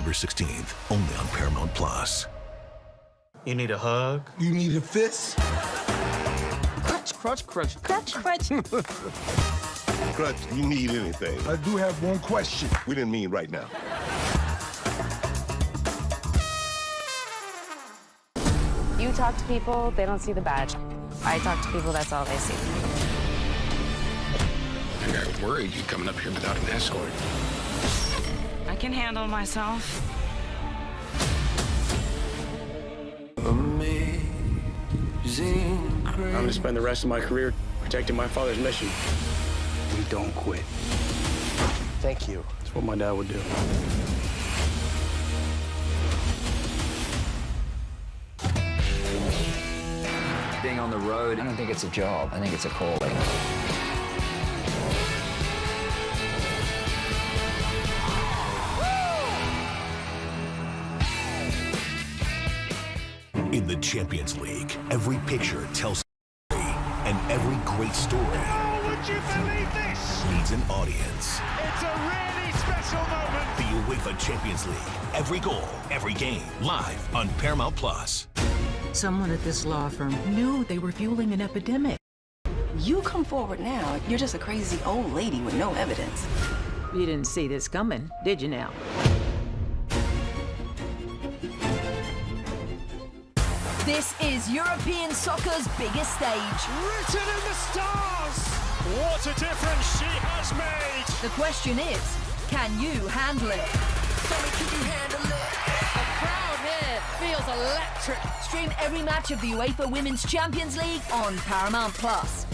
November 16th, only on Paramount Plus. You need a hug? You need a fist? Crutch, crutch, crutch. Crutch, crutch. Crutch, you need anything. I do have one question. We didn't mean right now. You talk to people, they don't see the badge. I talk to people, that's all they see. I got worried you coming up here without an escort. I can handle myself. I'm gonna spend the rest of my career protecting my father's mission. We don't quit. Thank you. That's what my dad would do. Being on the road, I don't think it's a job. I think it's a calling. In the Champions League, every picture tells a story, and every great story would you believe this? needs an audience. It's a really special moment. The UEFA Champions League, every goal, every game, live on Paramount Plus. Someone at this law firm knew they were fueling an epidemic. You come forward now, you're just a crazy old lady with no evidence. You didn't see this coming, did you now? This is European soccer's biggest stage. Written in the stars. What a difference she has made. The question is, can you handle it? Can you handle it? The crowd here feels electric. Stream every match of the UEFA Women's Champions League on Paramount Plus.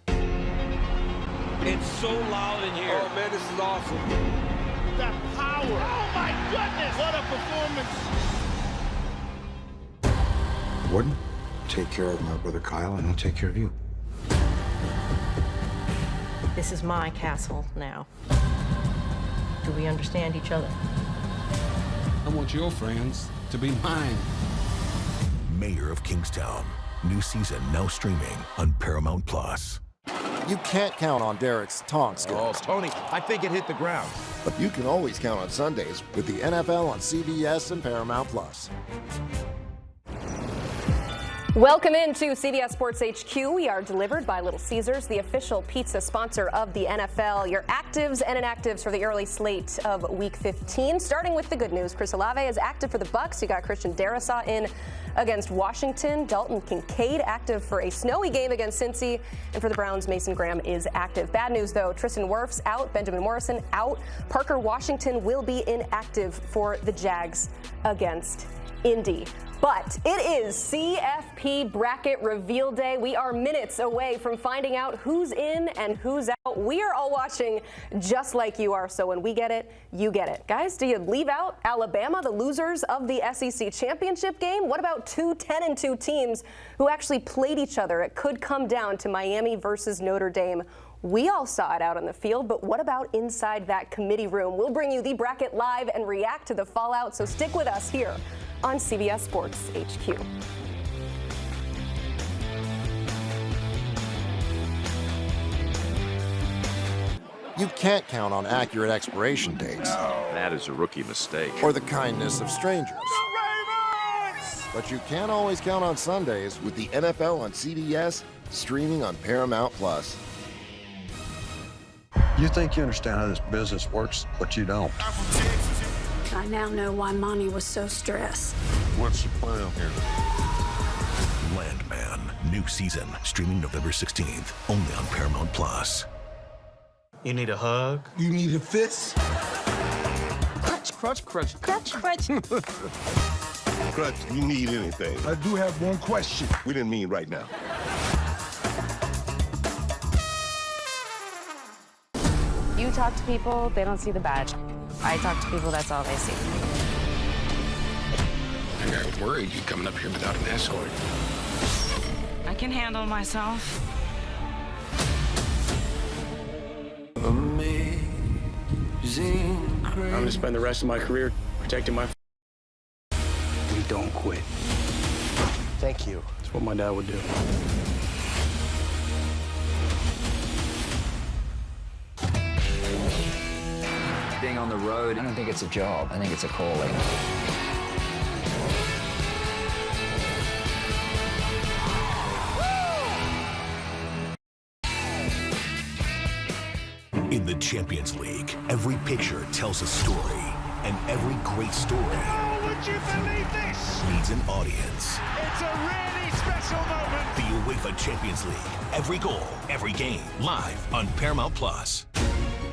It's so loud in here. Oh man, this is awesome. The power. Oh my goodness, what a performance. Warden, take care of my brother Kyle, and I'll take care of you. This is my castle now. Do we understand each other? I want your friends to be mine. Mayor of Kingstown. New season now streaming on Paramount Plus. You can't count on Derek's tonk skills. Oh, Tony, I think it hit the ground. But you can always count on Sundays with the NFL on CBS and Paramount Plus. Welcome into CBS Sports HQ. We are delivered by Little Caesars, the official pizza sponsor of the NFL. Your actives and inactives for the early slate of Week 15. Starting with the good news, Chris Olave is active for the Bucs. You got Christian Darrisaw in against Washington. Dalton Kincaid active for a snowy game against Cincy. And for the Browns, Mason Graham is active. Bad news, though. Tristan Wirfs out. Benjamin Morrison out. Parker Washington will be inactive for the Jags against Indy. But it is CFP Bracket Reveal Day. We are minutes away from finding out who's in and who's out. We are all watching just like you are, so when we get it, you get it. Guys, do you leave out Alabama, the losers of the SEC championship game? What about two 10-2 teams who actually played each other? It could come down to Miami versus Notre Dame. We all saw it out on the field, but what about inside that committee room? We'll bring you the bracket live and react to the fallout, so stick with us here on CBS Sports HQ. You can't count on accurate expiration dates. That is a rookie mistake. Or the kindness of strangers. But you can always count on Sundays with the NFL on CBS, streaming on Paramount Plus. You think you understand how this business works, but you don't. I now know why Mommy was so stressed. What's the plan here? Landman. New season streaming November 16th, only on Paramount Plus. You need a hug? You need a fist? Crutch, crutch, crutch. Crutch, crutch. Crutch, you need anything. I do have one question. We didn't mean right now. You talk to people, they don't see the badge. I talk to people, that's all they see. I got worried you coming up here without an escort. I can handle myself. I'm gonna spend the rest of my career protecting my. We don't quit. Thank you. That's what my dad would do. Being on the road, I don't think it's a job. I think it's a calling. In the Champions League, every picture tells a story, and every great story Would you believe this? needs an audience. It's a really special moment. The UEFA Champions League, every goal, every game, live on Paramount Plus.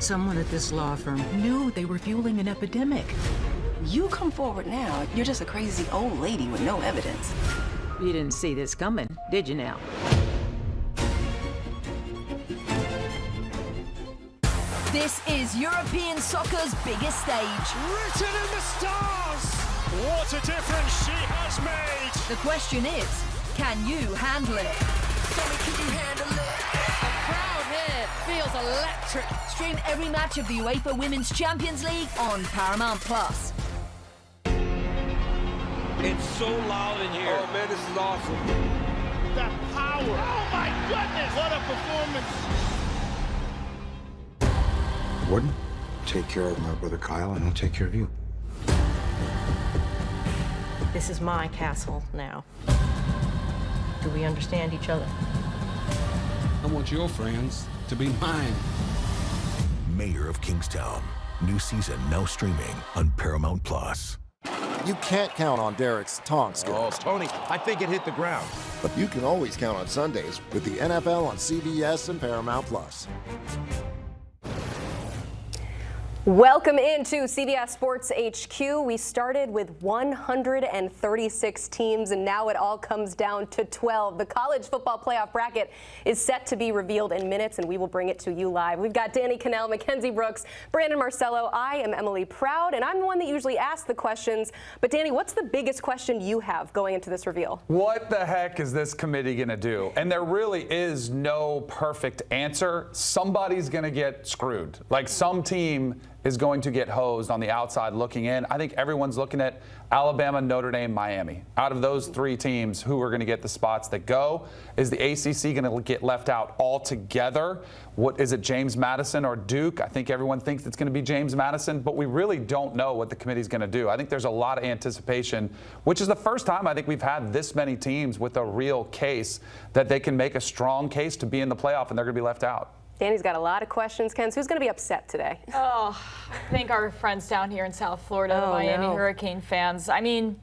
Someone at this law firm knew they were fueling an epidemic. You come forward now, you're just a crazy old lady with no evidence. You didn't see this coming, did you now? This is European soccer's biggest stage. Written in the stars. What a difference she has made. The question is, can you handle it? Can you handle it? The crowd here feels electric. Stream every match of the UEFA Women's Champions League on Paramount Plus. It's so loud in here. Oh man, this is awesome. The power. Oh my goodness, what a performance. Warden, take care of my brother Kyle, and he'll take care of you. This is my castle now. Do we understand each other? I want your friends to be mine. Mayor of Kingstown. New season now streaming on Paramount Plus. You can't count on Derek's tongue skills. Oh, Tony, I think it hit the ground. But you can always count on Sundays with the NFL on CBS and Paramount Plus. Welcome into CBS Sports HQ. We started with 136 teams, and now it all comes down to 12. The college football playoff bracket is set to be revealed in minutes, and we will bring it to you live. We've got Danny Cannell, Mackenzie Brooks, Brandon Marcello. I am Emily Proud, and I'm the one that usually asks the questions. But Danny, what's the biggest question you have going into this reveal? What the heck is this committee going to do? And there really is no perfect answer. Somebody's going to get screwed. Like some team is going to get hosed on the outside looking in. I think everyone's looking at Alabama, Notre Dame, Miami. Out of those three teams, who are going to get the spots that go? Is the ACC going to get left out altogether? What is it, James Madison or Duke? I think everyone thinks it's going to be James Madison, but we really don't know what the committee's going to do. I think there's a lot of anticipation, which is the first time I think we've had this many teams with a real case that they can make a strong case to be in the playoff, and they're going to be left out. Danny's got a lot of questions. Ken, who's going to be upset today? Oh, I think our friends down here in South Florida, the Miami Hurricane fans. I mean,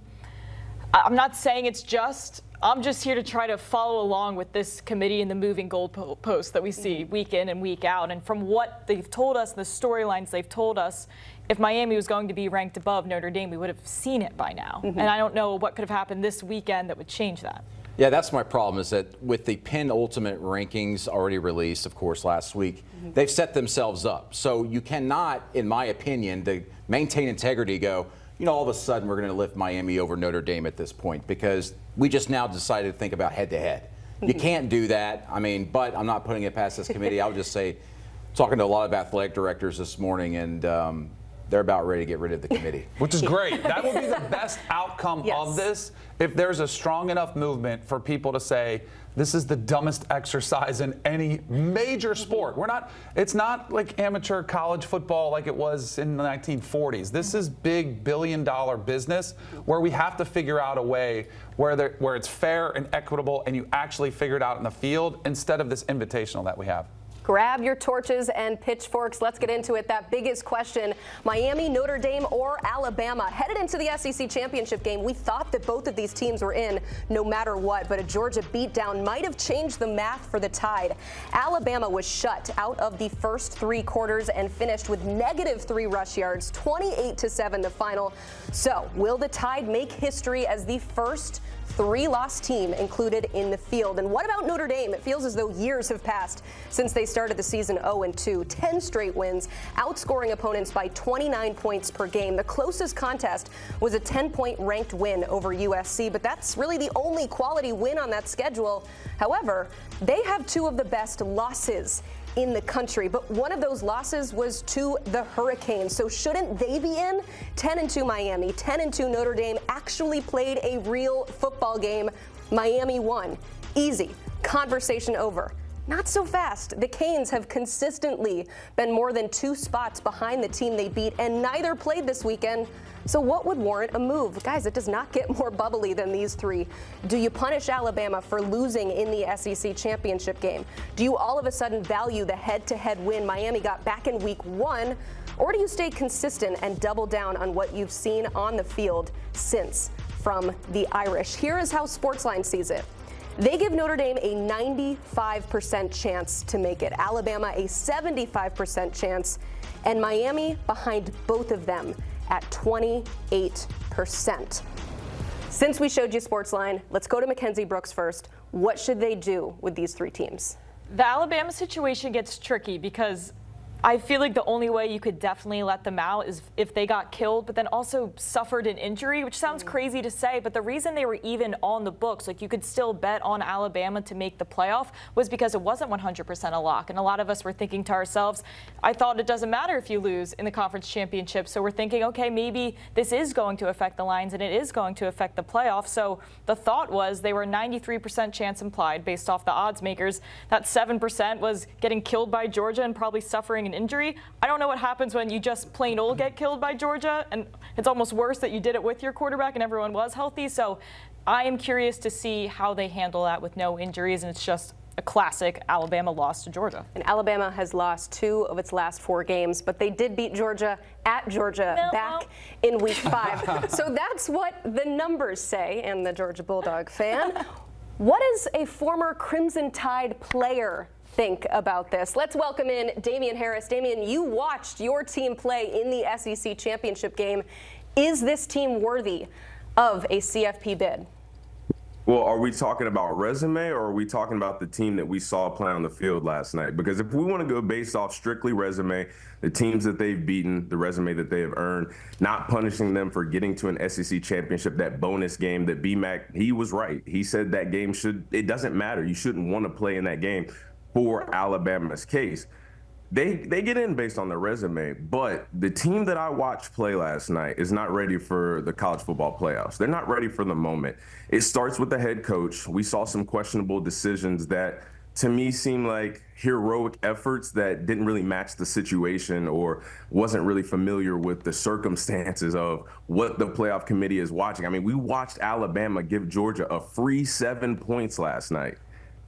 I'm not saying it's just. I'm just here to try to follow along with this committee and the moving goalposts that we see week in and week out. And from what they've told us, the storylines they've told us, if Miami was going to be ranked above Notre Dame, we would have seen it by now. And I don't know what could have happened this weekend that would change that. Yeah, that's my problem, is that with the penultimate rankings already released, of course, last week, they've set themselves up. So you cannot, in my opinion, to maintain integrity, go, you know, all of a sudden we're going to lift Miami over Notre Dame at this point, because we just now decided to think about head-to-head. You can't do that. I mean, but I'm not putting it past this committee. I would just say, talking to a lot of athletic directors this morning, and they're about ready to get rid of the committee. Which is great. That will be the best outcome of this, if there's a strong enough movement for people to say, this is the dumbest exercise in any major sport. It's not like amateur college football like it was in the 1940s. This is big billion-dollar business where we have to figure out a way where it's fair and equitable, and you actually figure it out in the field instead of this invitational that we have. Grab your torches and pitchforks. Let's get into it. That biggest question, Miami, Notre Dame, or Alabama. Headed into the SEC championship game, we thought that both of these teams were in no matter what, but a Georgia beatdown might have changed the math for the Tide. Alabama was shut out of the first three quarters and finished with -3 rush yards, 28-7 the final. So will the Tide make history as the first three-loss team included in the field? And what about Notre Dame? It feels as though years have passed since they started the season 0-2, 10 straight wins, outscoring opponents by 29 points per game. The closest contest was a 10-point ranked win over USC, but that's really the only quality win on that schedule. However, they have two of the best losses in the country, but one of those losses was to the Hurricanes. So shouldn't they be in? 10-2 Miami, 10-2 Notre Dame actually played a real football game. Miami won. Easy. Conversation over. Not so fast. The Canes have consistently been more than 2 spots behind the team they beat, and neither played this weekend. So what would warrant a move? Guys, it does not get more bubbly than these 3. Do you punish Alabama for losing in the SEC championship game? Do you all of a sudden value the head-to-head win Miami got back in week 1? Or do you stay consistent and double down on what you've seen on the field since from the Irish? Here is how Sportsline sees it. They give Notre Dame a 95% chance to make it, Alabama a 75% chance, and Miami behind both of them at 28%. Since we showed you Sportsline, let's go to Mackenzie Brooks first. What should they do with these 3 teams? The Alabama situation gets tricky because I feel like the only way you could definitely let them out is if they got killed, but then also suffered an injury, which sounds crazy to say, but the reason they were even on the books, like you could still bet on Alabama to make the playoff, was because it wasn't 100% a lock. And a lot of us were thinking to ourselves, I thought it doesn't matter if you lose in the conference championship. So we're thinking, okay, maybe this is going to affect the Lions and it is going to affect the playoff. So the thought was they were 93% chance implied based off the odds makers. That 7% was getting killed by Georgia and probably suffering an injury. I don't know what happens when you just plain old get killed by Georgia, and it's almost worse that you did it with your quarterback and everyone was healthy. So I am curious to see how they handle that with no injuries, and it's just a classic Alabama loss to Georgia. And Alabama has lost 2 of its last 4 games, but they did beat Georgia at Georgia back in week 5. So that's what the numbers say, and the Georgia Bulldog fan. What does a former Crimson Tide player think about this? Let's welcome in Damian Harris. Damian, you watched your team play in the SEC championship game. Is this team worthy of a CFP bid? Well, are we talking about resume, or are we talking about the team that we saw play on the field last night? Because if we want to go based off strictly resume, the teams that they've beaten, the resume that they have earned, not punishing them for getting to an SEC championship, that bonus game that BMAC, he was right. He said that game it doesn't matter. You shouldn't want to play in that game for Alabama's case. They get in based on their resume, but the team that I watched play last night is not ready for the college football playoffs. They're not ready for the moment. It starts with the head coach. We saw some questionable decisions that, to me, seemed like heroic efforts that didn't really match the situation or wasn't really familiar with the circumstances of what the playoff committee is watching. I mean, we watched Alabama give Georgia a free 7 points last night.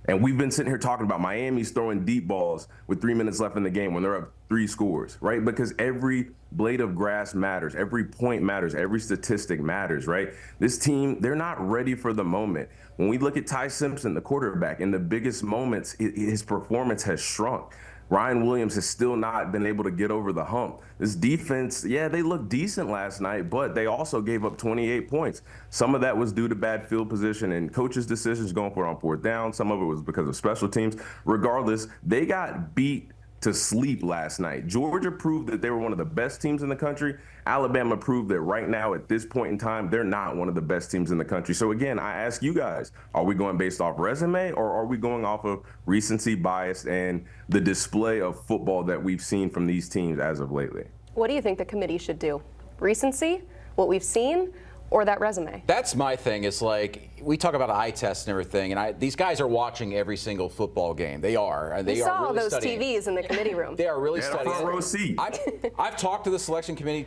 And we've been sitting here talking about Miami's throwing deep balls with 3 minutes left in the game when they're up 3 scores, right? Because every blade of grass matters, every point matters, every statistic matters, right? This team, they're not ready for the moment. When we look at Ty Simpson, the quarterback, in the biggest moments, his performance has shrunk. Ryan Williams has still not been able to get over the hump. This defense, yeah, they looked decent last night, but they also gave up 28 points. Some of that was due to bad field position and coaches' decisions going for it on 4th down. Some of it was because of special teams. Regardless, they got beat to sleep last night. Georgia proved that they were one of the best teams in the country. Alabama proved that right now, at this point in time, they're not one of the best teams in the country. So again, I ask you guys, are we going based off resume, or are we going off of recency bias and the display of football that we've seen from these teams as of lately? What do you think the committee should do? Recency, what we've seen, or that resume? That's my thing. It's like, we talk about eye tests and everything, and these guys are watching every single football game. They are. They saw are really those studying. TVs in the committee room. They are really studying. Front row seat. I've talked to the selection committee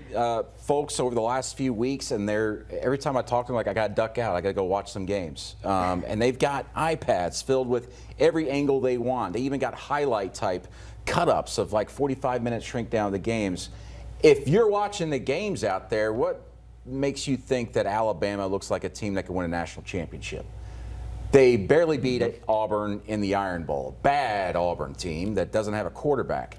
folks over the last few weeks, and every time I talk to them, like, I got to duck out. I got to go watch some games. And they've got iPads filled with every angle they want. They even got highlight type cut-ups of like 45 minutes shrink down the games. If you're watching the games out there, what makes you think that Alabama looks like a team that can win a national championship? They barely beat Auburn in the Iron Bowl. Bad Auburn team that doesn't have a quarterback.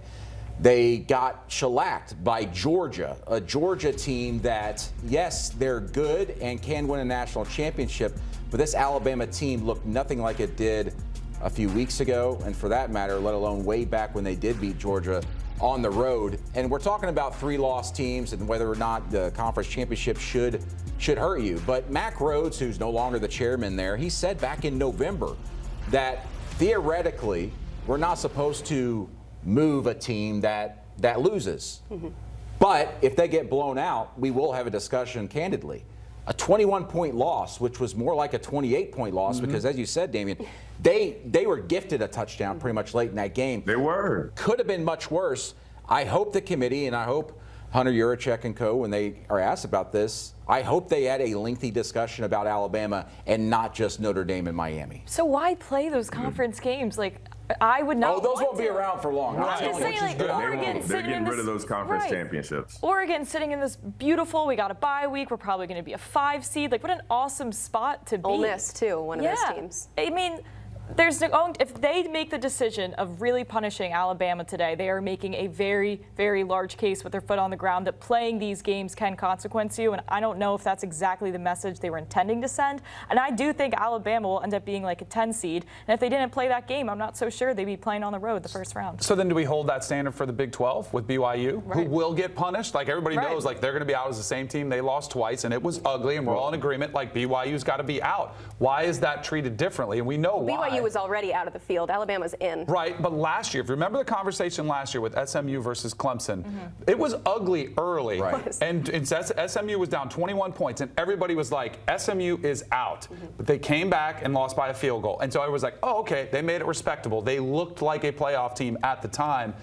They got shellacked by Georgia, a Georgia team that, yes, they're good and can win a national championship, but this Alabama team looked nothing like it did a few weeks ago, and for that matter, let alone way back when they did beat Georgia on the road. And we're talking about 3 lost teams and whether or not the conference championship should hurt you. But Mack Rhodes, who's no longer the chairman there, he said back in November that theoretically we're not supposed to move a team that loses. Mm-hmm. But if they get blown out, we will have a discussion candidly. a 21-point loss, which was more like a 28-point loss because, as you said, Damian, they were gifted a touchdown pretty much late in that game. They were. Could have been much worse. I hope the committee, and I hope Hunter Yurachek and co., when they are asked about this, I hope they had a lengthy discussion about Alabama and not just Notre Dame and Miami. So why play those conference games? Like, I would not. Oh, those won't be around for long. I'm just saying, like, Oregon They're getting rid of those conference right. championships. Oregon sitting in this beautiful, we got a bye week, we're probably going to be a 5 seed. Like, what an awesome spot to be. Ole Miss, too, one of those teams. I mean, there's if they make the decision of really punishing Alabama today, they are making a very, very large case with their foot on the ground that playing these games can consequence you. And I don't know if that's exactly the message they were intending to send. And I do think Alabama will end up being like a 10 seed. And if they didn't play that game, I'm not so sure they'd be playing on the road the first round. So then do we hold that standard for the Big 12 with BYU, who will get punished? Like everybody knows, like they're going to be out as the same team. They lost twice, and it was ugly, and we're all in agreement, like BYU's got to be out. Why is that treated differently? And we know why. BYU was already out of the field. Alabama's in. Right, but last year, if you remember the conversation last year with SMU versus Clemson, it was ugly early. Right. And SMU was down 21 points, and everybody was like, SMU is out. But they came back and lost by a field goal. And so I was like, oh, okay, they made it respectable. They looked like a playoff team at the time.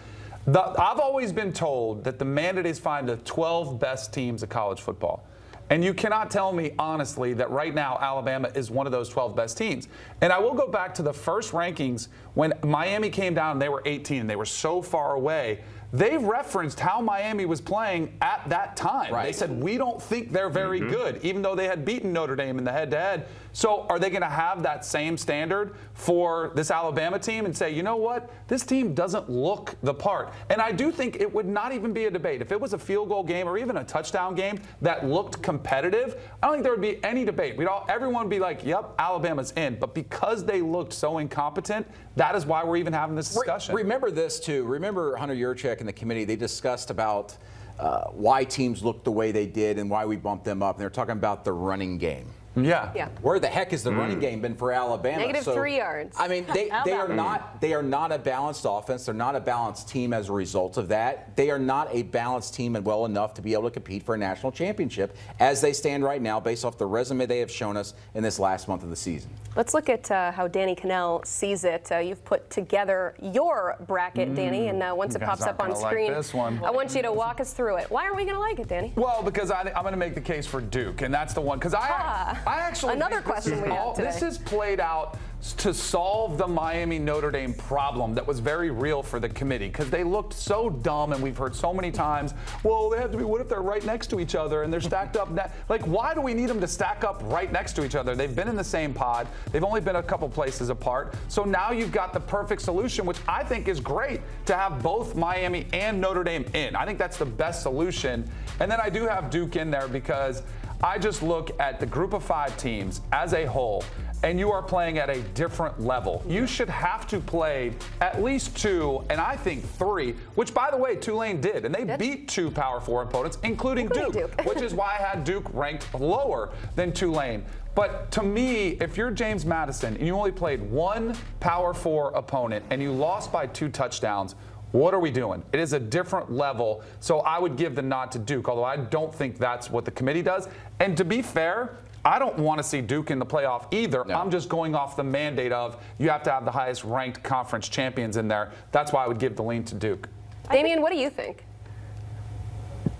I've always been told that the mandate is find the 12 best teams of college football. And you cannot tell me honestly that right now Alabama is one of those 12 best teams. And I will go back to the first rankings when Miami came down and they were 18 and they were so far away. They referenced how Miami was playing at that time. They said, we don't think they're very good, even though they had beaten Notre Dame in the head-to-head. So are they going to have that same standard for this Alabama team and say, you know what, this team doesn't look the part? And I do think it would not even be a debate. If it was a field goal game or even a touchdown game that looked competitive, I don't think there would be any debate. Everyone would be like, yep, Alabama's in. But because they looked so incompetent, that is why we're even having this discussion. Remember this, too. Remember Hunter Yurachek and the committee, they discussed about why teams looked the way they did and why we bumped them up. And they're talking about the running game. Yeah. Where the heck has the running game been for Alabama? -3 yards. I mean, they are not a balanced offense. They're not a balanced team as a result of that. They are not a balanced team and well enough to be able to compete for a national championship as they stand right now based off the resume they have shown us in this last month of the season. Let's look at how Danny Cannell sees it. You've put together your bracket, Danny, and once it pops up on screen, I want you to walk us through it. Why aren't we going to like it, Danny? Well, because I'm going to make the case for Duke, and that's the one. Because I actually another question we have today. This is played out to solve the Miami-Notre Dame problem that was very real for the committee because they looked so dumb, and we've heard so many times, well, they have to be, what if they're right next to each other and they're stacked up? Like, why do we need them to stack up right next to each other? They've been in the same pod. They've only been a couple places apart. So now you've got the perfect solution, which I think is great to have both Miami and Notre Dame in. I think that's the best solution. And then I do have Duke in there because I just look at the group of 5 teams as a whole, and you are playing at a different level. You should have to play at least 2, and I think 3, which, by the way, Tulane did. And they beat 2 Power 4 opponents, including Duke. Which is why I had Duke ranked lower than Tulane. But to me, if you're James Madison and you only played 1 Power 4 opponent and you lost by 2 touchdowns, what are we doing? It is a different level. So I would give the nod to Duke, although I don't think that's what the committee does. And to be fair, I don't want to see Duke in the playoff either. No. I'm just going off the mandate of you have to have the highest ranked conference champions in there. That's why I would give the lean to Duke. Damian, what do you think?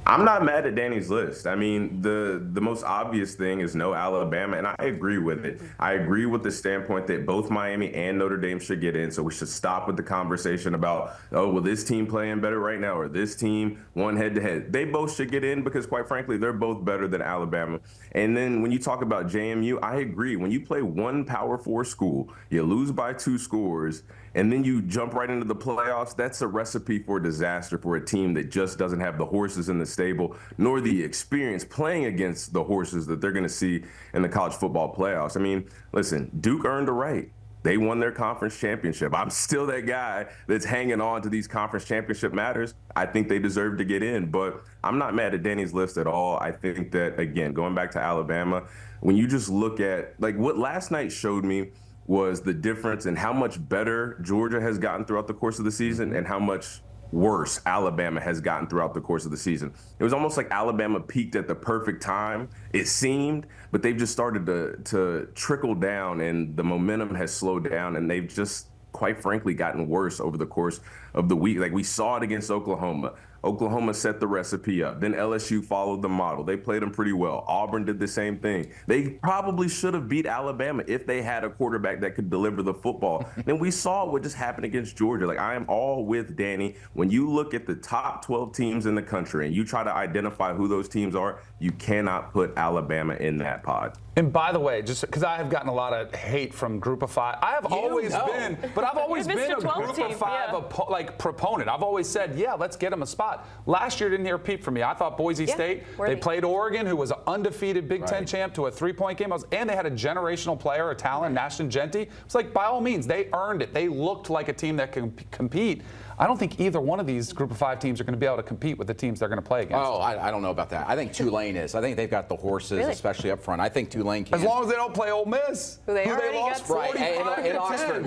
I'm not mad at Danny's list. I mean, the most obvious thing is no Alabama, and I agree with it. I agree with the standpoint that both Miami and Notre Dame should get in, so we should stop with the conversation about, oh, well, this team playing better right now, or this team won head-to-head. They both should get in because, quite frankly, they're both better than Alabama. And then when you talk about JMU, I agree. When you play 1 Power 4 school, you lose by 2 scores, and then you jump right into the playoffs, that's a recipe for disaster for a team that just doesn't have the horses in the stable, nor the experience playing against the horses that they're going to see in the college football playoffs. I mean, listen, Duke earned a right. They won their conference championship. I'm still that guy that's hanging on to these conference championship matters. I think they deserve to get in, but I'm not mad at Danny's list at all. I think that, again, going back to Alabama, when you just look at, like, what last night showed me was the difference in how much better Georgia has gotten throughout the course of the season and how much worse Alabama has gotten throughout the course of the season. It was almost like Alabama peaked at the perfect time, it seemed, but they've just started to trickle down, and the momentum has slowed down, and they've just, quite frankly, gotten worse over the course of the week. Like we saw it against Oklahoma. Oklahoma set the recipe up. Then LSU followed the model. They played them pretty well. Auburn did the same thing. They probably should have beat Alabama if they had a quarterback that could deliver the football. Then we saw what just happened against Georgia. Like, I am all with Danny. When you look at the top 12 teams in the country and you try to identify who those teams are, you cannot put Alabama in that pod. And by the way, just because I have gotten a lot of hate from Group of Five, I have always been a Group of Five proponent. I've always said, yeah, let's get them a spot. Last year, didn't hear a peep from me. I thought Boise State, they played Oregon, who was an undefeated Big Ten champ, to a 3-point game. And they had a generational player, a talent, Nashton Genty. It's like, by all means, they earned it. They looked like a team that can compete. I don't think either one of these Group of Five teams are going to be able to compete with the teams they're going to play against. Oh, I don't know about that. I think Tulane is. I think they've got the horses, especially up front. I think Tulane can. As long as they don't play Ole Miss, who they lost 45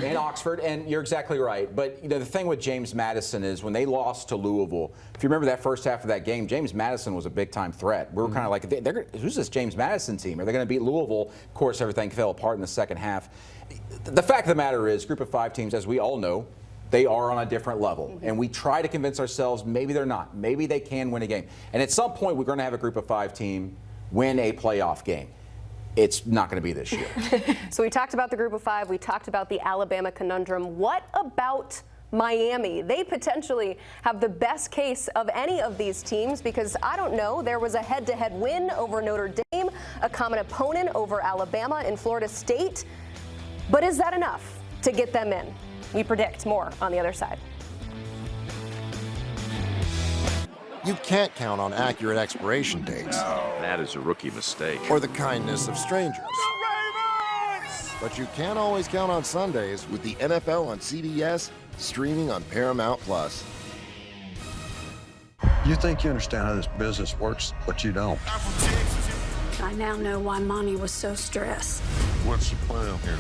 in Oxford, and you're exactly right. But the thing with James Madison is when they lost to Louisville, if you remember that first half of that game, James Madison was a big-time threat. We were kind of like, who's this James Madison team? Are they going to beat Louisville? Of course, everything fell apart in the second half. The fact of the matter is, Group of Five teams, as we all know, they are on a different level. And we try to convince ourselves maybe they're not. Maybe they can win a game. And at some point, we're going to have a Group of Five team win a playoff game. It's not going to be this year. So we talked about the Group of Five. We talked about the Alabama conundrum. What about Miami? They potentially have the best case of any of these teams because, I don't know, there was a head-to-head win over Notre Dame, a common opponent over Alabama and Florida State. But is that enough to get them in? We predict more on the other side. You can't count on accurate expiration dates. No, that is a rookie mistake. Or the kindness of strangers. But you can always count on Sundays with the NFL on CBS, streaming on Paramount+. You think you understand how this business works, but you don't. I now know why Mommy was so stressed. What's the plan here?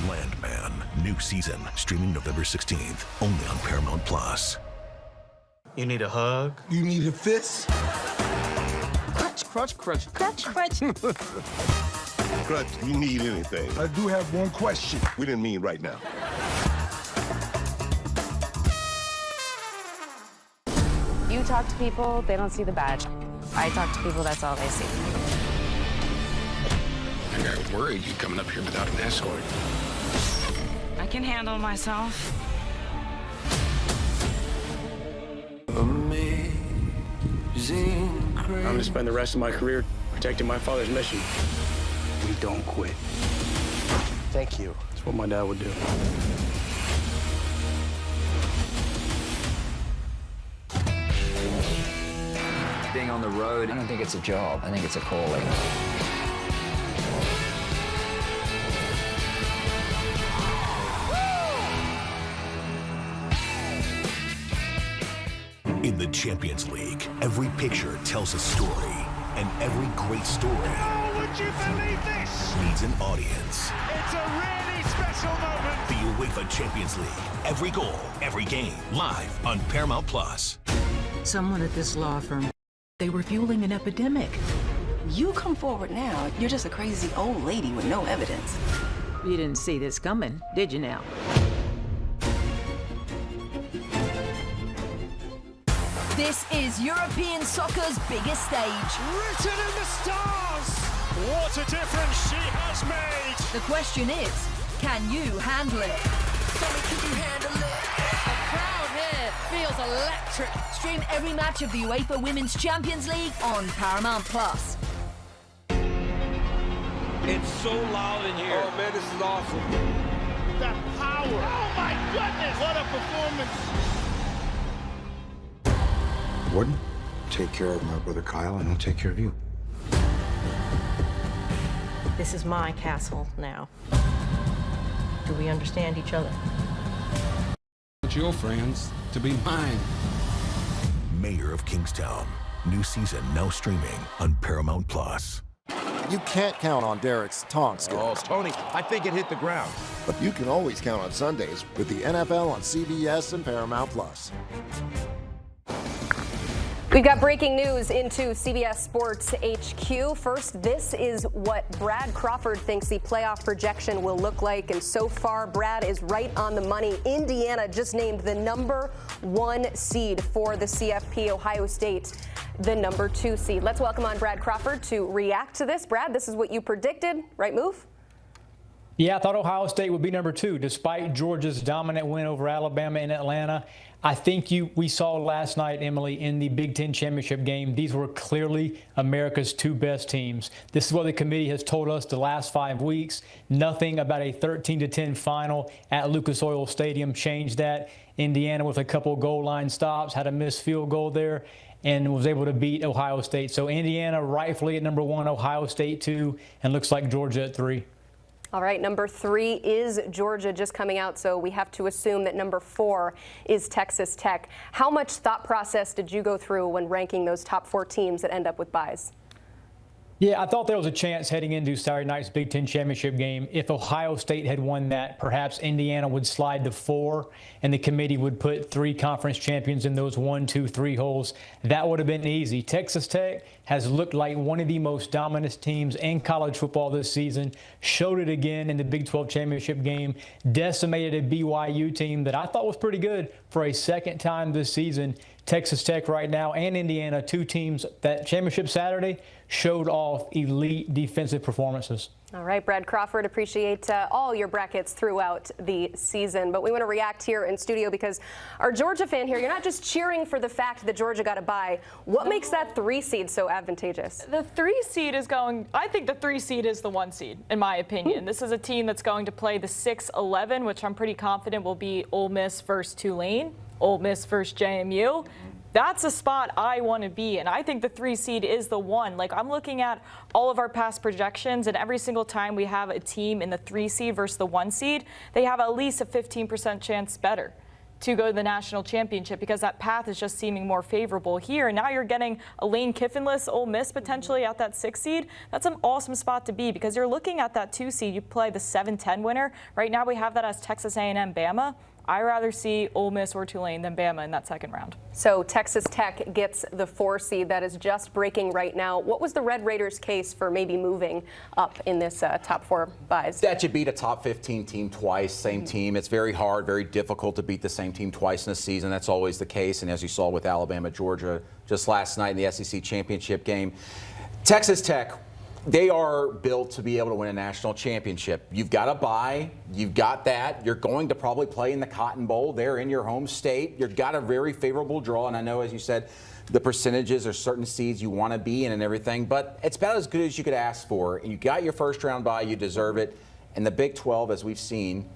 Landman, new season, streaming November 16th, only on Paramount+. You need a hug? You need a fist? Crutch, crutch, crutch. Crutch, crutch. Crutch, you need anything. I do have one question. We didn't mean right now. You talk to people, they don't see the badge. I talk to people, that's all they see. I got worried you coming up here without an escort. I can handle myself. I'm going to spend the rest of my career protecting my father's mission. We don't quit. Thank you. That's what my dad would do. Being on the road, I don't think it's a job. I think it's a calling. In the Champions League, every picture tells a story, and every great story would you believe this? needs an audience. It's a really special moment. The UEFA Champions League, every goal, every game, live on Paramount+. Someone at this law firm, they were fueling an epidemic. You come forward now, you're just a crazy old lady with no evidence. You didn't see this coming, did you now? This is European soccer's biggest stage. Written in the stars. What a difference she has made. The question is, can you handle it? Can you handle it? The crowd here feels electric. Stream every match of the UEFA Women's Champions League on Paramount+. It's so loud in here. Oh man, this is awesome. That power. Oh my goodness. What a performance. Warden, take care of my brother Kyle, and I'll take care of you. This is my castle now. Do we understand each other? It's your friends to be mine. Mayor of Kingstown, new season now streaming on Paramount+. You can't count on Derek's tongue skills. Oh, Tony, I think it hit the ground. But you can always count on Sundays with the NFL on CBS and Paramount Plus. We've got breaking news into CBS Sports HQ. First, this is what Brad Crawford thinks the playoff projection will look like. And so far, Brad is right on the money. Indiana just named the #1 seed for the CFP. Ohio State, the #2 seed. Let's welcome on Brad Crawford to react to this. Brad, this is what you predicted. Right move? Yeah, I thought Ohio State would be #2, despite Georgia's dominant win over Alabama in Atlanta. I think we saw last night, Emily, in the Big Ten championship game, these were clearly America's 2 best teams. This is what the committee has told us the last 5 weeks. Nothing about a 13-10 final at Lucas Oil Stadium changed that. Indiana, with a couple goal line stops, had a missed field goal there and was able to beat Ohio State. So Indiana rightfully at #1, Ohio State 2, and looks like Georgia at 3. All right, #3 is Georgia just coming out, so we have to assume that #4 is Texas Tech. How much thought process did you go through when ranking those top 4 teams that end up with byes? Yeah, I thought there was a chance heading into Saturday night's Big Ten championship game. If Ohio State had won that, perhaps Indiana would slide to 4, and the committee would put 3 conference champions in those 1, 2, 3 holes. That would have been easy. Texas Tech has looked like one of the most dominant teams in college football this season, showed it again in the Big 12 championship game, decimated a BYU team that I thought was pretty good for a second time this season. Texas Tech right now and Indiana, 2 teams that championship Saturday showed off elite defensive performances. All right, Brad Crawford, appreciate all your brackets throughout the season. But we want to react here in studio because our Georgia fan here, you're not just cheering for the fact that Georgia got a bye. What makes that 3 seed so advantageous? The 3 seed is I think the 3 seed is the 1 seed, in my opinion. This is a team that's going to play the 6-11, which I'm pretty confident will be Ole Miss versus Tulane, Ole Miss versus JMU. That's a spot I want to be in. I think the 3 seed is the 1. Like, I'm looking at all of our past projections, and every single time we have a team in the 3 seed versus the 1 seed, they have at least a 15% chance better to go to the national championship because that path is just seeming more favorable here. And now you're getting a Lane Kiffinless Ole Miss potentially at that 6 seed. That's an awesome spot to be because you're looking at that 2 seed. You play the 7-10 winner. Right now we have that as Texas A&M Bama. I'd rather see Ole Miss or Tulane than Bama in that second round. So Texas Tech gets the 4 seed. That is just breaking right now. What was the Red Raiders' case for maybe moving up in this top 4 byes? That you beat a top 15 team twice, same team. It's very hard, very difficult to beat the same team twice in a season. That's always the case. And as you saw with Alabama, Georgia just last night in the SEC championship game, Texas Tech, they are built to be able to win a national championship. You've got a bye. You've got that. You're going to probably play in the Cotton Bowl there in your home state. You've got a very favorable draw. And I know, as you said, the percentages are certain seeds you want to be in and everything. But it's about as good as you could ask for. And you got your first round bye. You deserve it. And the Big 12, as we've seen,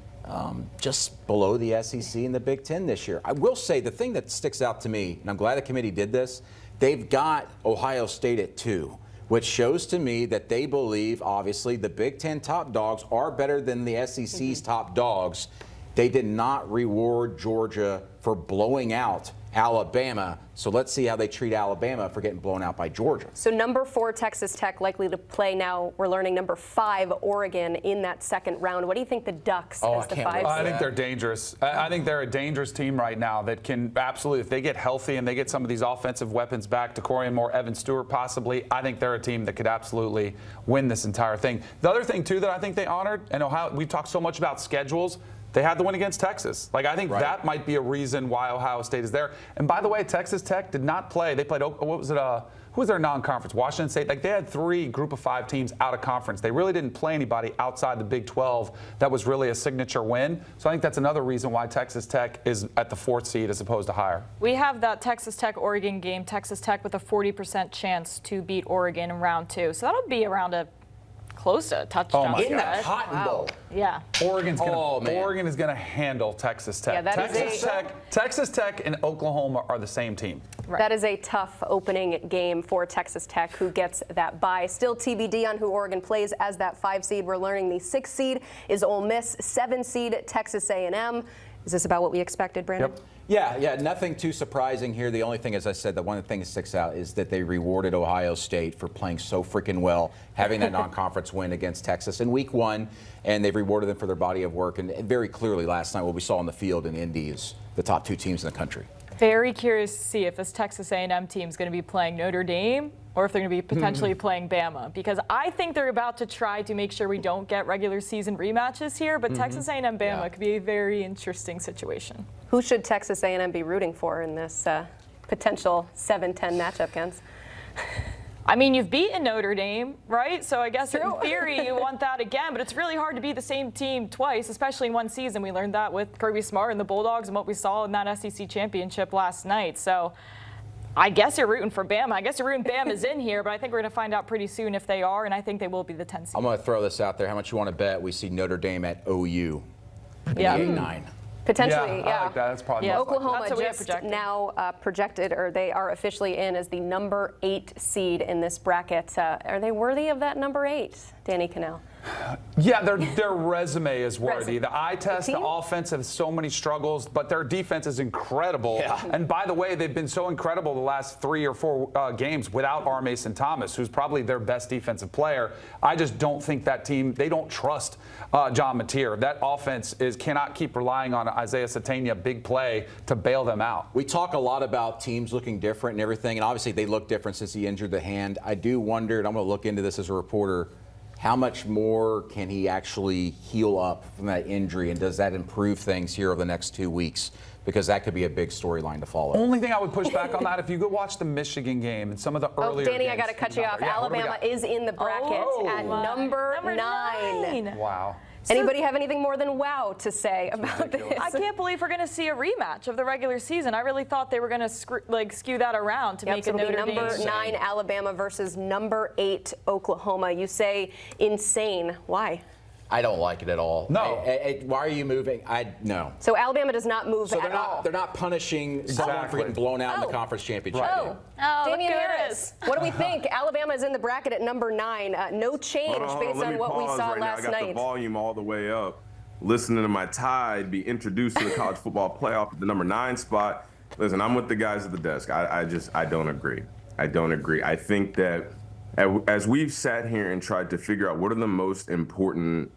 just below the SEC and the Big 10 this year. I will say the thing that sticks out to me, and I'm glad the committee did this, they've got Ohio State at 2. Which shows to me that they believe, obviously, the Big Ten top dogs are better than the SEC's top dogs. They did not reward Georgia for blowing out Alabama. So let's see how they treat Alabama for getting blown out by Georgia. So #4 Texas Tech likely to play now. We're learning #5 Oregon in that second round. What do you think the Ducks as the 5 seed? I think they're dangerous. I think they're a dangerous team right now that can absolutely, if they get healthy and they get some of these offensive weapons back, DeCorian Moore, Evan Stewart possibly, I think they're a team that could absolutely win this entire thing. The other thing, too, that I think they honored, and Ohio, we've talked so much about schedules, they had the win against Texas. Like, I think that might be a reason why Ohio State is there. And by the way, Texas Tech did not play. They played, what was it, who was their non-conference? Washington State. Like, they had 3 group of 5 teams out of conference. They really didn't play anybody outside the Big 12. That was really a signature win. So I think that's another reason why Texas Tech is at the 4th seed as opposed to higher. We have that Texas Tech-Oregon game. Texas Tech with a 40% chance to beat Oregon in round 2. So that'll be around a close to a touchdown. In the Cotton Bowl. Yeah. Oregon is going to handle Texas Tech. Yeah, Texas Tech and Oklahoma are the same team. Right. That is a tough opening game for Texas Tech, who gets that bye. Still TBD on who Oregon plays as that 5 seed. We're learning the 6 seed is Ole Miss, 7 seed Texas A&M. Is this about what we expected, Brandon? Yep. Yeah, nothing too surprising here. The only thing, as I said, the one thing that sticks out is that they rewarded Ohio State for playing so freaking well, having that non-conference win against Texas in week 1, and they've rewarded them for their body of work. And very clearly last night what we saw on the field in Indy is the top 2 teams in the country. Very curious to see if this Texas A&M team is going to be playing Notre Dame or if they're going to be potentially playing Bama, because I think they're about to try to make sure we don't get regular season rematches here, but Texas A&M Bama could be a very interesting situation. Who should Texas A&M be rooting for in this potential 7-10 matchup, Kens? I mean, you've beaten Notre Dame, right? So I guess in theory you want that again, but it's really hard to be the same team twice, especially in one season. We learned that with Kirby Smart and the Bulldogs and what we saw in that SEC championship last night. So I guess you're rooting for Bama. I guess you're rooting Bama's in here, but I think we're going to find out pretty soon if they are, and I think they will be the 10 seed. I'm going to throw this out there. How much you want to bet we see Notre Dame at OU? Yeah. 8-9. Potentially, I like that. That's probably Oklahoma That's just now projected, or they are officially in as the number 8 seed in this bracket. Are they worthy of that number 8, Danny Cannell? Yeah, their resume is worthy. The eye test, the offense has so many struggles, but their defense is incredible. Yeah. And by the way, they've been so incredible the last 3 or 4 games without R. Mason Thomas, who's probably their best defensive player. I just don't think that team, they don't trust John Mateer. That offense cannot keep relying on Isaiah Satania big play to bail them out. We talk a lot about teams looking different and everything, and obviously they look different since he injured the hand. I do wonder, and I'm going to look into this as a reporter, how much more can he actually heal up from that injury, and does that improve things here over the next 2 weeks? Because that could be a big storyline to follow. Only thing I would push back on that, if you go watch the Michigan game and some of the earlier Danny, games, I got to cut you off. Alabama is in the bracket at number 9. Wow. Anybody have anything more than wow to say about this? I can't believe we're going to see a rematch of the regular season. I really thought they were going to skew that around to make it Notre Dame. Number 9 Alabama versus number 8 Oklahoma. You say insane. Why? I don't like it at all. No. Why are you moving? No. So Alabama does not move at all. They're not punishing someone for getting blown out in the conference championship game. Damian Harris, what do we think? Alabama is in the bracket at number 9. No change based on what we saw last night. I got the volume all the way up. Listening to my Tide be introduced to the college football playoff at the number 9 spot. Listen, I'm with the guys at the desk. I don't agree. I don't agree. I think that as we've sat here and tried to figure out what are the most important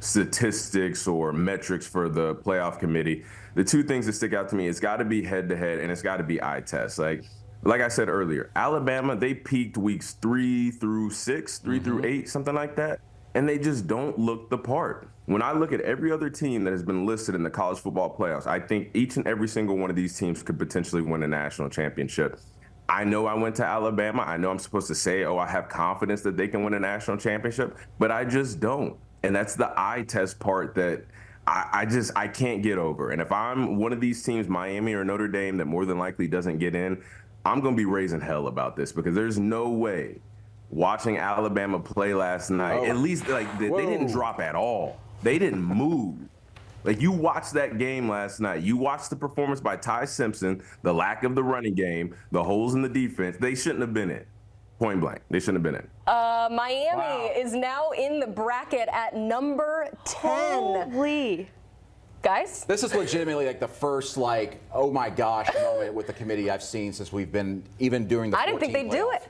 statistics or metrics for the playoff committee, the 2 things that stick out to me, it's got to be head-to-head and it's got to be eye test. Like I said earlier, Alabama, they peaked weeks 3 through 6, 3 through 8, something like that, and they just don't look the part. When I look at every other team that has been listed in the college football playoffs, I think each and every single one of these teams could potentially win a national championship. I know I went to Alabama. I know I'm supposed to say, I have confidence that they can win a national championship, but I just don't. And that's the eye test part that I can't get over. And if I'm one of these teams, Miami or Notre Dame, that more than likely doesn't get in, I'm going to be raising hell about this, because there's no way watching Alabama play last night, at least they didn't drop at all. They didn't move. Like, you watched that game last night. You watched the performance by Ty Simpson, the lack of the running game, the holes in the defense. They shouldn't have been in. Point blank. They shouldn't have been in. Miami is now in the bracket at number 10. Holy. Guys? This is legitimately like the first, oh my gosh moment with the committee I've seen since we've been even doing the 14 I didn't think they'd do it.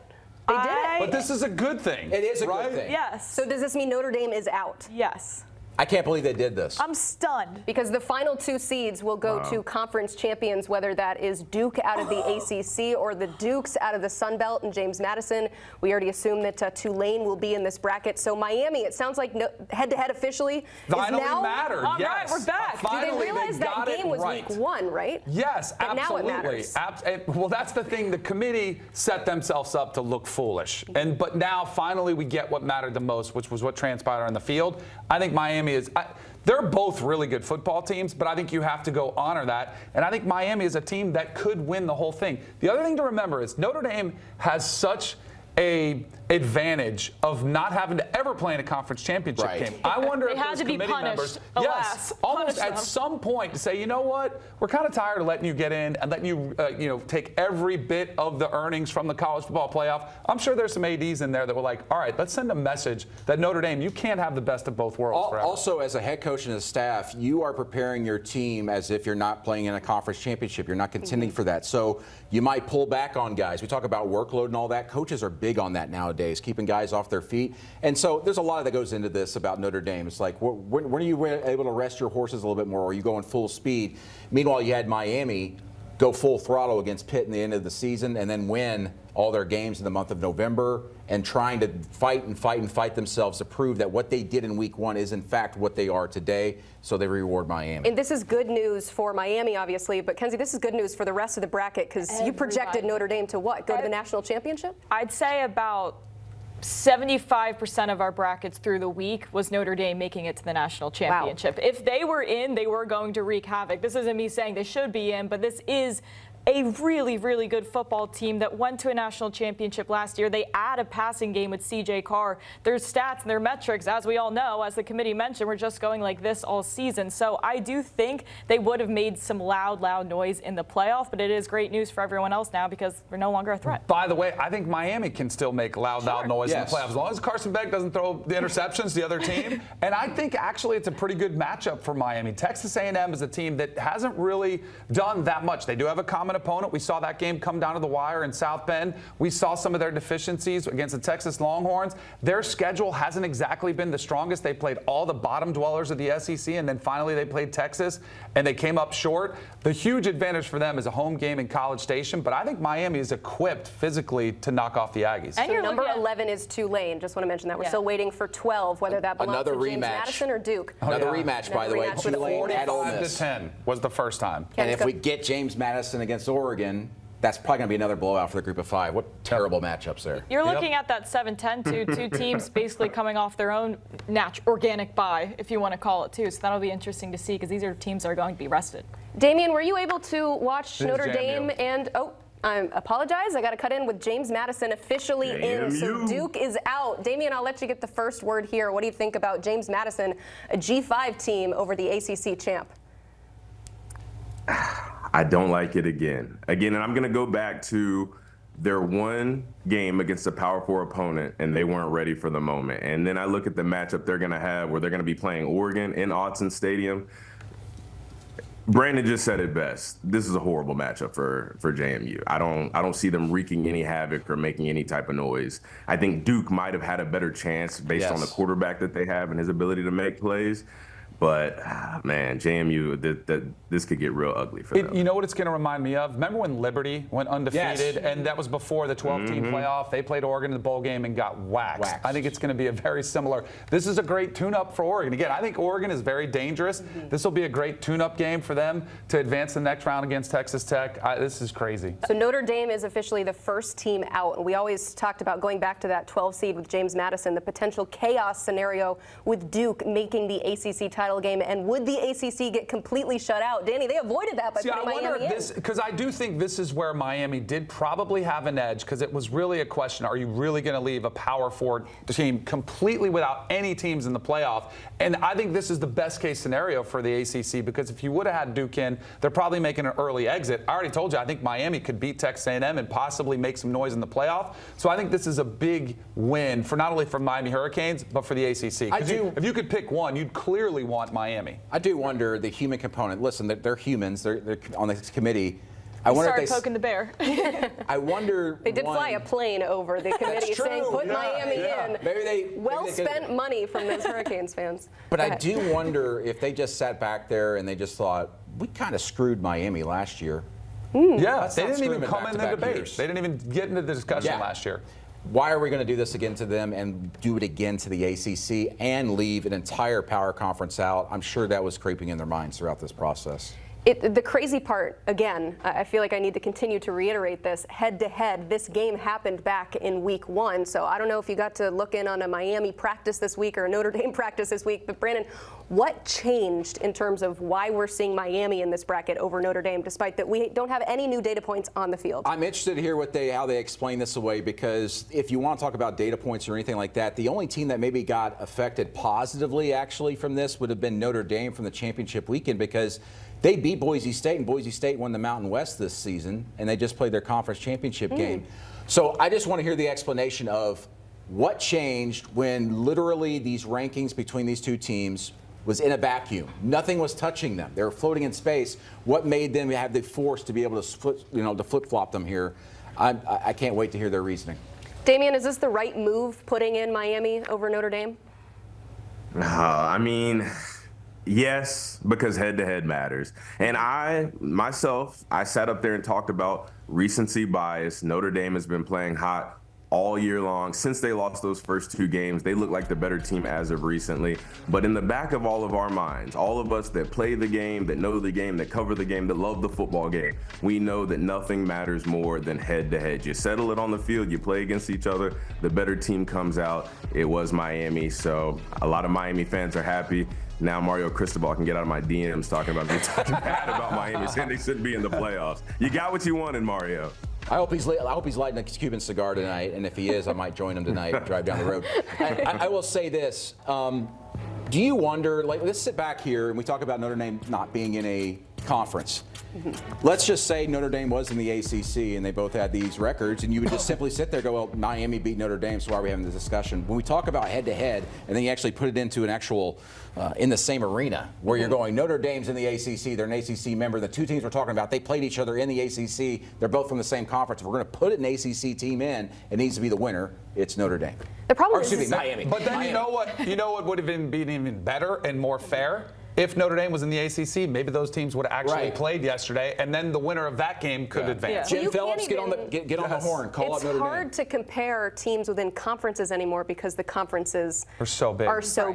They did it. But this is a good thing. It is a good thing. Yes. So does this mean Notre Dame is out? Yes. I can't believe they did this. I'm stunned. Because the final 2 seeds will go to conference champions, whether that is Duke out of the ACC or the Dukes out of the Sun Belt and James Madison. We already assume that Tulane will be in this bracket. So Miami, it sounds like head-to-head officially finally is now mattered. All yes. right, we're back. Do they realize that game was week 1, right? Yes, but absolutely. Now it matters. Well, that's the thing. The committee set themselves up to look foolish. But now finally we get what mattered the most, which was what transpired on the field. I think Miami is... They're both really good football teams, but I think you have to go honor that. And I think Miami is a team that could win the whole thing. The other thing to remember is Notre Dame has such a advantage of not having to ever play in a conference championship game. I wonder if those committee members, almost at some point to say, you know what, we're kind of tired of letting you get in and letting you, take every bit of the earnings from the college football playoff. I'm sure there's some ADs in there that were like, all right, let's send a message that Notre Dame, you can't have the best of both worlds forever. Also, as a head coach and a staff, you are preparing your team as if you're not playing in a conference championship. You're not contending for that. So you might pull back on guys. We talk about workload and all that. Coaches are big on that nowadays, keeping guys off their feet. And so there's a lot that goes into this about Notre Dame. It's like, when are you able to rest your horses a little bit more? Or are you going full speed? Meanwhile, you had Miami go full throttle against Pitt in the end of the season and then win all their games in the month of November and trying to fight themselves to prove that what they did in week 1 is in fact what they are today. So they reward Miami. And this is good news for Miami, obviously, but Kenzie, this is good news for the rest of the bracket because you projected Notre Dame to what? Go to the national championship? I'd say about 75% of our brackets through the week was Notre Dame making it to the national championship. Wow. If they were in, they were going to wreak havoc. This isn't me saying they should be in, but this is a really, really good football team that went to a national championship last year. They add a passing game with C.J. Carr. Their stats and their metrics, as we all know, as the committee mentioned, were just going like this all season. So I do think they would have made some loud noise in the playoff, but it is great news for everyone else now because they're no longer a threat. By the way, I think Miami can still make loud noise in the playoffs as long as Carson Beck doesn't throw the interceptions to the other team. And I think actually it's a pretty good matchup for Miami. Texas A&M is a team that hasn't really done that much. They do have a common opponent. We saw that game come down to the wire in South Bend. We saw some of their deficiencies against the Texas Longhorns. Their schedule hasn't exactly been the strongest. They played all the bottom dwellers of the SEC, and then finally they played Texas, and they came up short. The huge advantage for them is a home game in College Station, but I think Miami is equipped physically to knock off the Aggies. And your number 11 is Tulane. Just want to mention that. We're still waiting for 12, whether that belongs to James Madison or Duke. Another rematch, by the way. Tulane at Ole Miss. 45-10 was the first time. And if we get James Madison against Oregon, that's probably going to be another blowout for the group of 5. What terrible matchups there. You're looking at that 7-10, two teams basically coming off their own organic bye, if you want to call it, too. So that'll be interesting to see because these are teams that are going to be rested. Damian, were you able to watch Notre Dame and I apologize. I got to cut in with James Madison officially in. So Duke is out. Damian, I'll let you get the first word here. What do you think about James Madison, a G5 team over the ACC champ? I don't like it again. And I'm going to go back to their one game against a Power 4 opponent, and they weren't ready for the moment. And then I look at the matchup they're going to have where they're going to be playing Oregon in Autzen Stadium. Brandon just said it best. This is a horrible matchup for JMU. I don't see them wreaking any havoc or making any type of noise. I think Duke might have had a better chance based on the quarterback that they have and his ability to make plays. But, man, JMU, this could get real ugly for them. You know what it's going to remind me of? Remember when Liberty went undefeated, and that was before the 12-team playoff? They played Oregon in the bowl game and got waxed. I think it's going to be a very similar. This is a great tune-up for Oregon. Again, I think Oregon is very dangerous. This will be a great tune-up game for them to advance the next round against Texas Tech. This is crazy. So Notre Dame is officially the first team out. And we always talked about going back to that 12 seed with James Madison, the potential chaos scenario with Duke making the ACC title game, and would the ACC get completely shut out? Danny, they avoided that by putting Miami in. Because I do think this is where Miami did probably have an edge, because it was really a question, are you really going to leave a Power 4 team completely without any teams in the playoff? And I think this is the best case scenario for the ACC, because if you would have had Duke in, they're probably making an early exit. I already told you, I think Miami could beat Texas A&M and possibly make some noise in the playoff. So I think this is a big win for not only for Miami Hurricanes, but for the ACC. If you could pick one, you'd clearly want Miami. I do wonder the human component. Listen, they're humans. They're on this committee. I wonder if they poking the bear. I wonder. They did fly a plane over the committee saying, "Put Miami in." Maybe well-spent money from those Hurricanes fans. But I do wonder if they just sat back there and they just thought, we kind of screwed Miami last year. Yeah, they didn't even come in the debate. They didn't even get into the discussion last year. Why are we going to do this again to them and do it again to the ACC and leave an entire power conference out? I'm sure that was creeping in their minds throughout this process. The crazy part, again, I feel like I need to continue to reiterate this, head-to-head, this game happened back in week 1, so I don't know if you got to look in on a Miami practice this week or a Notre Dame practice this week, but Brandon, what changed in terms of why we're seeing Miami in this bracket over Notre Dame, despite that we don't have any new data points on the field? I'm interested to hear how they explain this away, because if you want to talk about data points or anything like that, the only team that maybe got affected positively actually from this would have been Notre Dame from the championship weekend, because they beat Boise State, and Boise State won the Mountain West this season, and they just played their conference championship game. So I just want to hear the explanation of what changed when literally these rankings between these two teams was in a vacuum. Nothing was touching them. They were floating in space. What made them have the force to be able to flip-flop them here? I can't wait to hear their reasoning. Damian, is this the right move, putting in Miami over Notre Dame? I mean, yes, because head-to-head matters. And I sat up there and talked about recency bias. Notre Dame has been playing hot all year long. Since they lost those first 2 games, they look like the better team as of recently. But in the back of all of our minds, all of us that play the game, that know the game, that cover the game, that love the football game, we know that nothing matters more than head-to-head. You settle it on the field, you play against each other, the better team comes out. It was Miami, so a lot of Miami fans are happy. Now Mario Cristobal can get out of my DMs talking about me talking bad about Miami, saying they shouldn't be in the playoffs. You got what you wanted, Mario. I hope he's lighting a Cuban cigar tonight, and if he is, I might join him tonight and drive down the road. I will say this. Do you wonder, let's sit back here and we talk about Notre Dame not being in a conference. Let's just say Notre Dame was in the ACC and they both had these records, and you would just simply sit there and go, well, Miami beat Notre Dame, so why are we having this discussion? When we talk about head-to-head, and then you actually put it into an actual, in the same arena, where you're going, Notre Dame's in the ACC, they're an ACC member, the two teams we're talking about, they played each other in the ACC, they're both from the same conference. If we're going to put an ACC team in, it needs to be the winner. It's Notre Dame. The problem is Miami. But then Miami. You know what would have been even better and more fair? If Notre Dame was in the ACC, maybe those teams would have actually played yesterday, and then the winner of that game could advance. Jim Phillips, get on the horn. Call out Notre Dame. It's hard to compare teams within conferences anymore because the conferences are so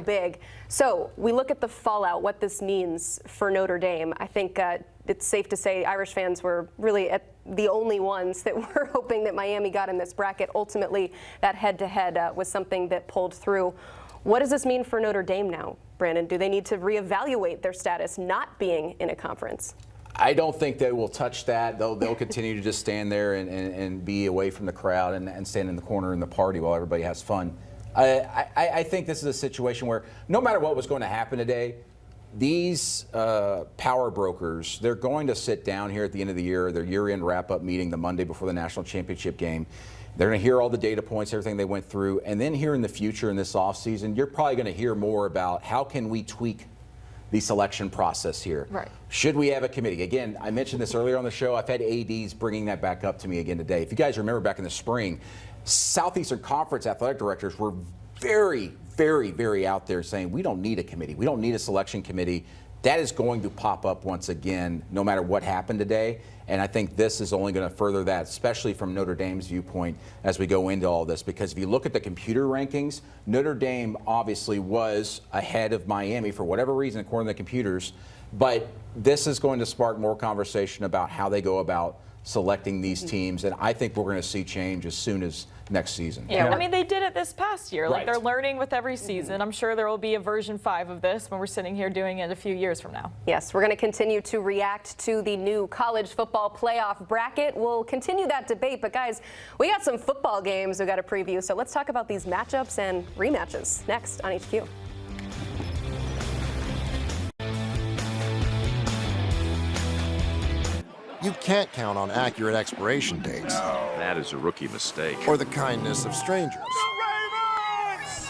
big. So we look at the fallout, what this means for Notre Dame. I think it's safe to say Irish fans were really the only ones that were hoping that Miami got in this bracket. Ultimately, that head-to-head was something that pulled through. What does this mean for Notre Dame now, Brandon? Do they need to reevaluate their status not being in a conference? I don't think they will touch that. They'll continue to just stand there and be away from the crowd and stand in the corner in the party while everybody has fun. I think this is a situation where no matter what was going to happen today, these power brokers, they're going to sit down here at the end of the year, their year-end wrap-up meeting the Monday before the national championship game. They're going to hear all the data points, everything they went through, and then here in the future in this offseason, you're probably going to hear more about how can we tweak the selection process here. Right. Should we have a committee? Again, I mentioned this earlier on the show. I've had ADs bringing that back up to me again today. If you guys remember back in the spring, Southeastern Conference athletic directors were very, very, very out there saying we don't need a committee. We don't need a selection committee. That is going to pop up once again, no matter what happened today. And I think this is only going to further that, especially from Notre Dame's viewpoint as we go into all this. Because if you look at the computer rankings, Notre Dame obviously was ahead of Miami for whatever reason, according to the computers. But this is going to spark more conversation about how they go about selecting these teams. And I think we're going to see change as soon as next season. Yeah, I mean, they did it this past year. Like, they're learning with every season. I'm sure there will be a version 5 of this when we're sitting here doing it a few years from now. Yes, we're going to continue to react to the new college football playoff bracket. We'll continue that debate, but guys, we got some football games we got to preview, so let's talk about these matchups and rematches next on HQ. You can't count on accurate expiration dates. That is a rookie mistake. Or the kindness of strangers.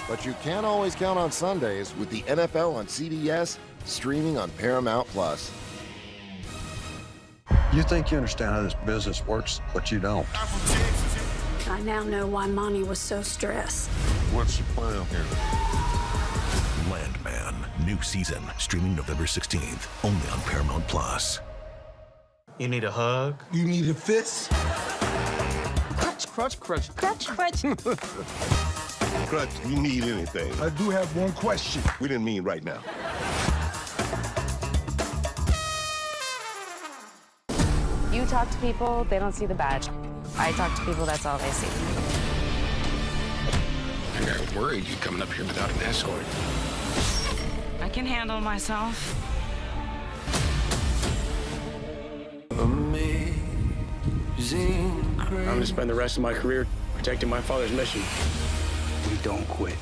But you can always count on Sundays with the NFL on CBS, streaming on Paramount+. You think you understand how this business works, but you don't. I now know why Monty was so stressed. What's the plan here? Landman, new season, streaming November 16th, only on Paramount+. You need a hug? You need a fist? Crutch, crutch, crutch. Crutch, crutch. Crutch, you need anything. I do have one question. We didn't mean right now. talk to people, they don't see the badge. I talk to people, that's all they see. I got worried you coming up here without an escort. I can handle myself. I'm going to spend the rest of my career protecting my father's mission. We don't quit.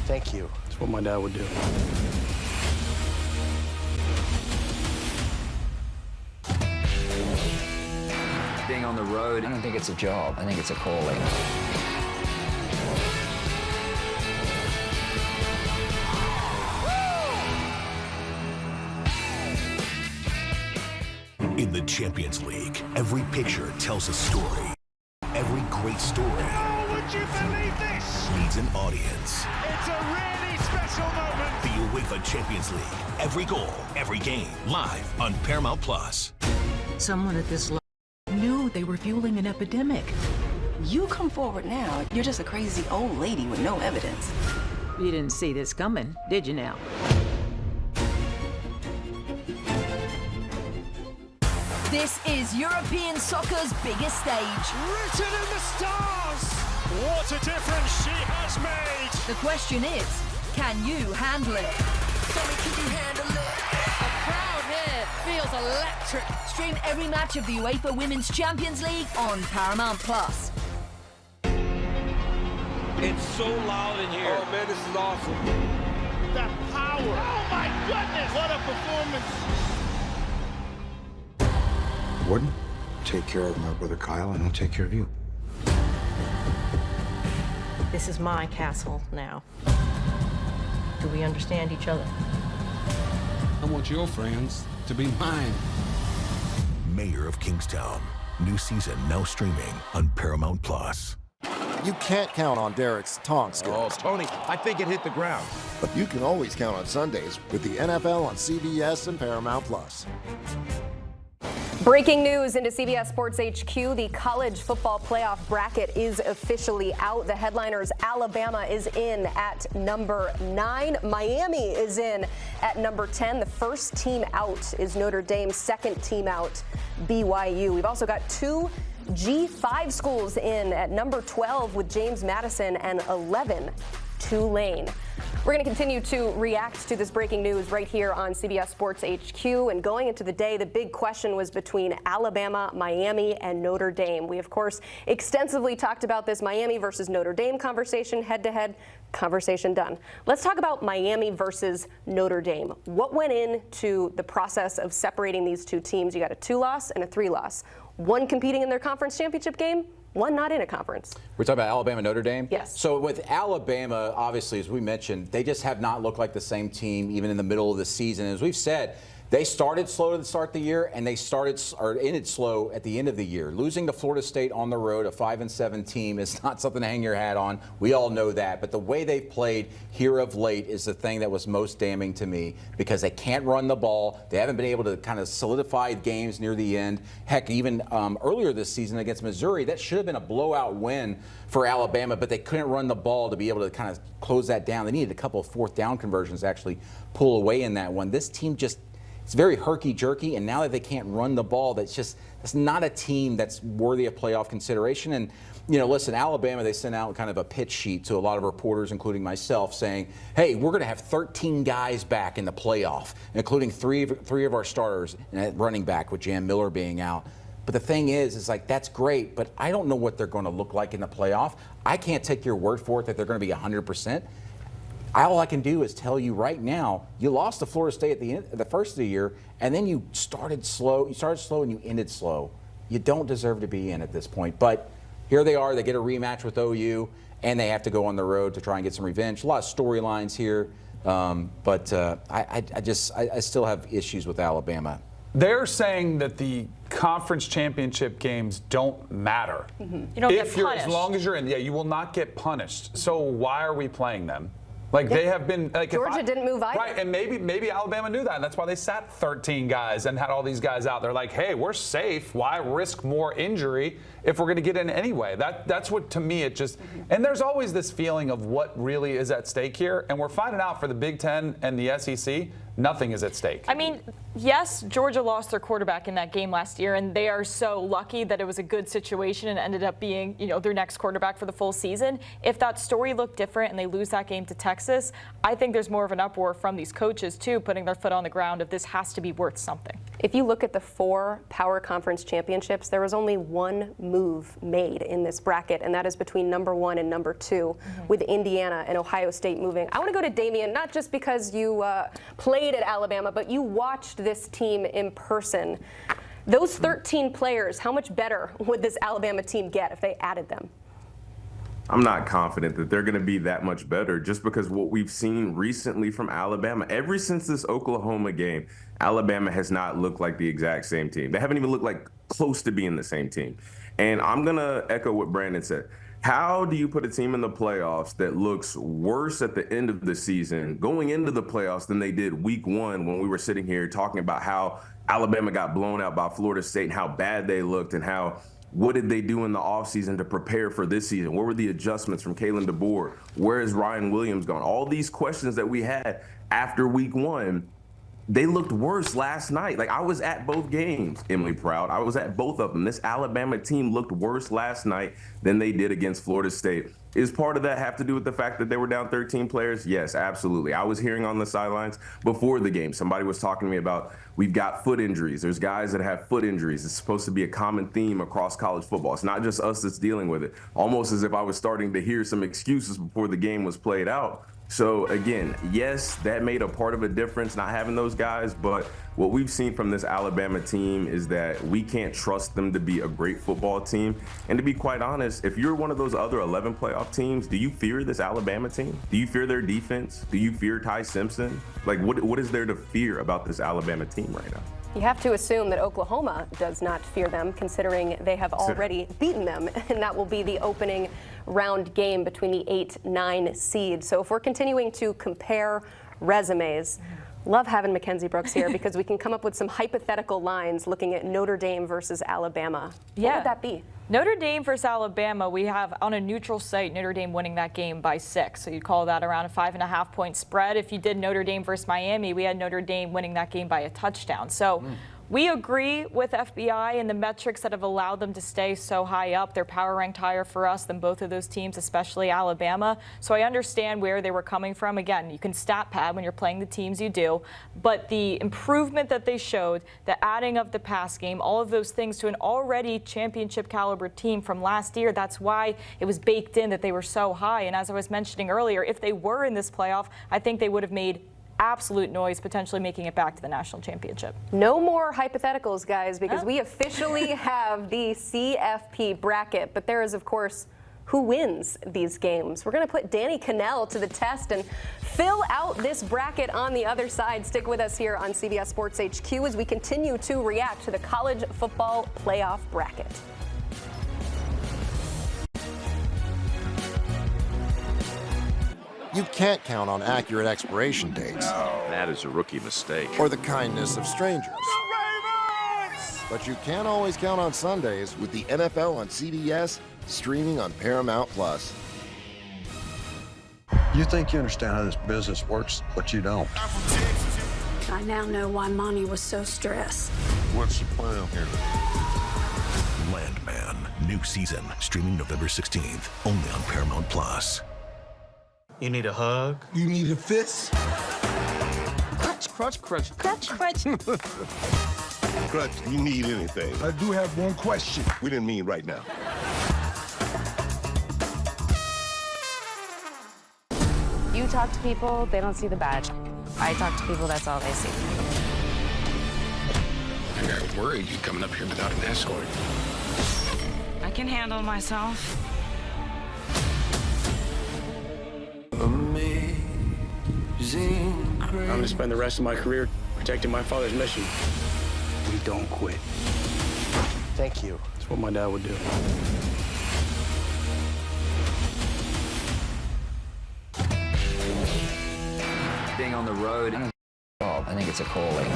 Thank you. That's what my dad would do. Being on the road, I don't think it's a job. I think it's a calling. In the Champions League, every picture tells a story. Every great story Would you believe this? needs an audience. It's a really special moment. The UEFA Champions League. Every goal, every game, live on Paramount Plus. Someone at this level knew they were fueling an epidemic. You come forward now, you're just a crazy old lady with no evidence. You didn't see this coming, did you now? This is European soccer's biggest stage. Written in the stars. What a difference she has made. The question is, can you handle it? Can you handle it? The crowd here feels electric. Stream every match of the UEFA Women's Champions League on Paramount Plus. It's so loud in here. Oh man, this is awesome. That power. Oh my goodness. What a performance. Warden, take care of my brother Kyle, and I'll take care of you. This is my castle now. Do we understand each other? I want your friends to be mine. Mayor of Kingstown. New season now streaming on Paramount Plus. You can't count on Derek's taunt skills. Oh, Tony, I think it hit the ground. But you can always count on Sundays with the NFL on CBS and Paramount Plus. Breaking news into CBS Sports HQ. The college football playoff bracket is officially out. The headliners, Alabama is in at number 9. Miami is in at number 10. The first team out is Notre Dame. Second team out, BYU. We've also got 2 G5 schools in at number 12 with James Madison and 11, Tulane. We're going to continue to react to this breaking news right here on CBS Sports HQ. And going into the day, the big question was between Alabama, Miami, and Notre Dame. We, of course, extensively talked about this Miami versus Notre Dame conversation, head-to-head conversation done. Let's talk about Miami versus Notre Dame. What went into the process of separating these two teams? You got a 2-loss and a 3-loss. One competing in their conference championship game, one not in a conference. We're talking about Alabama, Notre Dame? Yes. So with Alabama, obviously, as we mentioned, they just have not looked like the same team even in the middle of the season. As we've said, they started slow to start the year, and they ended slow at the end of the year. Losing to Florida State on the road, a 5-7 team, is not something to hang your hat on. We all know that. But the way they've played here of late is the thing that was most damning to me, because they can't run the ball. They haven't been able to kind of solidify games near the end. Heck, even earlier this season against Missouri, that should have been a blowout win for Alabama, but they couldn't run the ball to be able to kind of close that down. They needed a couple of fourth down conversions to actually pull away in that one. This team just, it's very herky-jerky, and now that they can't run the ball, that's not a team that's worthy of playoff consideration. And, you know, listen, Alabama, they sent out kind of a pitch sheet to a lot of reporters, including myself, saying, hey, we're going to have 13 guys back in the playoff, including three of our starters at running back, with Jam Miller being out. But the thing is like, that's great, but I don't know what they're going to look like in the playoff. I can't take your word for it that they're going to be 100%. All I can do is tell you right now, you lost to Florida State at the end, the first of the year, and then you started slow. You started slow and you ended slow. You don't deserve to be in at this point. But here they are. They get a rematch with OU, and they have to go on the road to try and get some revenge. A lot of storylines here, but I still have issues with Alabama. They're saying that the conference championship games don't matter. Mm-hmm. You don't get punished. As long as you're in, you will not get punished. So why are we playing them? Like, they have been, like, Georgia didn't move either. Right, and maybe Alabama knew that, and that's why they sat 13 guys and had all these guys out. They're like, hey, we're safe. Why risk more injury if we're going to get in anyway? That's what, to me, it just, and there's always this feeling of what really is at stake here, and we're finding out for the Big Ten and the SEC, nothing is at stake. I mean, yes, Georgia lost their quarterback in that game last year, and they are so lucky that it was a good situation and ended up being, their next quarterback for the full season. If that story looked different and they lose that game to Texas, I think there's more of an uproar from these coaches, too, putting their foot on the ground of this has to be worth something. If you look at the 4 Power Conference championships, there was only one move made in this bracket, and that is between number 1 and number 2, with Indiana and Ohio State moving. I want to go to Damian, not just because you played at Alabama, but you watched this team in person. Those 13 players, how much better would this Alabama team get if they added them? I'm not confident that they're going to be that much better just because what we've seen recently from Alabama, ever since this Oklahoma game, Alabama has not looked like the exact same team. They haven't even looked like close to being the same team. And I'm going to echo what Brandon said. How do you put a team in the playoffs that looks worse at the end of the season going into the playoffs than they did week 1 when we were sitting here talking about how Alabama got blown out by Florida State and how bad they looked and what did they do in the offseason to prepare for this season? What were the adjustments from Kalen DeBoer? Where is Ryan Williams gone? All these questions that we had after week 1, they looked worse last night. Like, I was at both games, Emily Proud. I was at both of them. This Alabama team looked worse last night than they did against Florida State. Is part of that have to do with the fact that they were down 13 players? Yes, absolutely. I was hearing on the sidelines before the game, somebody was talking to me about we've got foot injuries. There's guys that have foot injuries. It's supposed to be a common theme across college football. It's not just us that's dealing with it. Almost as if I was starting to hear some excuses before the game was played out. So again, yes, that made a part of a difference, not having those guys, but what we've seen from this Alabama team is that we can't trust them to be a great football team. And to be quite honest, if you're one of those other 11 playoff teams, do you fear this Alabama team? Do you fear their defense? Do you fear Ty Simpson? Like, what is there to fear about this Alabama team right now? You have to assume that Oklahoma does not fear them, considering they have already beaten them, and that will be the opening round game between the 8-9 seeds. So if we're continuing to compare resumes, love having Mackenzie Brooks here because we can come up with some hypothetical lines looking at Notre Dame versus Alabama. What would that be? Notre Dame versus Alabama, we have on a neutral site Notre Dame winning that game by 6. So you'd call that around a 5.5 point spread. If you did Notre Dame versus Miami, we had Notre Dame winning that game by a touchdown. So we agree with FBI and the metrics that have allowed them to stay so high up. They're power ranked higher for us than both of those teams, especially Alabama. So I understand where they were coming from. Again, you can stat pad when you're playing the teams you do, but the improvement that they showed, the adding of the pass game, all of those things to an already championship caliber team from last year, that's why it was baked in that they were so high. And as I was mentioning earlier, if they were in this playoff, I think they would have made absolute noise, potentially making it back to the national championship. No more hypotheticals, guys, because we officially have the CFP bracket. But there is, of course, who wins these games. We're going to put Danny Cannell to the test and fill out this bracket on the other side. Stick with us here on CBS Sports HQ as we continue to react to the college football playoff bracket. You can't count on accurate expiration dates. No. That is a rookie mistake. Or the kindness of strangers. But you can always count on Sundays with the NFL on CBS, streaming on Paramount+. You think you understand how this business works, but you don't. I now know why Monty was so stressed. What's the plan here? Landman, new season, streaming November 16th, only on Paramount+. You need a hug? You need a fist? Crutch, crutch, crutch. Crutch, crutch. Crutch, you need anything. I do have one question. We didn't mean right now. You talk to people, they don't see the badge. I talk to people, that's all they see. I got worried you coming up here without an escort. I can handle myself. I'm going to spend the rest of my career protecting my father's mission. We don't quit. Thank you. That's what my dad would do. Being on the road, I think it's a calling.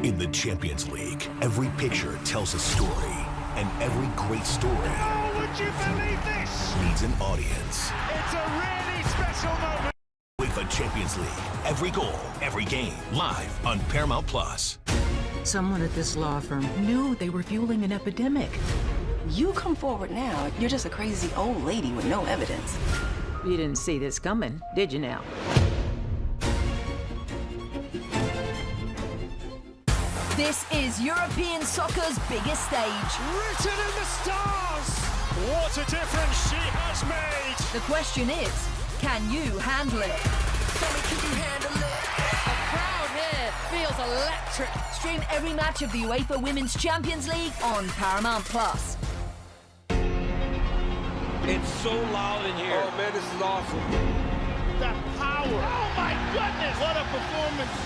In the Champions League, every picture tells a story, and every great story would you believe this? Needs an audience. It's a really special moment. UEFA Champions League. Every goal, every game. Live on Paramount Plus. Someone at this law firm knew they were fueling an epidemic. You come forward now, you're just a crazy old lady with no evidence. You didn't see this coming, did you now? This is European soccer's biggest stage. Written in the stars. What a difference she has made. The question is, can you handle it? Can you handle it? The crowd here feels electric. Stream every match of the UEFA Women's Champions League on Paramount Plus. It's so loud in here. Oh man, this is awesome. That power. Oh my goodness, what a performance.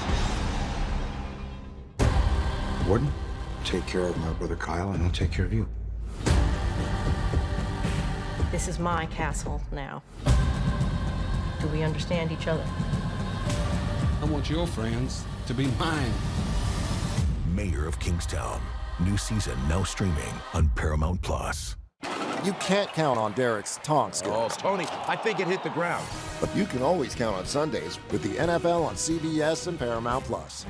Warden, take care of my brother Kyle, and I'll take care of you. This is my castle now. Do we understand each other? I want your friends to be mine. Mayor of Kingstown. New season now streaming on Paramount Plus. You can't count on Derek's tongue skills. Oh, Tony, I think it hit the ground. But you can always count on Sundays with the NFL on CBS and Paramount Plus.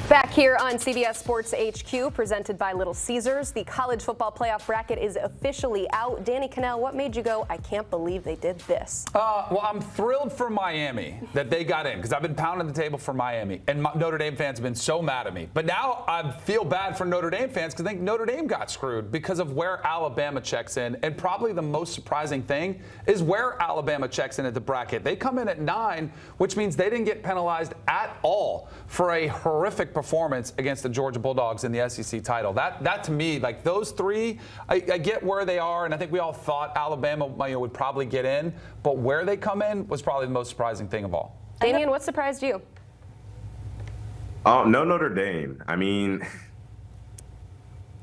Back here on CBS Sports HQ, presented by Little Caesars, the college football playoff bracket is officially out. Danny Cannell, what made you go, I can't believe they did this? Well, I'm thrilled for Miami that they got in because I've been pounding the table for Miami, and Notre Dame fans have been so mad at me. But now I feel bad for Notre Dame fans because I think Notre Dame got screwed because of where Alabama checks in. And probably the most surprising thing is where Alabama checks in at the bracket. They come in at 9, which means they didn't get penalized at all for a horrific performance against the Georgia Bulldogs in the SEC title. That to me, like those three, I get where they are, and I think we all thought Alabama would probably get in, but where they come in was probably the most surprising thing of all. Damian, what surprised you? No Notre Dame. I mean,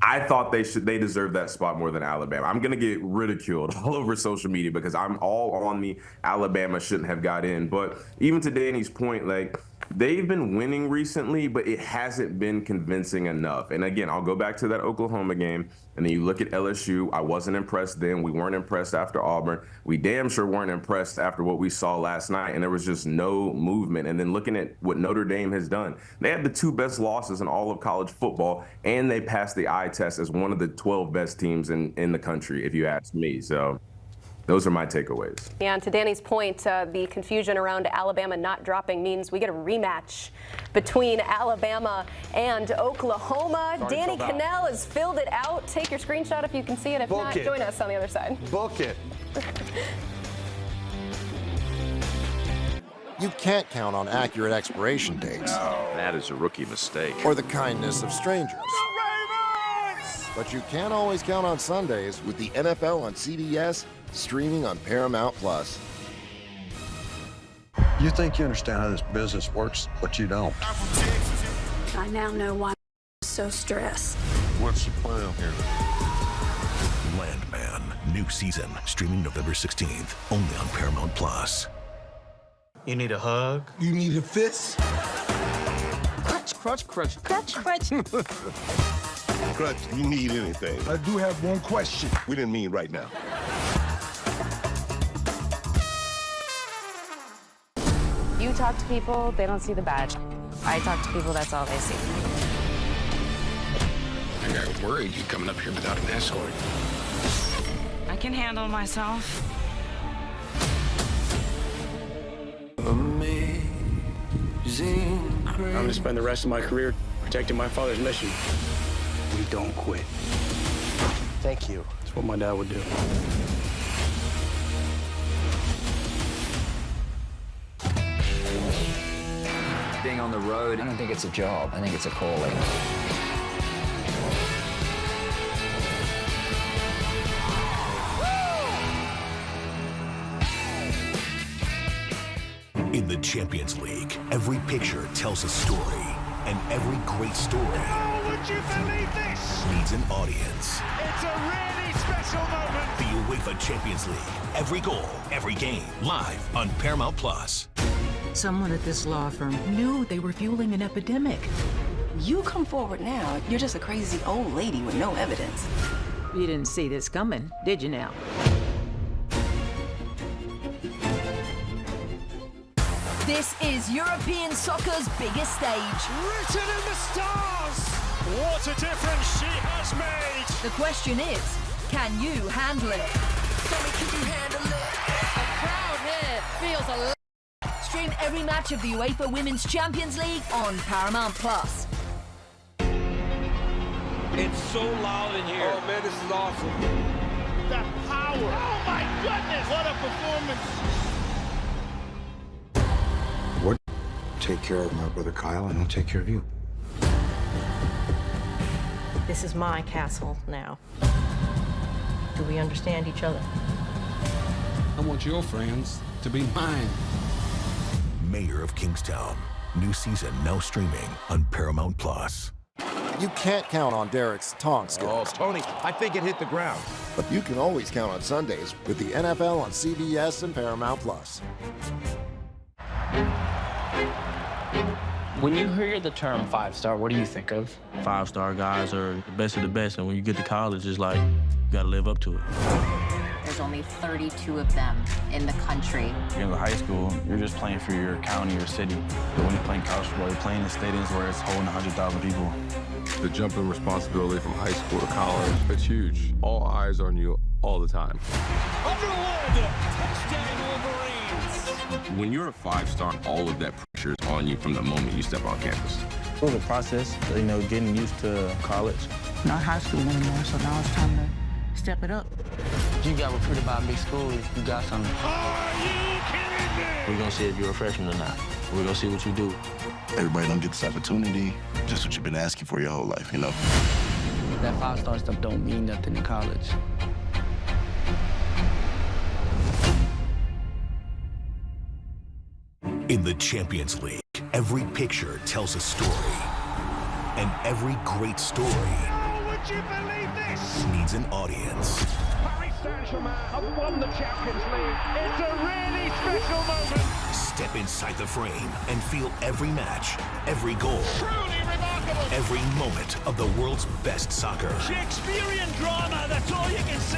I thought they deserved that spot more than Alabama. I'm going to get ridiculed all over social media because I'm all on the Alabama shouldn't have got in. But even to Danny's point, like, they've been winning recently, but it hasn't been convincing enough. And again, I'll go back to that Oklahoma game, and then you look at LSU. I wasn't impressed then. We weren't impressed after Auburn. We damn sure weren't impressed after what we saw last night, and there was just no movement. And then looking at what Notre Dame has done, they had the 2 best losses in all of college football, and they passed the eye test as one of the 12 best teams in the country, if you ask me. So those are my takeaways. Yeah, and to Danny's point, the confusion around Alabama not dropping means we get a rematch between Alabama and Oklahoma. Danny Cannell has filled it out. Take your screenshot if you can see it. If not, join us on the other side. Book it. You can't count on accurate expiration dates. No. That is a rookie mistake. Or the kindness of strangers. But you can always count on Sundays with the NFL on CBS, streaming on Paramount Plus. You think you understand how this business works, but you don't. I now know why I'm so stressed. What's the plan here? Landman. New season streaming November 16th. Only on Paramount Plus. You need a hug? You need a fist? Crutch, crutch, crutch, crutch. Crutch, you need anything. I do have one question. We didn't mean right now. You talk to people, they don't see the badge. I talk to people, that's all they see. I got worried you coming up here without an escort. I can handle myself. I'm going to spend the rest of my career protecting my father's mission. We don't quit. Thank you. That's what my dad would do. Being on the road, I don't think it's a job. I think it's a calling. In the Champions League, every picture tells a story, and every great story Would you believe this? needs an audience. It's a really special moment. The UEFA Champions League. Every goal, every game. Live on Paramount Plus. Someone at this law firm knew they were fueling an epidemic. You come forward now, you're just a crazy old lady with no evidence. You didn't see this coming, did you now? This is European soccer's biggest stage. Written in the stars! What a difference she has made! The question is, can you handle it? Tell me, can you handle it? The crowd here feels a lot. Stream every match of the UEFA Women's Champions League on Paramount Plus. It's so loud in here. Oh man, this is awesome. The power. Oh my goodness, what a performance. What? Take care of my brother Kyle, and I'll take care of you. This is my castle now. Do we understand each other? I want your friends to be mine. Mayor of Kingstown. New season now streaming on Paramount Plus. You can't count on Derek's tongue skills. Oh, Tony, I think it hit the ground. But you can always count on Sundays with the NFL on CBS and Paramount Plus. When you hear the term 5-star, what do you think of? 5-star guys are the best of the best, and when you get to college, it's like, you gotta live up to it. There's only 32 of them in the country. In high school, you're just playing for your county or city. But when you're playing college football, you're playing in stadiums where it's holding 100,000 people. The jump in responsibility from high school to college, it's huge. All eyes on you all the time. Underwood! Touchdown Wolverines! When you're a 5-star, all of that pressure is on you from the moment you step on campus. It was a process, getting used to college. Not high school anymore, so now it's time to step it up. If you got recruited by a big school, you got something. Are you kidding me? We're gonna see if you're a freshman or not. We're gonna see what you do. Everybody don't get this opportunity. Just what you've been asking for your whole life, you know? That 5-star stuff don't mean nothing in college. In the Champions League, every picture tells a story. And every great story Would you believe this? needs an audience. Paris Saint-Germain have won the Champions League. It's a really special moment. Step inside the frame and feel every match, every goal, Truly remarkable. every moment of the world's best soccer. Shakespearean drama, that's all you can see.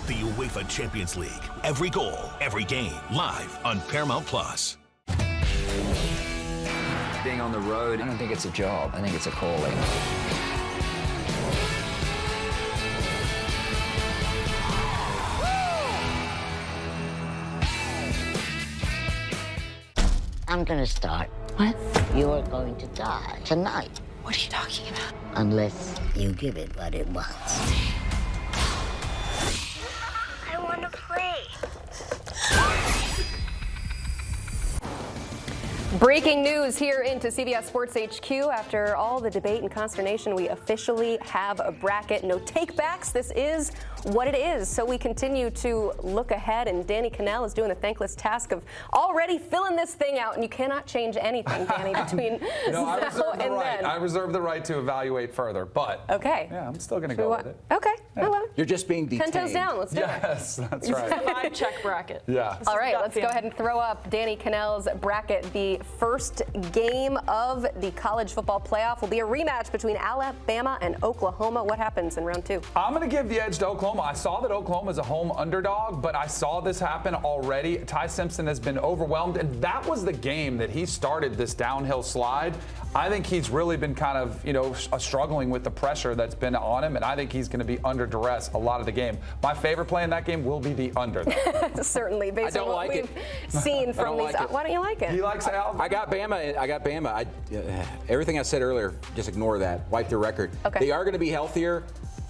The UEFA Champions League. Every goal, every game, live on Paramount Plus. Being on the road, I don't think it's a job. I think it's a calling. I'm gonna start. What? You're going to die tonight. What are you talking about? Unless you give it what it wants. I want to play. Breaking news here into CBS Sports HQ. After all the debate and consternation, we officially have a bracket. No takebacks. This is what it is. So we continue to look ahead, and Danny Cannell is doing the thankless task of already filling this thing out, and you cannot change anything, Danny, between now and then. I reserve the right to evaluate further, but okay. Yeah, I'm still going to go with it. Okay, I love it. You're just being detained. 10 toes down. Let's do it. Yes, that's right. 5-check bracket. Yeah. All right, let's go ahead and throw up Danny Cannell's bracket. The first game of the college football playoff will be a rematch between Alabama and Oklahoma. What happens in round 2? I'm going to give the edge to Oklahoma. I saw that Oklahoma is a home underdog, but I saw this happen already. Ty Simpson has been overwhelmed, and that was the game that he started this downhill slide. I think he's really been kind of, struggling with the pressure that's been on him, and I think he's going to be under duress a lot of the game. My favorite play in that game will be the under. Certainly, based on what we've seen from these. Why don't you like it? He likes Al. I got Bama. Everything I said earlier, just ignore that. Wipe the record. Okay. They are going to be healthier.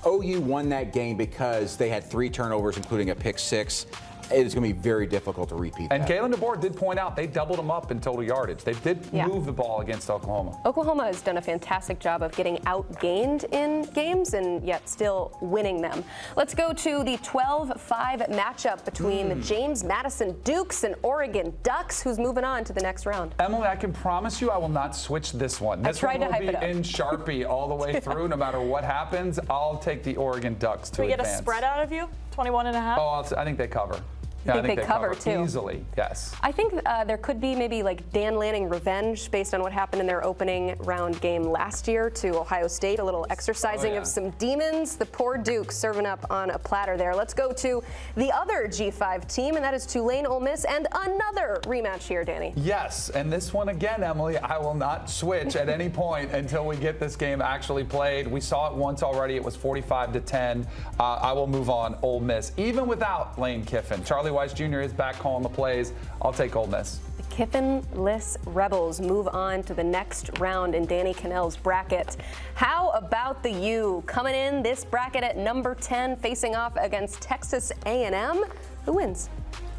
OU won that game because they had 3 turnovers, including a pick 6. It is going to be very difficult to repeat and that. Kalen DeBoer did point out they doubled them up in total yardage. They did move the ball against Oklahoma. Oklahoma has done a fantastic job of getting outgained in games and yet still winning them. Let's go to the 12-5 matchup between the James Madison Dukes and Oregon Ducks. Who's moving on to the next round? Emily, I can promise you I will not switch this one. This one will be in Sharpie all the way through, no matter what happens. I'll take the Oregon Ducks to Can we get advance. a spread out of you? 21.5? Oh, I think they cover. Yeah, I think they cover too. Easily, yes. I think there could be maybe like Dan Lanning revenge based on what happened in their opening round game last year to Ohio State. A little exercising of some demons. The poor Duke serving up on a platter there. Let's go to the other G5 team, and that is Tulane, Ole Miss, and another rematch here, Danny. Yes, and this one again, Emily, I will not switch at any point until we get this game actually played. We saw it once already. It was 45-10. I will move on Ole Miss, even without Lane Kiffin. Charlie Weiss Jr. is back calling the plays. I'll take Ole Miss. The Kiffin-less Rebels move on to the next round in Danny Cannell's bracket. How about the U coming in this bracket at number 10, facing off against Texas A&M? Who wins?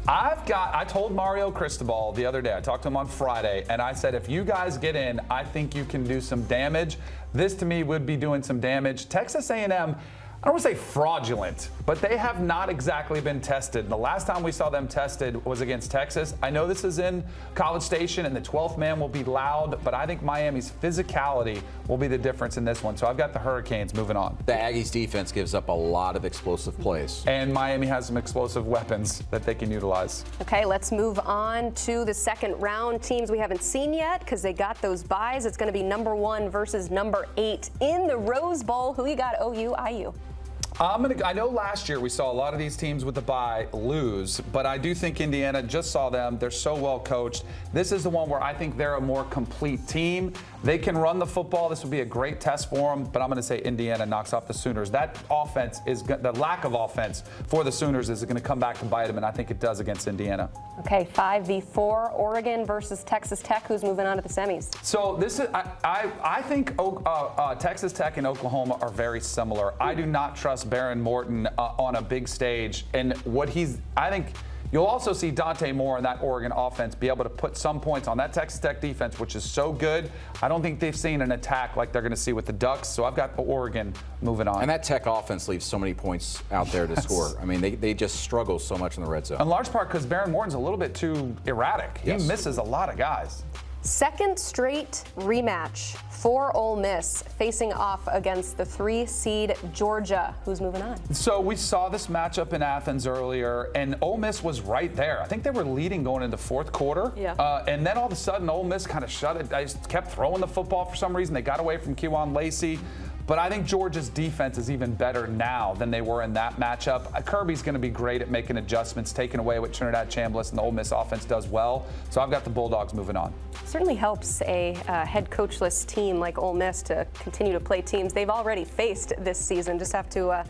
I told Mario Cristobal the other day, I talked to him on Friday, and I said, if you guys get in, I think you can do some damage. This to me would be doing some damage. Texas A&M, I don't want to say fraudulent, but they have not exactly been tested. The last time we saw them tested was against Texas. I know this is in College Station and the 12th man will be loud, but I think Miami's physicality will be the difference in this one. So I've got the Hurricanes moving on. The Aggies defense gives up a lot of explosive plays. And Miami has some explosive weapons that they can utilize. Okay, let's move on to the second round. Teams we haven't seen yet because they got those byes. It's going to be number 1 versus number 8 in the Rose Bowl. Who you got, OU, IU? I know last year we saw a lot of these teams with the bye lose, but I do think Indiana, just saw them. They're so well coached. This is the one where I think they're a more complete team. They can run the football. This would be a great test for them, but I'm going to say Indiana knocks off the Sooners. That offense the lack of offense for the Sooners is going to come back to bite them, and I think it does against Indiana. Okay, 5v4, Oregon versus Texas Tech. Who's moving on to the semis? So this is, I think Texas Tech and Oklahoma are very similar. I do not trust Baron Morton on a big stage, and I think you'll also see Dante Moore in that Oregon offense be able to put some points on that Texas Tech defense, which is so good. I don't think they've seen an attack like they're going to see with the Ducks, so I've got Oregon moving on. And that Tech offense leaves so many points out there to score. I mean, they just struggle so much in the red zone. In large part because Baron Morton's a little bit too erratic. Yes. He misses a lot of guys. Second straight rematch for Ole Miss facing off against the 3-seed Georgia. Who's moving on? So we saw this matchup in Athens earlier, and Ole Miss was right there. I think they were leading going into fourth quarter. Yeah. And then all of a sudden, Ole Miss kind of shut it. They just kept throwing the football for some reason. They got away from Kewan Lacey. But I think Georgia's defense is even better now than they were in that matchup. Kirby's going to be great at making adjustments, taking away what Trinidad Chambliss and the Ole Miss offense does well. So I've got the Bulldogs moving on. Certainly helps a head coachless team like Ole Miss to continue to play teams they've already faced this season. Just have to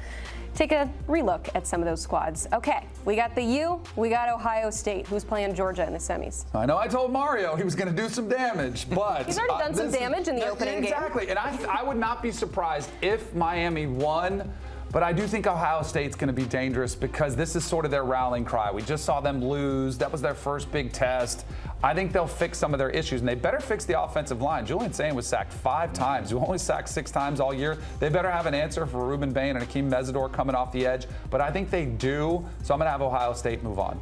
take a relook at some of those squads. Okay, we got the U, we got Ohio State. Who's playing Georgia in the semis? I know I told Mario he was going to do some damage, but he's already done some damage in the opening game. Exactly, and I would not be surprised if Miami won. But I do think Ohio State's going to be dangerous because this is sort of their rallying cry. We just saw them lose. That was their first big test. I think they'll fix some of their issues, and they better fix the offensive line. Julian Sain was sacked 5 times. You only sacked 6 times all year. They better have an answer for Ruben Bain and Akeem Mesidor coming off the edge. But I think they do, so I'm going to have Ohio State move on.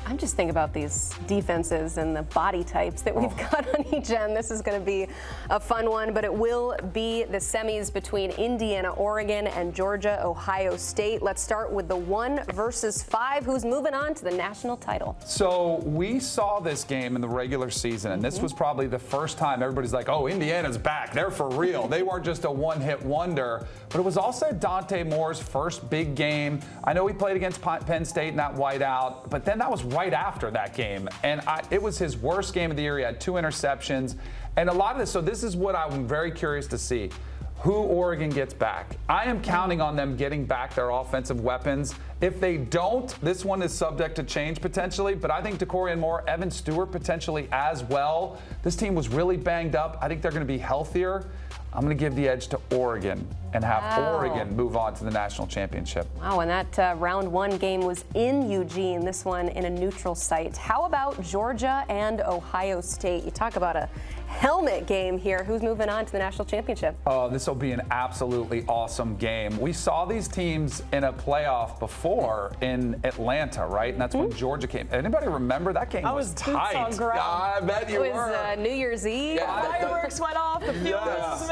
I'm just thinking about these defenses and the body types that we've got on each end. This is going to be a fun one, but it will be the semis between Indiana, Oregon, and Georgia, Ohio State. Let's start with the 1 versus 5. Who's moving on to the national title? So we saw this game in the regular season, and this was probably the first time everybody's like, oh, Indiana's back. They're for real. They weren't just a one-hit wonder, but it was also Dante Moore's first big game. I know he played against Penn State in that whiteout, but then that was right after that game, and it was his worst game of the year. He had 2 interceptions, and a lot of this. So this is what I'm very curious to see: who Oregon gets back. I am counting on them getting back their offensive weapons. If they don't, this one is subject to change potentially, but I think DeCorian Moore, Evan Stewart potentially as well. This team was really banged up. I think they're going to be healthier. I'm going to give the edge to Oregon and have Oregon move on to the national championship. Wow, and that round 1 game was in Eugene, this one in a neutral site. How about Georgia and Ohio State? You talk about a helmet game here. Who's moving on to the national championship? Oh, this will be an absolutely awesome game. We saw these teams in a playoff before in Atlanta, right? And that's when Georgia came. Anybody remember that game? Was tight. On ground. I bet you were. It were. was New Year's Eve. Fireworks went off. The field was.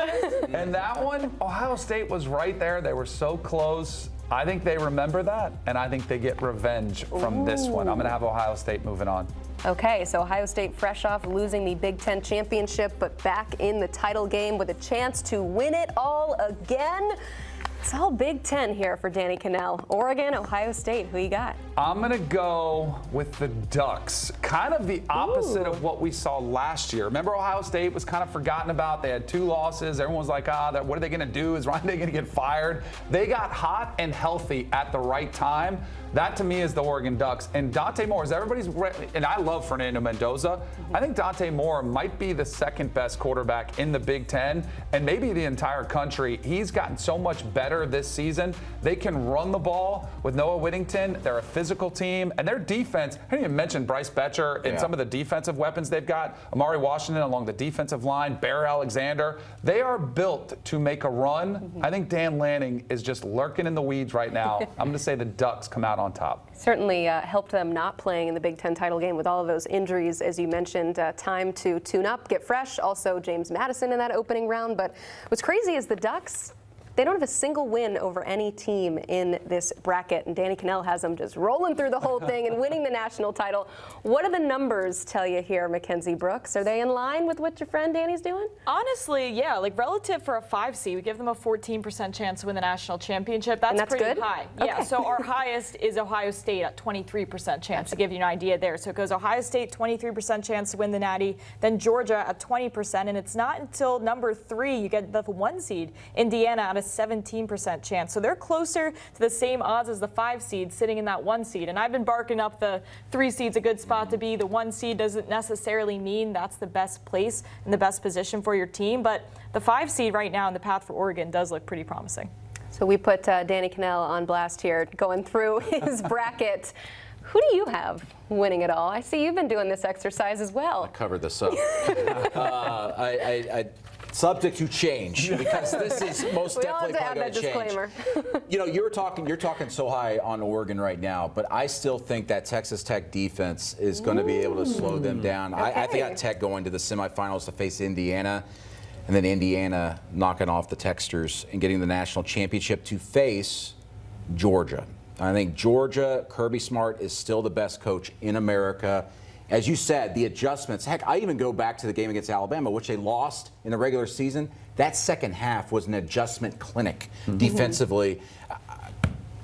And that one, Ohio State was right there. They were so close. I think they remember that, and I think they get revenge from this one. I'm going to have Ohio State moving on. Okay, so Ohio State fresh off losing the Big Ten championship, but back in the title game with a chance to win it all again. It's all Big Ten here for Danny Kanell. Oregon, Ohio State, who you got? I'm going to go with the Ducks. Kind of the opposite of what we saw last year. Remember, Ohio State was kind of forgotten about. They had 2 losses. Everyone was like, what are they going to do? Is Ryan Day going to get fired? They got hot and healthy at the right time. That, to me, is the Oregon Ducks. And Dante Moore, and I love Fernando Mendoza. I think Dante Moore might be the second best quarterback in the Big Ten and maybe the entire country. He's gotten so much better this season. They can run the ball with Noah Whittington. They're a physical team. And their defense, I didn't even mention Bryce Betcher and some of the defensive weapons they've got. Amari Washington along the defensive line, Bear Alexander. They are built to make a run. I think Dan Lanning is just lurking in the weeds right now. I'm going to say the Ducks come out on top. Certainly helped them not playing in the Big Ten title game with all of those injuries, as you mentioned. Time to tune up, get fresh. Also, James Madison in that opening round. But what's crazy is the Ducks, they don't have a single win over any team in this bracket, and Danny Kanell has them just rolling through the whole thing and winning the national title. What do the numbers tell you here, Mackenzie Brooks? Are they in line with what your friend Danny's doing? Honestly, yeah. Like, relative for a 5 seed, we give them a 14% chance to win the national championship. That's pretty good? high. Okay. Yeah, so our highest is Ohio State at 23% chance, to give you an idea there. So it goes Ohio State, 23% chance to win the Natty, then Georgia at 20%, and it's not until number 3 you get the 1 seed, Indiana, at a 17% chance. So they're closer to the same odds as the 5 seed sitting in that 1 seed. And I've been barking up the 3 seed's a good spot to be. The 1 seed doesn't necessarily mean that's the best place and the best position for your team. But the 5 seed right now in the path for Oregon does look pretty promising. So we put Danny Kanell on blast here, going through his bracket. Who do you have winning it all? I see you've been doing this exercise as well. I covered this up. Subject to change, because this is most definitely going to change. You know, you're talking so high on Oregon right now, but I still think that Texas Tech defense is going to be able to slow them down. Okay. I think Tech going to the semifinals to face Indiana, and then Indiana knocking off the Texters and getting the national championship to face Georgia. I think Georgia, Kirby Smart is still the best coach in America. As you said, the adjustments. Heck, I even go back to the game against Alabama, which they lost in the regular season. That second half was an adjustment clinic defensively.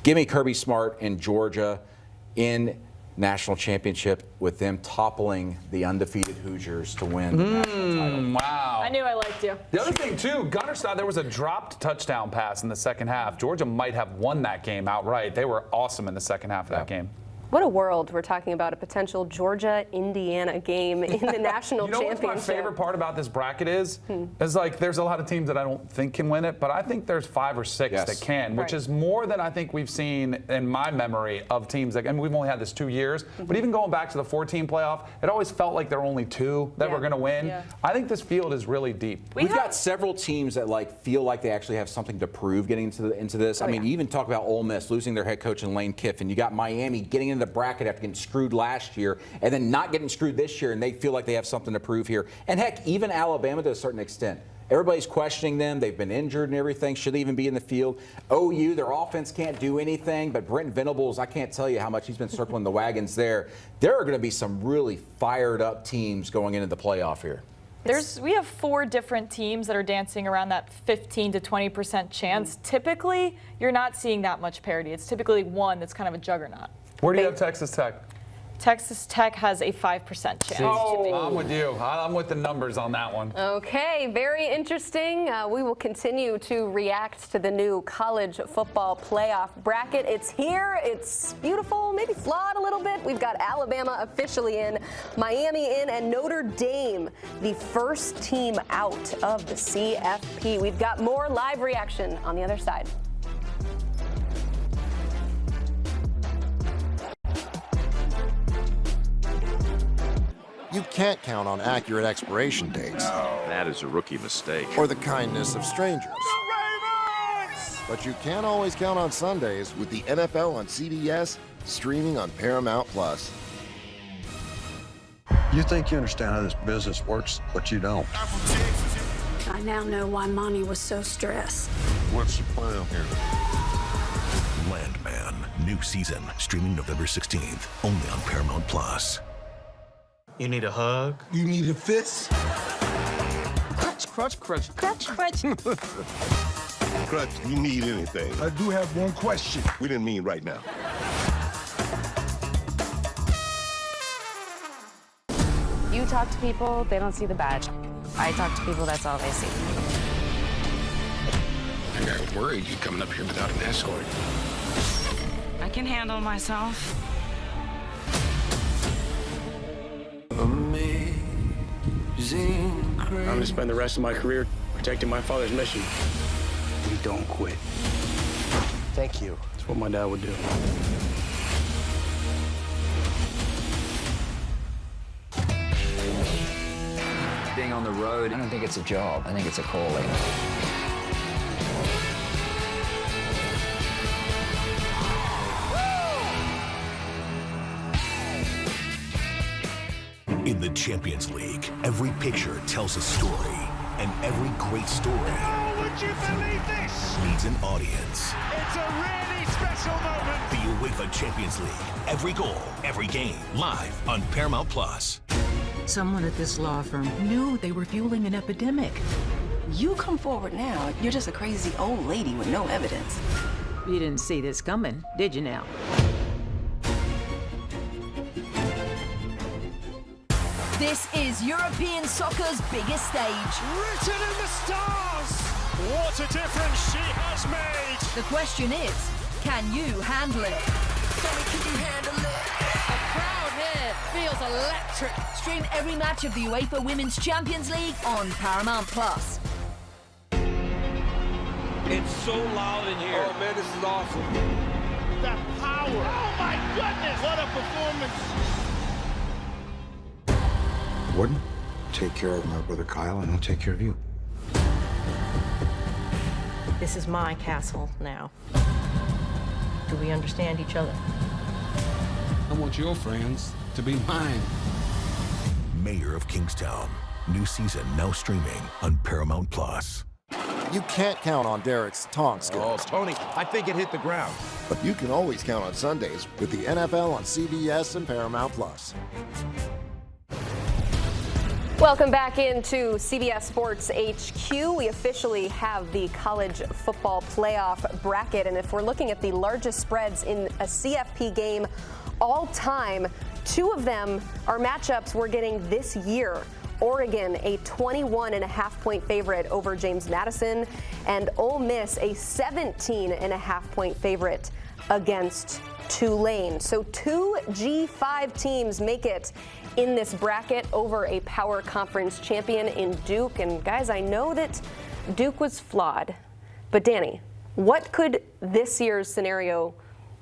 Give me Kirby Smart and Georgia in national championship with them toppling the undefeated Hoosiers to win the national title. Wow. I knew I liked you. The other thing, too, Gunner saw there was a dropped touchdown pass in the second half. Georgia might have won that game outright. They were awesome in the second half of that game. What a world. We're talking about a potential Georgia-Indiana game in the national championship. What my favorite part about this bracket is like there's a lot of teams that I don't think can win it, but I think there's 5 or 6 that can, which is more than I think we've seen in my memory of teams. I mean, we've only had this 2 years, but even going back to the 14 playoff, it always felt like there were only 2 that were going to win. I think this field is really deep. We've got several teams that feel like they actually have something to prove getting into this. I mean, you even talk about Ole Miss losing their head coach in Lane Kiffin. You got Miami getting into the bracket after getting screwed last year and then not getting screwed this year, and they feel like they have something to prove here. And heck, even Alabama to a certain extent. Everybody's questioning them. They've been injured and everything. Should they even be in the field? OU, their offense can't do anything, but Brent Venables, I can't tell you how much he's been circling the wagons there. There are going to be some really fired up teams going into the playoff here. We have 4 different teams that are dancing around that 15 to 20% chance. Typically, you're not seeing that much parity. It's typically one that's kind of a juggernaut. Where do you have Texas Tech? Texas Tech has a 5% chance. Oh, I'm with you. I'm with the numbers on that one. Okay, very interesting. We will continue to react to the new college football playoff bracket. It's here. It's beautiful, maybe flawed a little bit. We've got Alabama officially in, Miami in, and Notre Dame, the first team out of the CFP. We've got more live reaction on the other side. You can't count on accurate expiration dates. No, that is a rookie mistake. Or the kindness of strangers. But you can always count on Sundays with the NFL on CBS, streaming on Paramount+. You think you understand how this business works, but you don't. I now know why Monty was so stressed. What's the plan here? Landman. New season streaming November 16th, only on Paramount Plus. You need a hug? You need a fist? Crutch, crutch, crutch. Crutch. Crutch, you need anything. I do have one question. We didn't mean right now. You talk to people, they don't see the badge. I talk to people, that's all they see. I got worried you coming up here without an escort. I can handle myself. I'm gonna spend the rest of my career protecting my father's mission. We don't quit. Thank you. That's what my dad would do. Being on the road, I don't think it's a job. I think it's a calling. In the Champions League, every picture tells a story, and every great story Would you believe this? needs an audience. It's a really special moment. The UEFA Champions League, every goal, every game, live on Paramount Plus. Someone at this law firm knew they were fueling an epidemic. You come forward now, you're just a crazy old lady with no evidence. You didn't see this coming, did you now? This is European soccer's biggest stage. Written in the stars. What a difference she has made. The question is, can you handle it? Can you handle it? The crowd here feels electric. Stream every match of the UEFA Women's Champions League on Paramount Plus. It's so loud in here. Oh man, this is awesome. That power. Oh my goodness. What a performance. Warden, take care of my brother Kyle, and I'll take care of you. This is my castle now. Do we understand each other? I want your friends to be mine. Mayor of Kingstown. New season now streaming on Paramount Plus. You can't count on Derek's taunt skills. Oh, Tony, I think it hit the ground. But you can always count on Sundays with the NFL on CBS and Paramount Plus. Welcome back into CBS Sports HQ. We officially have the college football playoff bracket, and if we're looking at the largest spreads in a CFP game all time, two of them are matchups we're getting this year. Oregon, a 21.5-point favorite over James Madison, and Ole Miss, a 17.5-point favorite against Tulane. So two G5 teams make it in this bracket over a power conference champion in Duke. And guys, I know that Duke was flawed, but Danny, what could this year's scenario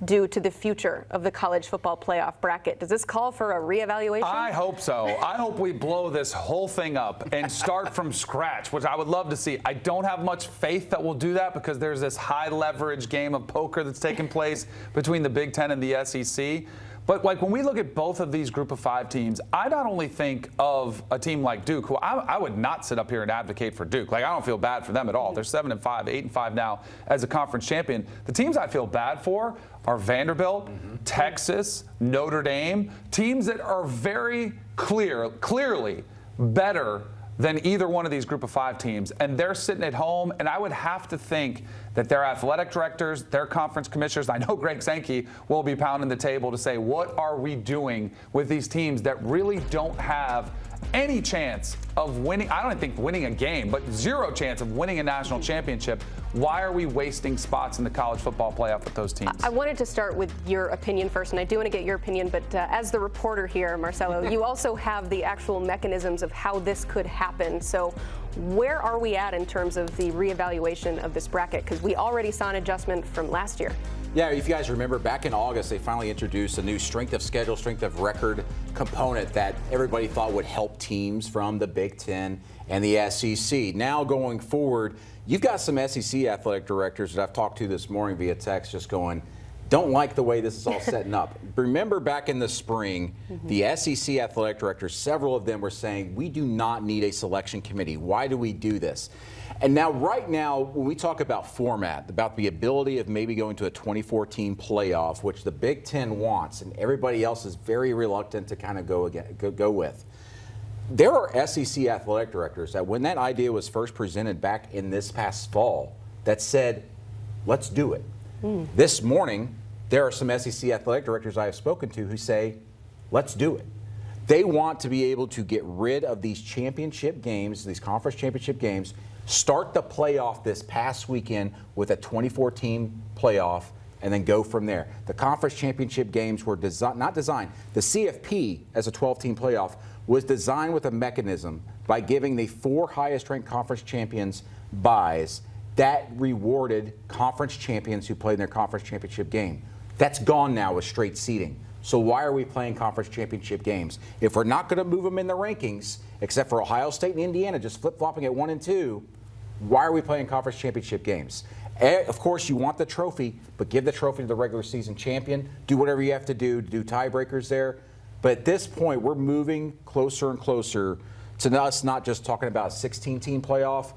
do to the future of the college football playoff bracket? Does this call for a reevaluation? I hope so. I hope we blow this whole thing up and start from scratch, which I would love to see. I don't have much faith that we'll do that because there's this high leverage game of poker that's taking place between the Big Ten and the SEC. But like when we look at both of these group of five teams, I not only think of a team like Duke, who I would not sit up here and advocate for Duke. Like I don't feel bad for them at all. They're 7-5, 8-5 now as a conference champion. The teams I feel bad for are Vanderbilt, Texas, Notre Dame, teams that are very clearly better than either one of these group of five teams. And they're sitting at home, and I would have to think that their athletic directors, their conference commissioners, I know Greg Sankey will be pounding the table to say, what are we doing with these teams that really don't have any chance of winning? I don't think winning a game, but zero chance of winning a national championship. Why are we wasting spots in the college football playoff with those teams? I wanted to start with your opinion first, and I do want to get your opinion, but as the reporter here, Marcelo, you also have the actual mechanisms of how this could happen. So where are we at in terms of the reevaluation of this bracket? Because we already saw an adjustment from last year. Yeah, if you guys remember, back in August, they finally introduced a new strength of schedule, strength of record component that everybody thought would help teams from the Big Ten and the SEC. Now going forward, you've got some SEC athletic directors that I've talked to this morning via text just going, don't like the way this is all setting up. Remember back in the spring, the SEC athletic directors, several of them were saying, we do not need a selection committee. Why do we do this? And now, right now, when we talk about format, about the ability of maybe going to a 24-team playoff, which the Big Ten wants, and everybody else is very reluctant to kind of go with. There are SEC athletic directors that when that idea was first presented back in this past fall that said, let's do it. This morning, there are some SEC athletic directors I have spoken to who say, let's do it. They want to be able to get rid of these championship games, these conference championship games, start the playoff this past weekend with a 24-team playoff, and then go from there. The conference championship games were the CFP as a 12-team playoff was designed with a mechanism by giving the 4 highest-ranked conference champions byes that rewarded conference champions who played in their conference championship game. That's gone now with straight seeding. So why are we playing conference championship games? If we're not going to move them in the rankings, except for Ohio State and Indiana just flip-flopping at 1 and 2, why are we playing conference championship games? Of course, you want the trophy, but give the trophy to the regular season champion. Do whatever you have to do tiebreakers there. But at this point, we're moving closer and closer to us not just talking about a 16-team playoff,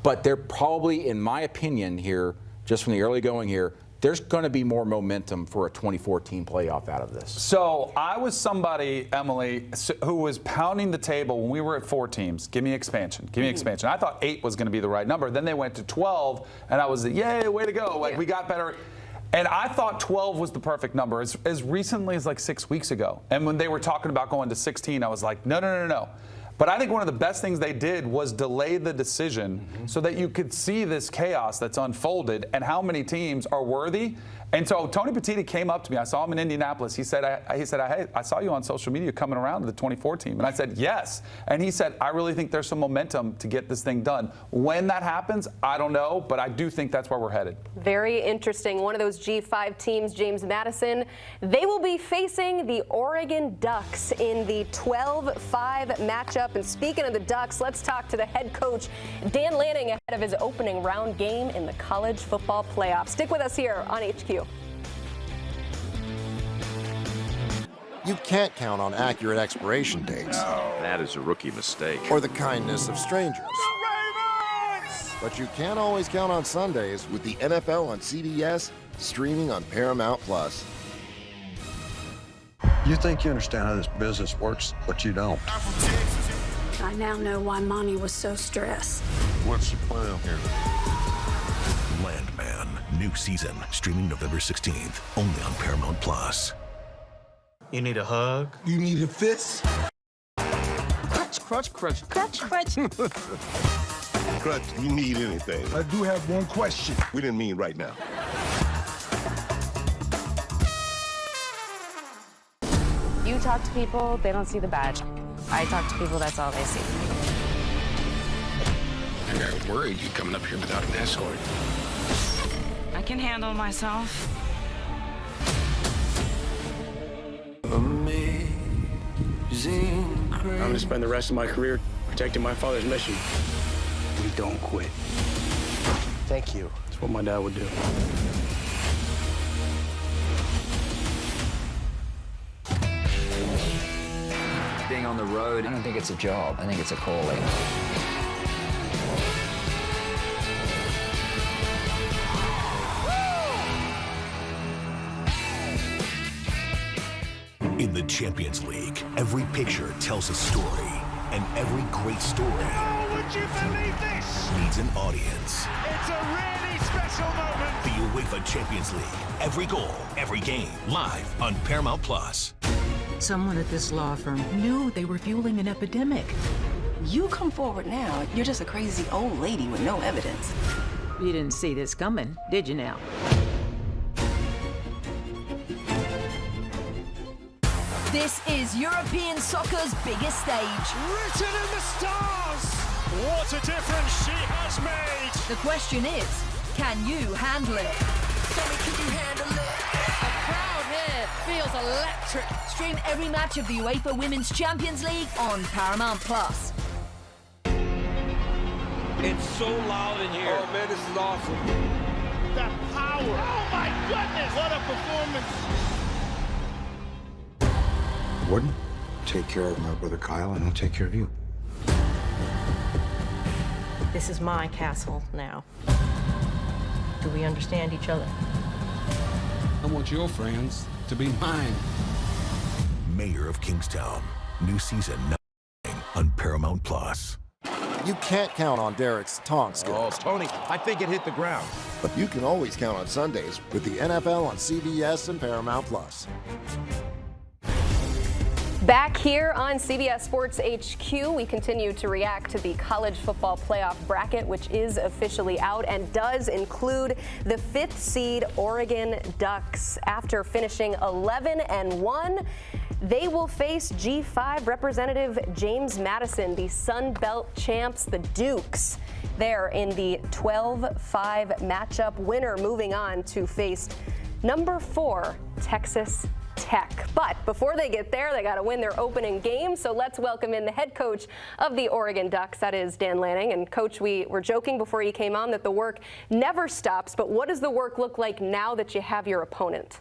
but they're probably, in my opinion here, just from the early going here, there's going to be more momentum for a 24-team playoff out of this. So I was somebody, Emily, who was pounding the table when we were at 4 teams. Give me expansion. Give me expansion. I thought 8 was going to be the right number. Then they went to 12, and I was, yay, way to go. Like, we got better. And I thought 12 was the perfect number as recently as like 6 weeks ago. And when they were talking about going to 16, I was like, no. But I think one of the best things they did was delay the decision so that you could see this chaos that's unfolded and how many teams are worthy. And so Tony Petitti came up to me. I saw him in Indianapolis. He said, hey, I saw you on social media coming around to the 24 team. And I said, yes. And he said, I really think there's some momentum to get this thing done. When that happens, I don't know, but I do think that's where we're headed. Very interesting. One of those G5 teams, James Madison, they will be facing the Oregon Ducks in the 12-5 matchup. And speaking of the Ducks, let's talk to the head coach, Dan Lanning, ahead of his opening round game in the college football playoff. Stick with us here on HQ. You can't count on accurate expiration dates. That is a rookie mistake. Or the kindness of strangers. But you can always count on Sundays with the NFL on CBS, streaming on Paramount Plus. You think you understand how this business works, but you don't. I now know why Monty was so stressed. What's the plan here? Landman, new season, streaming November 16th, only on Paramount Plus. You need a hug? You need a fist? Crutch, crutch, crutch. Crutch, crutch. Crutch, you need anything. I do have one question. We didn't mean right now. You talk to people, they don't see the badge. I talk to people, that's all they see. I got worried you coming up here without an escort. I can handle myself. I'm going to spend the rest of my career protecting my father's mission. We don't quit. Thank you. That's what my dad would do. Being on the road, I don't think it's a job. I think it's a calling. In the Champions League, every picture tells a story, and every great story would you believe this? needs an audience. It's a really special moment. The UEFA Champions League, every goal, every game, live on Paramount Plus. Someone at this law firm knew they were fueling an epidemic. You come forward now, you're just a crazy old lady with no evidence. You didn't see this coming, did you now? This is European soccer's biggest stage. Written in the stars. What a difference she has made. The question is, can you handle it? Can you handle it? The crowd here feels electric. Stream every match of the UEFA Women's Champions League on Paramount Plus. It's so loud in here. Oh man, this is awesome. That power. Oh, my goodness. What a performance. Warden, take care of my brother Kyle, and I'll take care of you. This is my castle now. Do we understand each other? I want your friends to be mine. Mayor of Kingstown. New season on Paramount Plus. You can't count on Derek's taunt skills. Oh, Tony, I think it hit the ground. But you can always count on Sundays with the NFL on CBS and Paramount Plus. Back here on CBS Sports HQ, we continue to react to the college football playoff bracket, which is officially out and does include the 5th seed Oregon Ducks. After finishing 11-1, they will face G5 representative James Madison, the Sun Belt champs, the Dukes. They're in the 12-5 matchup. Winner moving on to face number 4 Texas Tech. But before they get there, they got to win their opening game. So let's welcome in the head coach of the Oregon Ducks, that is Dan Lanning. And Coach, we were joking before you came on that the work never stops. But what does the work look like now that you have your opponent?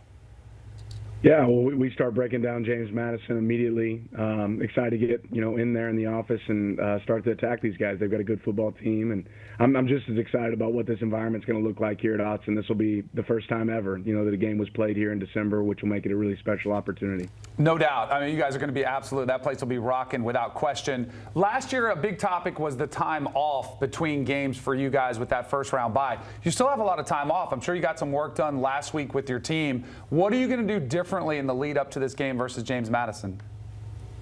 Yeah, well, we start breaking down James Madison immediately. Excited to get in there in the office and start to attack these guys. They've got a good football team, and I'm just as excited about what this environment's going to look like here at Autzen. This will be the first time ever, that a game was played here in December, which will make it a really special opportunity. No doubt. I mean, you guys are going to be absolute. That place will be rocking without question. Last year, a big topic was the time off between games for you guys with that first round bye. You still have a lot of time off. I'm sure you got some work done last week with your team. What are you going to do differently in the lead up to this game versus James Madison?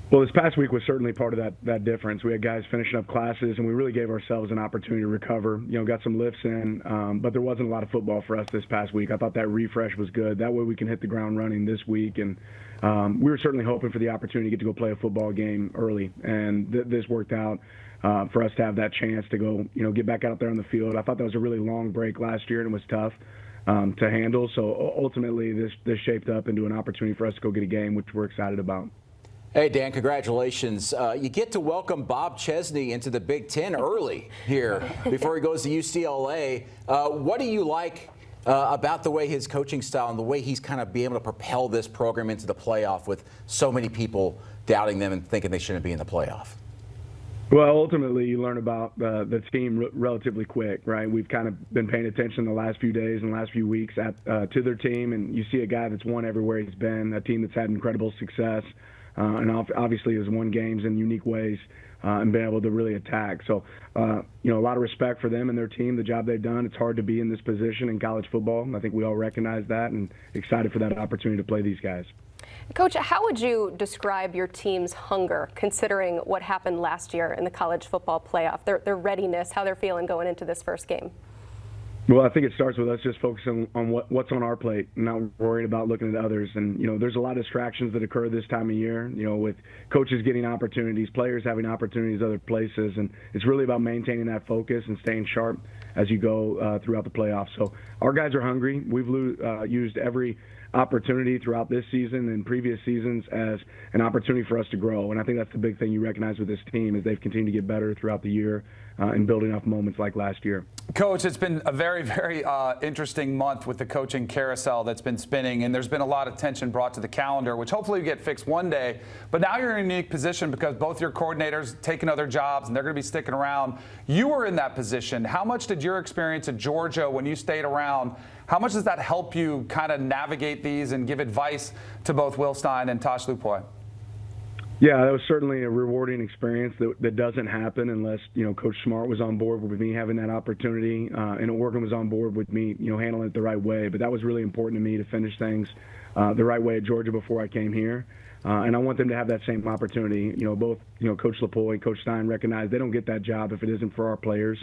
Well, this past week was certainly part of that difference. We had guys finishing up classes, and we really gave ourselves an opportunity to recover. Got some lifts in, but there wasn't a lot of football for us this past week. I thought that refresh was good. That way we can hit the ground running this week, and we were certainly hoping for the opportunity to get to go play a football game early, and this worked out for us to have that chance to go, get back out there on the field. I thought that was a really long break last year, and it was tough to handle. So ultimately, this shaped up into an opportunity for us to go get a game, which we're excited about. Hey, Dan, congratulations. You get to welcome Bob Chesney into the Big Ten early here before he goes to UCLA. What do you like about the way his coaching style and the way he's kind of be able to propel this program into the playoff with so many people doubting them and thinking they shouldn't be in the playoff? Well, ultimately, you learn about the team relatively quick, right? We've kind of been paying attention the last few days and the last few weeks to their team, and you see a guy that's won everywhere he's been, a team that's had incredible success, and obviously has won games in unique ways and been able to really attack. So, a lot of respect for them and their team, the job they've done. It's hard to be in this position in college football. I think we all recognize that, and excited for that opportunity to play these guys. Coach, how would you describe your team's hunger, considering what happened last year in the college football playoff, their readiness, how they're feeling going into this first game? Well, I think it starts with us just focusing on what's on our plate, not worrying about looking at others. And, there's a lot of distractions that occur this time of year, with coaches getting opportunities, players having opportunities other places. And it's really about maintaining that focus and staying sharp as you go throughout the playoffs. So our guys are hungry. We've used every opportunity throughout this season and previous seasons as an opportunity for us to grow. And I think that's the big thing you recognize with this team is they've continued to get better throughout the year and building off moments like last year. Coach, it's been a very, very interesting month with the coaching carousel that's been spinning, and there's been a lot of tension brought to the calendar, which hopefully will get fixed one day. But now you're in a unique position because both your coordinators taking other jobs, and they're going to be sticking around. You were in that position. How much did your experience at Georgia when you stayed around, how much does that help you kind of navigate these and give advice to both Will Stein and Tosh Lupoy? Yeah, that was certainly a rewarding experience that doesn't happen unless, Coach Smart was on board with me having that opportunity and Oregon was on board with me, handling it the right way. But that was really important to me to finish things the right way at Georgia before I came here. And I want them to have that same opportunity. Both, Coach Lupoy and Coach Stein recognize they don't get that job if it isn't for our players,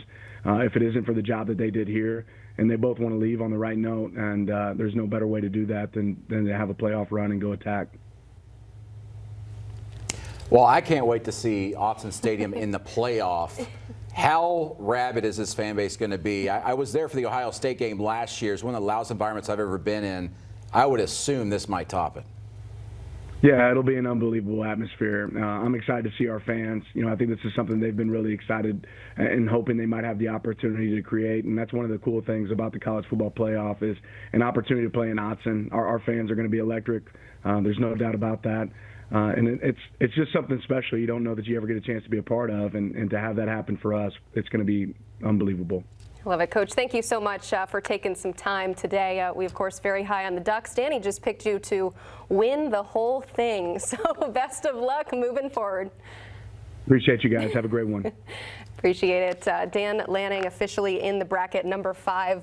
if it isn't for the job that they did here. And they both want to leave on the right note. And there's no better way to do that than to have a playoff run and go attack. Well, I can't wait to see Autzen Stadium in the playoff. How rabid is this fan base going to be? I was there for the Ohio State game last year. It's one of the loudest environments I've ever been in. I would assume this might top it. Yeah, it'll be an unbelievable atmosphere. I'm excited to see our fans. I think this is something they've been really excited and hoping they might have the opportunity to create. And that's one of the cool things about the college football playoff is an opportunity to play in Autzen. Our fans are going to be electric. There's no doubt about that. And it's just something special you don't know that you ever get a chance to be a part of. And to have that happen for us, it's going to be unbelievable. Love it, Coach. Thank you so much for taking some time today. We, of course, very high on the Ducks. Danny just picked you to win the whole thing. So best of luck moving forward. Appreciate you guys. Have a great one. Appreciate it. Dan Lanning officially in the bracket number 5.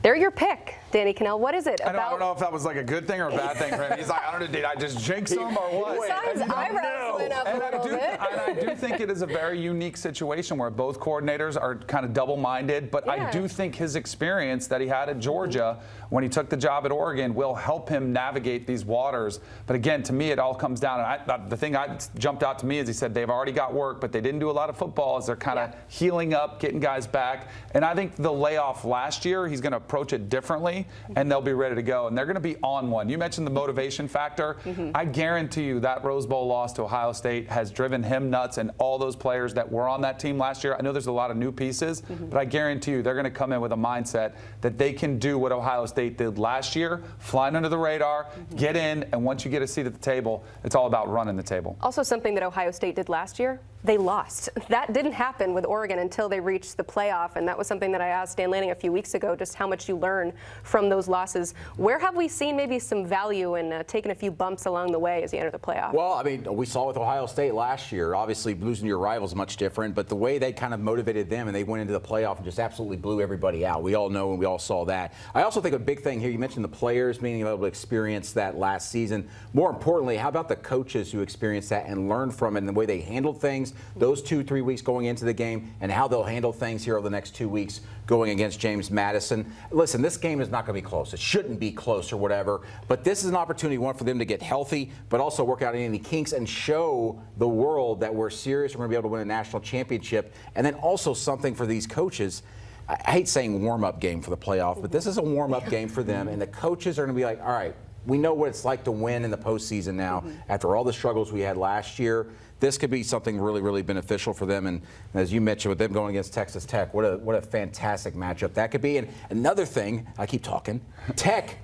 They're your pick, Danny Cannell. What is it about? I don't know if that was like a good thing or a bad thing for him. He's like, I don't know, did I just jinx him or what? Besides, eyebrows went up a little bit. And I do think it is a very unique situation where both coordinators are kind of double-minded, but I do think his experience that he had at Georgia when he took the job at Oregon will help him navigate these waters. But again, to me, it all comes down, and the thing that jumped out to me is he said they've already got work, but they didn't do a lot of football as they're kind of healing up, getting guys back. And I think the layoff last year, he's going to approach it differently, and they'll be ready to go. And they're going to be on one. You mentioned the motivation factor. I guarantee you that Rose Bowl loss to Ohio State has driven him nuts and all those players that were on that team last year. I know there's a lot of new pieces, but I guarantee you they're going to come in with a mindset that they can do what Ohio State did last year, flying under the radar, get in, and once you get a seat at the table, it's all about running the table. Also something that Ohio State did last year, they lost. That didn't happen with Oregon until they reached the playoff, and that was something that I asked Dan Lanning a few weeks ago, just how much you learn from those losses. Where have we seen maybe some value in taking a few bumps along the way as you enter the playoff? Well, I mean, we saw with Ohio State last year. Obviously, losing your rivals is much different, but the way they kind of motivated them and they went into the playoff and just absolutely blew everybody out. We all know and we all saw that. I also think a big thing here, you mentioned the players being able to experience that last season. More importantly, how about the coaches who experienced that and learned from it and the way they handled things those 2-3 weeks going into the game and how they'll handle things here over the next 2 weeks going against James Madison. Listen, this game is not going to be close. It shouldn't be close or whatever, but this is an opportunity, one, for them to get healthy, but also work out any kinks and show the world that we're serious. We're going to be able to win a national championship. And then also something for these coaches. I hate saying warm-up game for the playoff, but this is a warm-up game for them, and the coaches are going to be like, all right, we know what it's like to win in the postseason now after all the struggles we had last year. This could be something really, really beneficial for them. And as you mentioned, with them going against Texas Tech, what a fantastic matchup that could be. And another thing, I keep talking, Tech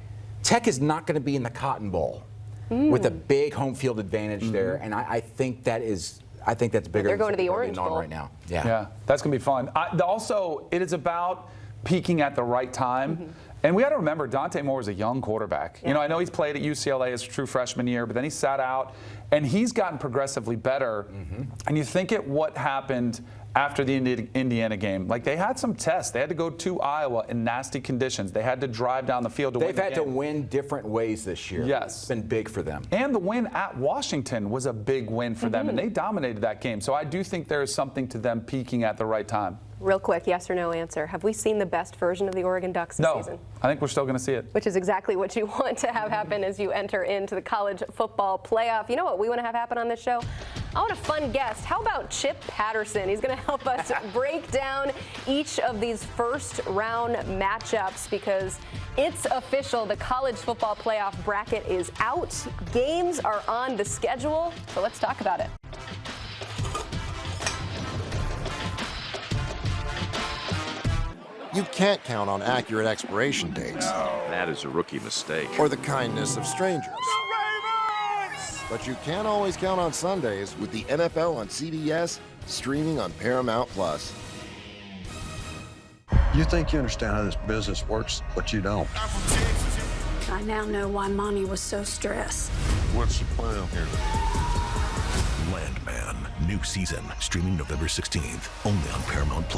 is not going to be in the Cotton Bowl with a big home field advantage there. And I think that's bigger. They're going to than the Orange Bowl right now. Yeah, that's going to be fun. Also, it is about peaking at the right time. And we got to remember, Dante Moore is a young quarterback. You know, I know he's played at UCLA his true freshman year, but then he sat out, and he's gotten progressively better. And you think at what happened after the Indiana game. Like, they had some tests. They had to go to Iowa in nasty conditions. They had to drive down the field to win the game. They've had to win different ways this year. Yes. It's been big for them. And the win at Washington was a big win for them, and they dominated that game. So I do think there is something to them peaking at the right time. Real quick, yes or no answer. Have we seen the best version of the Oregon Ducks this season? I think we're still going to see it. Which is exactly what you want to have happen as you enter into the college football playoff. You know what we want to have happen on this show? I want a fun guest. How about Chip Patterson? He's going to help us break down each of these first round matchups because it's official. The college football playoff bracket is out. Games are on the schedule. So let's talk about it. You can't count on accurate expiration dates. That is a rookie mistake. Or the kindness of strangers. But you can always count on Sundays with the NFL on CBS, streaming on Paramount+. You think you understand how this business works, but you don't. I now know why Mommy was so stressed. What's the plan here? Landman, new season, streaming November 16th, only on Paramount+.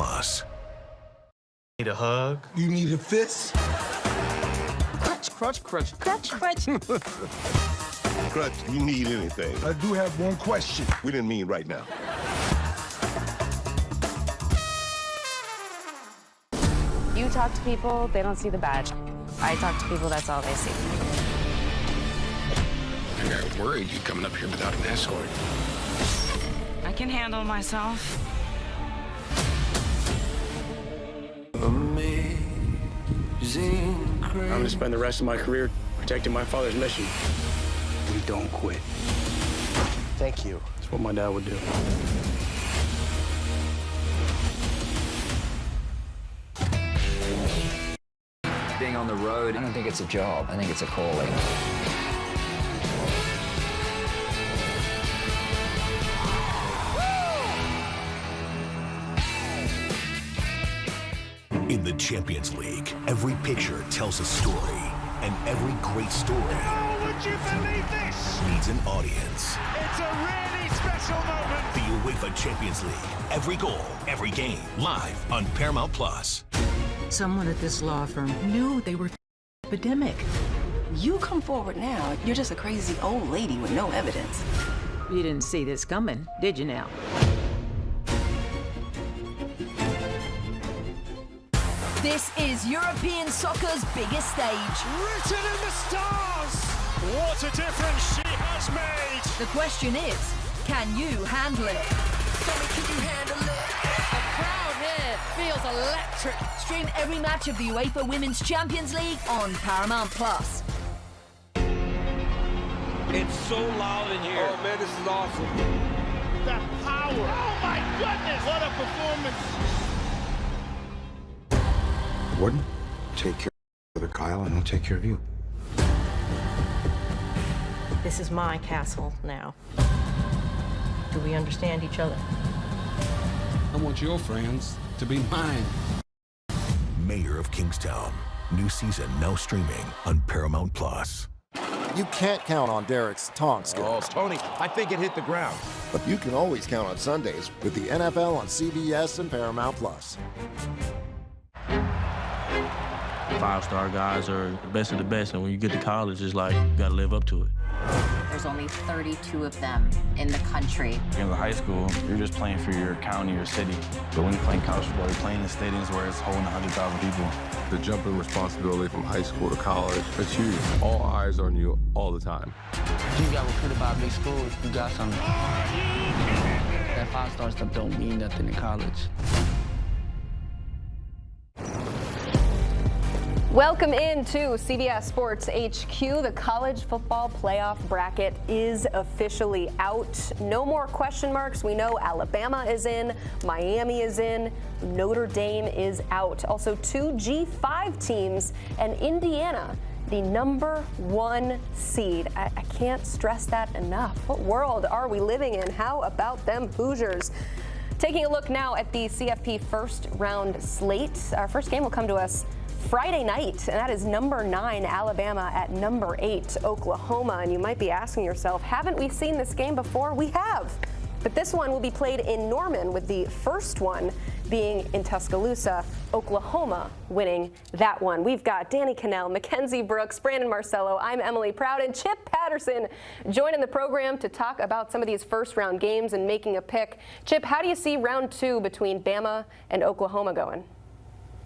Need a hug? You need a fist? Crutch, crutch, crutch. Crutch. Crutch, you need anything. I do have one question. We didn't mean right now. You talk to people, they don't see the badge. I talk to people, that's all they see. I got worried you coming up here without an escort. I can handle myself. I'm going to spend the rest of my career protecting my father's mission. We don't quit. Thank you. That's what my dad would do. Being on the road, I don't think it's a job. I think it's a calling. In the Champions League, every picture tells a story, and every great story would you believe this? needs an audience. It's a really special moment. The UEFA Champions League, every goal, every game, live on Paramount Plus. Someone at this law firm knew they were epidemic. You come forward now, you're just a crazy old lady with no evidence. You didn't see this coming, did you now? This is European soccer's biggest stage. Written in the stars. What a difference she has made. The question is, can you handle it? Can you handle it? The crowd here feels electric. Stream every match of the UEFA Women's Champions League on Paramount Plus. It's so loud in here. Oh man, this is awesome. The power. Oh my goodness, what a performance. Warden, take care of Brother Kyle, and I'll take care of you. This is my castle now. Do we understand each other? I want your friends to be mine. Mayor of Kingstown. New season now streaming on Paramount Plus. You can't count on Derek's tong skills. Oh, Tony, I think it hit the ground. But you can always count on Sundays with the NFL on CBS and Paramount Plus. 5-star guys are the best of the best, and when you get to college, it's like you gotta live up to it. There's only 32 of them in the country. In the high school, you're just playing for your county or city. But when you're playing college football, you're playing in stadiums where it's holding 100,000 people. The jump in responsibility from high school to college, it's huge. All eyes on you all the time. You got recruited by a big school, you got something. That 5-star stuff don't mean nothing in college. Welcome into CBS Sports HQ. The college football playoff bracket is officially out. No more question marks. We know Alabama is in, Miami is in, Notre Dame is out. Also 2 G5 teams and Indiana, the #1 seed. I can't stress that enough. What world are we living in? How about them Hoosiers? Taking a look now at the CFP first round slate. Our first game will come to us Friday night, and that is #9 Alabama at #8 Oklahoma. And you might be asking yourself, haven't we seen this game before? We have. But this one will be played in Norman, with the first one being in Tuscaloosa, Oklahoma winning that one. We've got Danny Cannell, Mackenzie Brooks, Brandon Marcello. I'm Emily Proud, and Chip Patterson joining the program to talk about some of these first round games and making a pick. Chip, how do you see round 2 between Bama and Oklahoma going?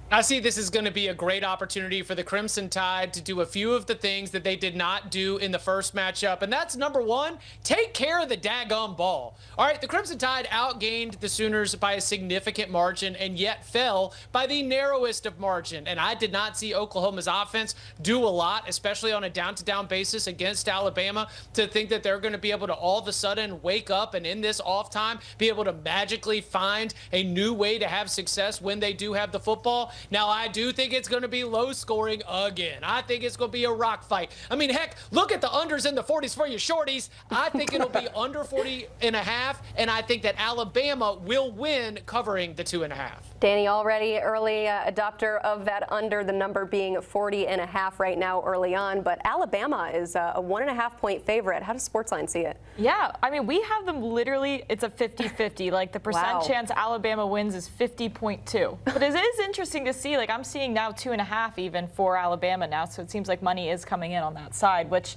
I see this is going to be a great opportunity for the Crimson Tide to do a few of the things that they did not do in the first matchup, and that's number 1, take care of the daggone ball. All right, the Crimson Tide outgained the Sooners by a significant margin and yet fell by the narrowest of margin, and I did not see Oklahoma's offense do a lot, especially on a down-to-down basis against Alabama, to think that they're going to be able to all of a sudden wake up and in this off time be able to magically find a new way to have success when they do have the football. Now, I do think it's going to be low scoring again. I think it's going to be a rock fight. I mean, heck, look at the unders in the 40s for you shorties. I think it'll be under 40.5, and I think that Alabama will win covering the 2.5. Danny, already early adopter of that under, the number being 40.5 right now early on, but Alabama is a 1.5-point favorite. How does Sportsline see it? Yeah, I mean, we have them literally, it's a 50-50. Like, the percent chance Alabama wins is 50.2. But it is interesting to see, like, I'm seeing now 2.5 even for Alabama now, so it seems like money is coming in on that side, which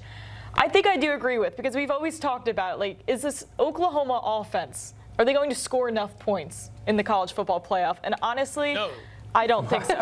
I think I do agree with, because we've always talked about, like, is this Oklahoma offense, are they going to score enough points in the college football playoff? And honestly, no. I don't think so.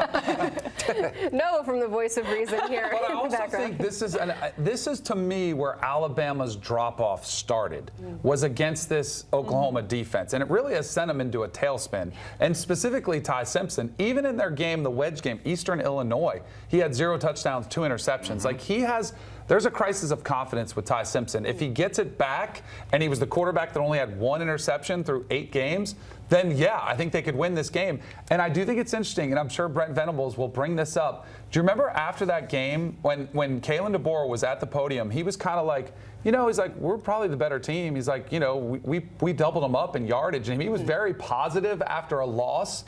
No, from the voice of reason here. But I also think this is to me where Alabama's drop-off started, was against this Oklahoma defense, and it really has sent them into a tailspin. And specifically Ty Simpson, even in their game, the wedge game, Eastern Illinois, he had 0 touchdowns, 2 interceptions. Like, he has there's a crisis of confidence with Ty Simpson. If he gets it back, and he was the quarterback that only had 1 interception through 8 games, then yeah, I think they could win this game. And I do think it's interesting, and I'm sure Brent Venables will bring this up. Do you remember after that game when Kalen DeBoer was at the podium, he was kind of like, he's like, we're probably the better team. He's like, we doubled them up in yardage. And he was very positive after a loss.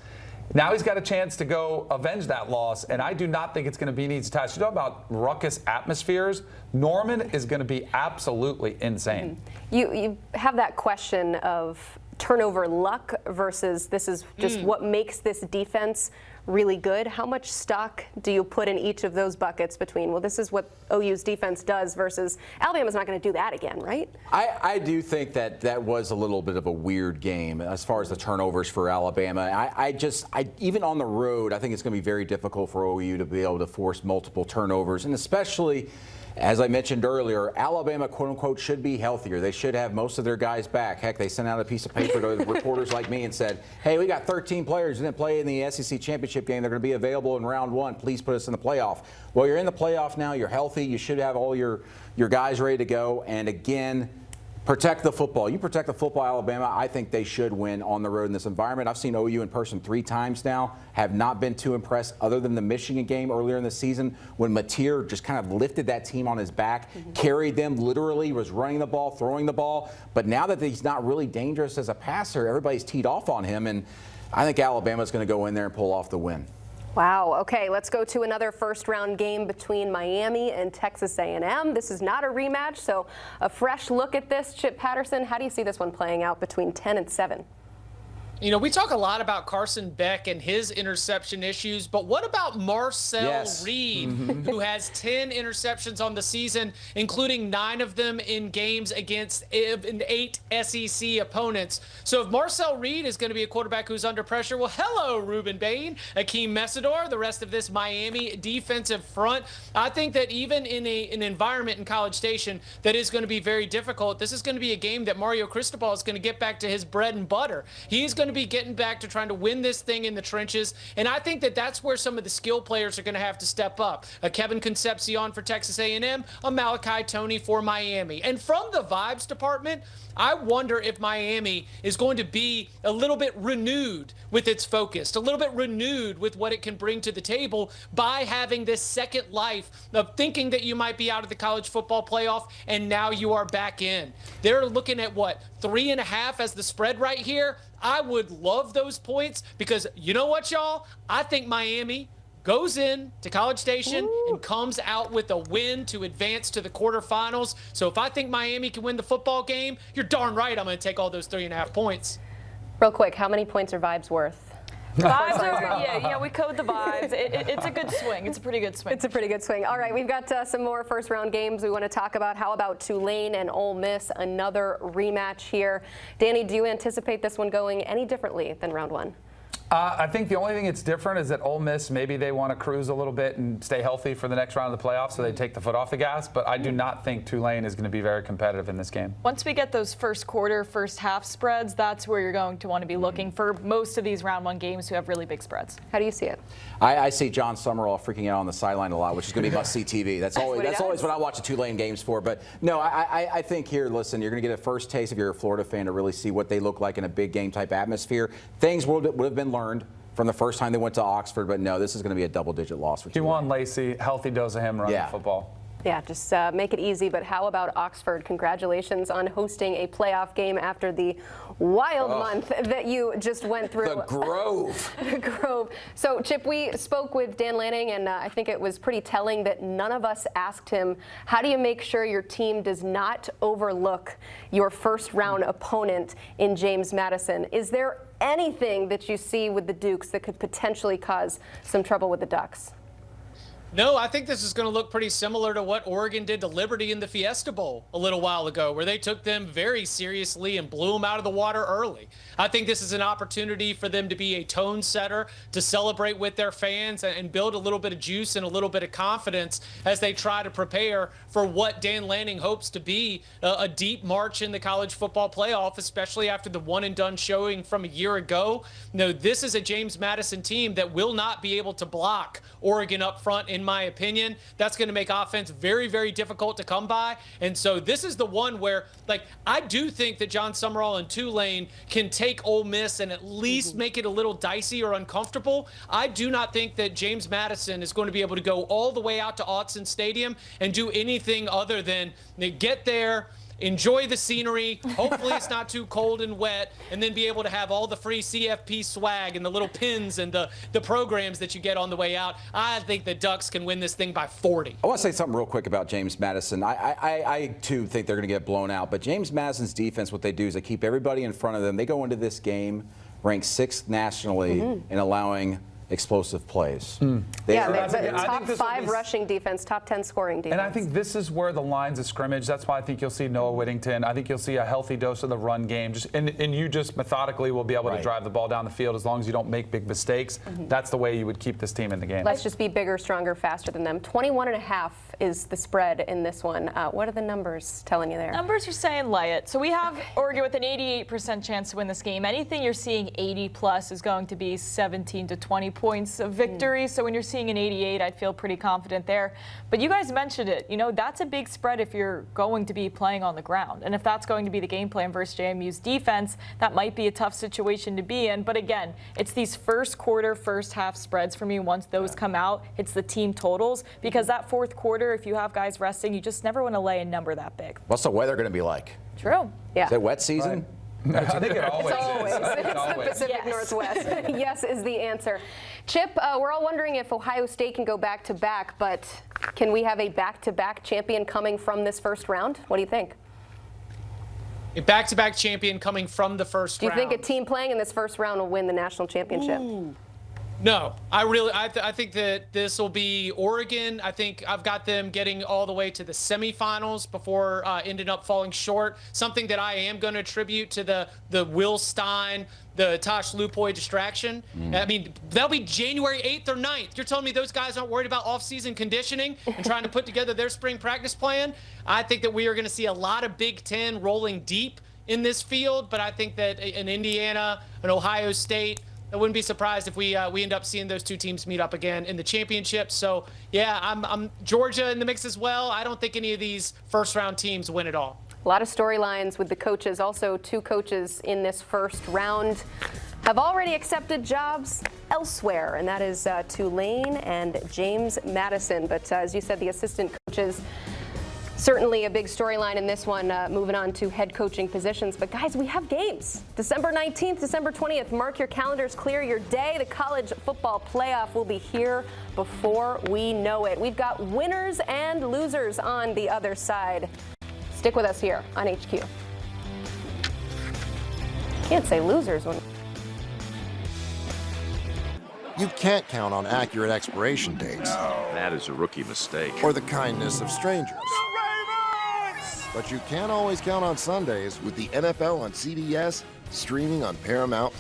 Now he's got a chance to go avenge that loss, and I do not think it's going to be needs attached. You talk about ruckus atmospheres. Norman is going to be absolutely insane. You have that question of turnover luck versus this is just what makes this defense really good. How much stock do you put in each of those buckets between, well, this is what OU's defense does versus Alabama's not going to do that again, right? I do think that was a little bit of a weird game as far as the turnovers for Alabama. Even on the road, I think it's going to be very difficult for OU to be able to force multiple turnovers, and especially, as I mentioned earlier, Alabama, quote-unquote, should be healthier. They should have most of their guys back. Heck, they sent out a piece of paper to reporters like me and said, hey, we got 13 players who didn't play in the SEC championship game. They're going to be available in round 1. Please put us in the playoff. Well, you're in the playoff now. You're healthy. You should have all your guys ready to go. And again, protect the football. You protect the football, Alabama. I think they should win on the road in this environment. I've seen OU in person 3 times now. Have not been too impressed other than the Michigan game earlier in the season when Mateer just kind of lifted that team on his back, carried them literally, was running the ball, throwing the ball. But now that he's not really dangerous as a passer, everybody's teed off on him. And I think Alabama's going to go in there and pull off the win. Wow. Okay, let's go to another first-round game between Miami and Texas A&M. This is not a rematch, so a fresh look at this. Chip Patterson, how do you see this one playing out between 10 and 7? We talk a lot about Carson Beck and his interception issues, but what about Marcel Reed, who has 10 interceptions on the season, including 9 of them in games against 8 SEC opponents? So if Marcel Reed is going to be a quarterback who's under pressure, well, hello, Ruben Bain, Akeem Mesidor, the rest of this Miami defensive front. I think that even in an environment in College Station that is going to be very difficult, this is going to be a game that Mario Cristobal is going to get back to his bread and butter. He's going to be getting back to trying to win this thing in the trenches, and I think that that's where some of the skill players are going to have to step up. A Kevin Concepcion for Texas A&M, a Malachi Toney for Miami. And from the vibes department, I wonder if Miami is going to be a little bit renewed with its focus, a little bit renewed with what it can bring to the table by having this second life of thinking that you might be out of the college football playoff and now you are back in. They're looking at what, 3.5 as the spread right here? I would love those points because you know what, y'all? I think Miami goes in to College Station and comes out with a win to advance to the quarterfinals. So if I think Miami can win the football game, you're darn right I'm going to take all those 3.5 points. Real quick, how many points are Vibes worth? Vibes are, we code the vibes. It's a good swing. It's a pretty good swing. It's a pretty good swing. All right, we've got some more first-round games we want to talk about. How about Tulane and Ole Miss, another rematch here? Danny, do you anticipate this one going any differently than round 1? I think the only thing that's different is that Ole Miss, maybe they want to cruise a little bit and stay healthy for the next round of the playoffs, so they take the foot off the gas. But I do not think Tulane is going to be very competitive in this game. Once we get those first quarter, first half spreads, that's where you're going to want to be looking for most of these round 1 games who have really big spreads. How do you see it? I see John Summerall freaking out on the sideline a lot, which is going to be must-see TV. That's always what I watch the Tulane games for. But no, I think here, listen, you're going to get a first taste if you're a Florida fan to really see what they look like in a big game type atmosphere. Things would have been learned from the first time they went to Oxford, but no, this is going to be a double-digit loss for Tulane. Juwan Lacey, healthy dose of him running football. Yeah, just make it easy. But how about Oxford? Congratulations on hosting a playoff game after the wild month that you just went through. The Grove. The Grove. So, Chip, we spoke with Dan Lanning, and I think it was pretty telling that none of us asked him, how do you make sure your team does not overlook your first-round opponent in James Madison? Is there anything that you see with the Dukes that could potentially cause some trouble with the Ducks? No, I think this is going to look pretty similar to what Oregon did to Liberty in the Fiesta Bowl a little while ago, where they took them very seriously and blew them out of the water early. I think this is an opportunity for them to be a tone setter, to celebrate with their fans and build a little bit of juice and a little bit of confidence as they try to prepare for what Dan Lanning hopes to be a deep march in the college football playoff, especially after the one-and-done showing from a year ago. This is a James Madison team that will not be able to block Oregon up front in in my opinion. That's going to make offense very, very difficult to come by. And so this is the one where, like, I do think that John Summerall and Tulane can take Ole Miss and at least make it a little dicey or uncomfortable. I do not think that James Madison is going to be able to go all the way out to Autzen Stadium and do anything other than get there, enjoy the scenery, hopefully it's not too cold and wet, and then be able to have all the free CFP swag and the little pins and the programs that you get on the way out. I think the Ducks can win this thing by 40. I want to say something real quick about James Madison. I too think they're going to get blown out, but James Madison's defense, what they do is they keep everybody in front of them. They go into this game ranked 6th nationally in allowing explosive plays. The top 5 rushing defense, top 10 scoring defense. And I think this is where the lines of scrimmage, that's why I think you'll see Noah Whittington. I think you'll see a healthy dose of the run game. And you just methodically will be able to drive the ball down the field as long as you don't make big mistakes. That's the way you would keep this team in the game. Let's just be bigger, stronger, faster than them. 21.5 is the spread in this one. What are the numbers telling you there? Numbers are saying lay it. So we have Oregon with an 88% chance to win this game. Anything you're seeing 80 plus is going to be 17 to 20 points of victory. So when you're seeing an 88, I'd feel pretty confident there. But you guys mentioned it. You know, that's a big spread if you're going to be playing on the ground. And if that's going to be the game plan versus JMU's defense, that might be a tough situation to be in. But again, it's these first quarter, first half spreads for me. Once those come out, it's the team totals. Because that fourth quarter, if you have guys resting, you just never want to lay a number that big. What's the weather going to be like? True. Yeah. Is it wet season? Right. I think it always is. It's the Pacific Northwest. Yes is the answer. Chip, we're all wondering if Ohio State can go back-to-back, but can we have a back-to-back champion coming from this first round? What do you think? A back-to-back champion coming from the first round. Do you think a team playing in this first round will win the national championship? No, I think that this will be Oregon. I think I've got them getting all the way to the semifinals before ending up falling short. Something that I am going to attribute to the Will Stein, the Tosh Lupoy distraction. I mean, that'll be January 8th or 9th. You're telling me those guys aren't worried about off-season conditioning and trying to put together their spring practice plan? I think that we are going to see a lot of Big Ten rolling deep in this field, but I think that in Indiana, an Ohio State, I wouldn't be surprised if we end up seeing those two teams meet up again in the championship. So, yeah, I'm Georgia in the mix as well. I don't think any of these first-round teams win it all. A lot of storylines with the coaches. Also, 2 coaches in this first round have already accepted jobs elsewhere, and that is Tulane and James Madison. But as you said, the assistant coaches, certainly a big storyline in this one, moving on to head coaching positions. But guys, we have games. December 19th, December 20th. Mark your calendars, clear your day. The college football playoff will be here before we know it. We've got winners and losers on the other side. Stick with us here on HQ. Can't say losers when... You can't count on accurate expiration dates. That is a rookie mistake. Or the kindness of strangers. But you can always count on Sundays with the NFL on CBS, streaming on Paramount+.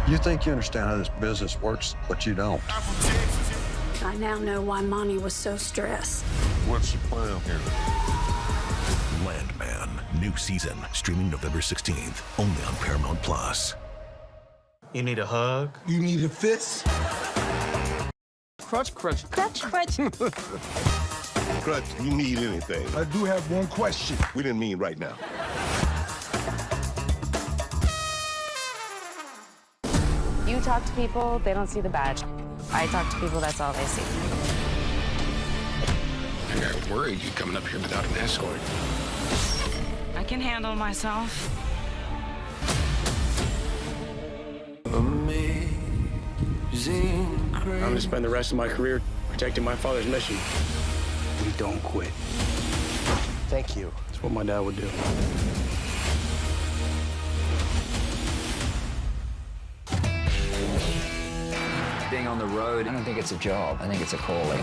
You think you understand how this business works, but you don't. I now know why Monty was so stressed. What's the plan here? Landman, new season, streaming November 16th, only on Paramount+. You need a hug? You need a fist? Crutch. Crutch, you need anything. I do have one question. We didn't mean right now. You talk to people, they don't see the badge. I talk to people, that's all they see. I got worried you coming up here without an escort. I can handle myself. I'm going to spend the rest of my career protecting my father's mission. We don't quit. Thank you. That's what my dad would do. Being on the road, I don't think it's a job. I think it's a calling.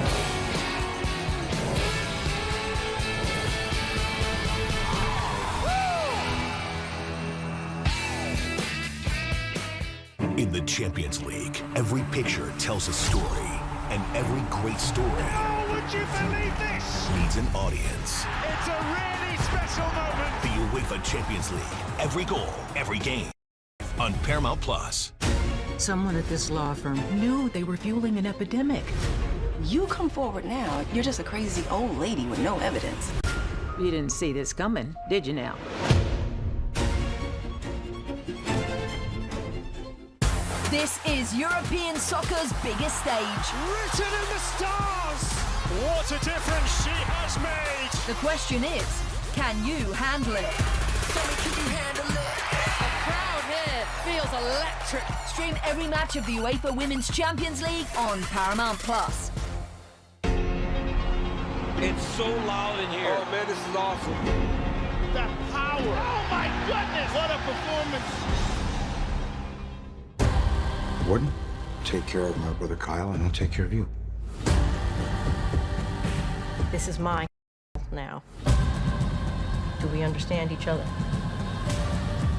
In the Champions League, every picture tells a story, and every great story would you believe this? needs an audience. It's a really special moment. The UEFA Champions League, every goal, every game, on Paramount+. Someone at this law firm knew they were fueling an epidemic. You come forward now, you're just a crazy old lady with no evidence. You didn't see this coming, did you now? This is European soccer's biggest stage. Written in the stars! What a difference she has made! The question is, can you handle it? A crowd here feels electric. Stream every match of the UEFA Women's Champions League on Paramount Plus. It's so loud in here. Oh man, this is awesome. The power. Oh my goodness, what a performance. Wouldn't take care of my brother Kyle, and I'll take care of you. This is my now. Do we understand each other?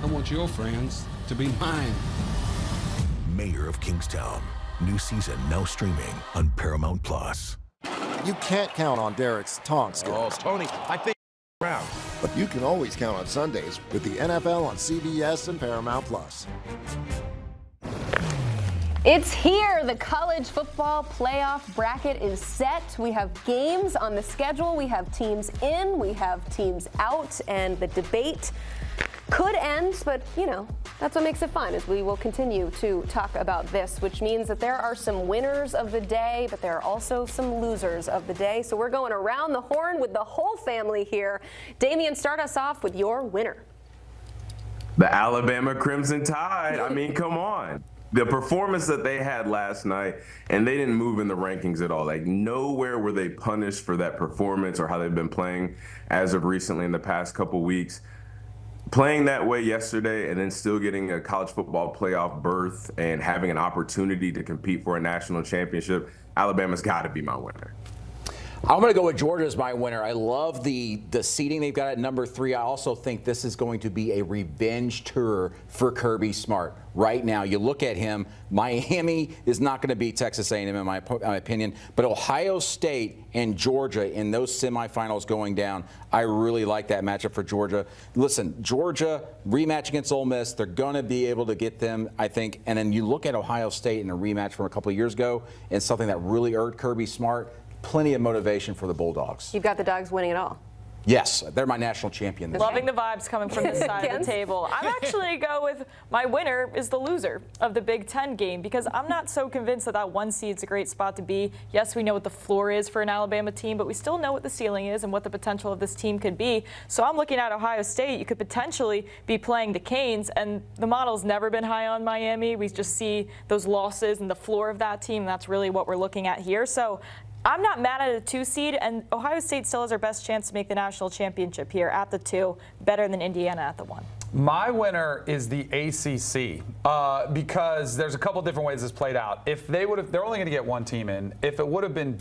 I want your friends to be mine. Mayor of Kingstown. New season now streaming on Paramount Plus. You can't count on Derek's taunt skills. Oh, Tony, I think around. But you can always count on Sundays with the NFL on CBS and Paramount Plus. It's here. The college football playoff bracket is set. We have games on the schedule. We have teams in, we have teams out, and the debate could end, but you know, that's what makes it fun, is we will continue to talk about this, which means that there are some winners of the day, but there are also some losers of the day. So we're going around the horn with the whole family here. Damian, start us off with your winner. The Alabama Crimson Tide. I mean, come on. The performance that they had last night, and they didn't move in the rankings at all. Like, nowhere were they punished for that performance or how they've been playing as of recently in the past couple weeks. Playing that way yesterday and then still getting a college football playoff berth and having an opportunity to compete for a national championship, Alabama's got to be my winner. I'm going to go with Georgia as my winner. I love the seeding they've got at number 3. I also think this is going to be a revenge tour for Kirby Smart. Right now, you look at him, Miami is not going to beat Texas A&M in my opinion, but Ohio State and Georgia in those semifinals going down, I really like that matchup for Georgia. Listen, Georgia, rematch against Ole Miss, they're going to be able to get them, I think. And then you look at Ohio State in a rematch from a couple of years ago and something that really irked Kirby Smart. Plenty of motivation for the Bulldogs. You've got the Dogs winning it all. Yes, they're my national champion this Loving year. the vibes coming from this side of the table. I'm actually go with my winner is the loser of the Big Ten game, because I'm not so convinced that that 1 seed's a great spot to be. Yes, we know what the floor is for an Alabama team, but we still know what the ceiling is and what the potential of this team could be. So I'm looking at Ohio State. You could potentially be playing the Canes, and the model's never been high on Miami. We just see those losses and the floor of that team. That's really what we're looking at here. So I'm not mad at a 2 seed, and Ohio State still has our best chance to make the national championship here at the 2, better than Indiana at the 1. My winner is the ACC because there's a couple different ways this played out. If they're only going to get one team in. If it would have been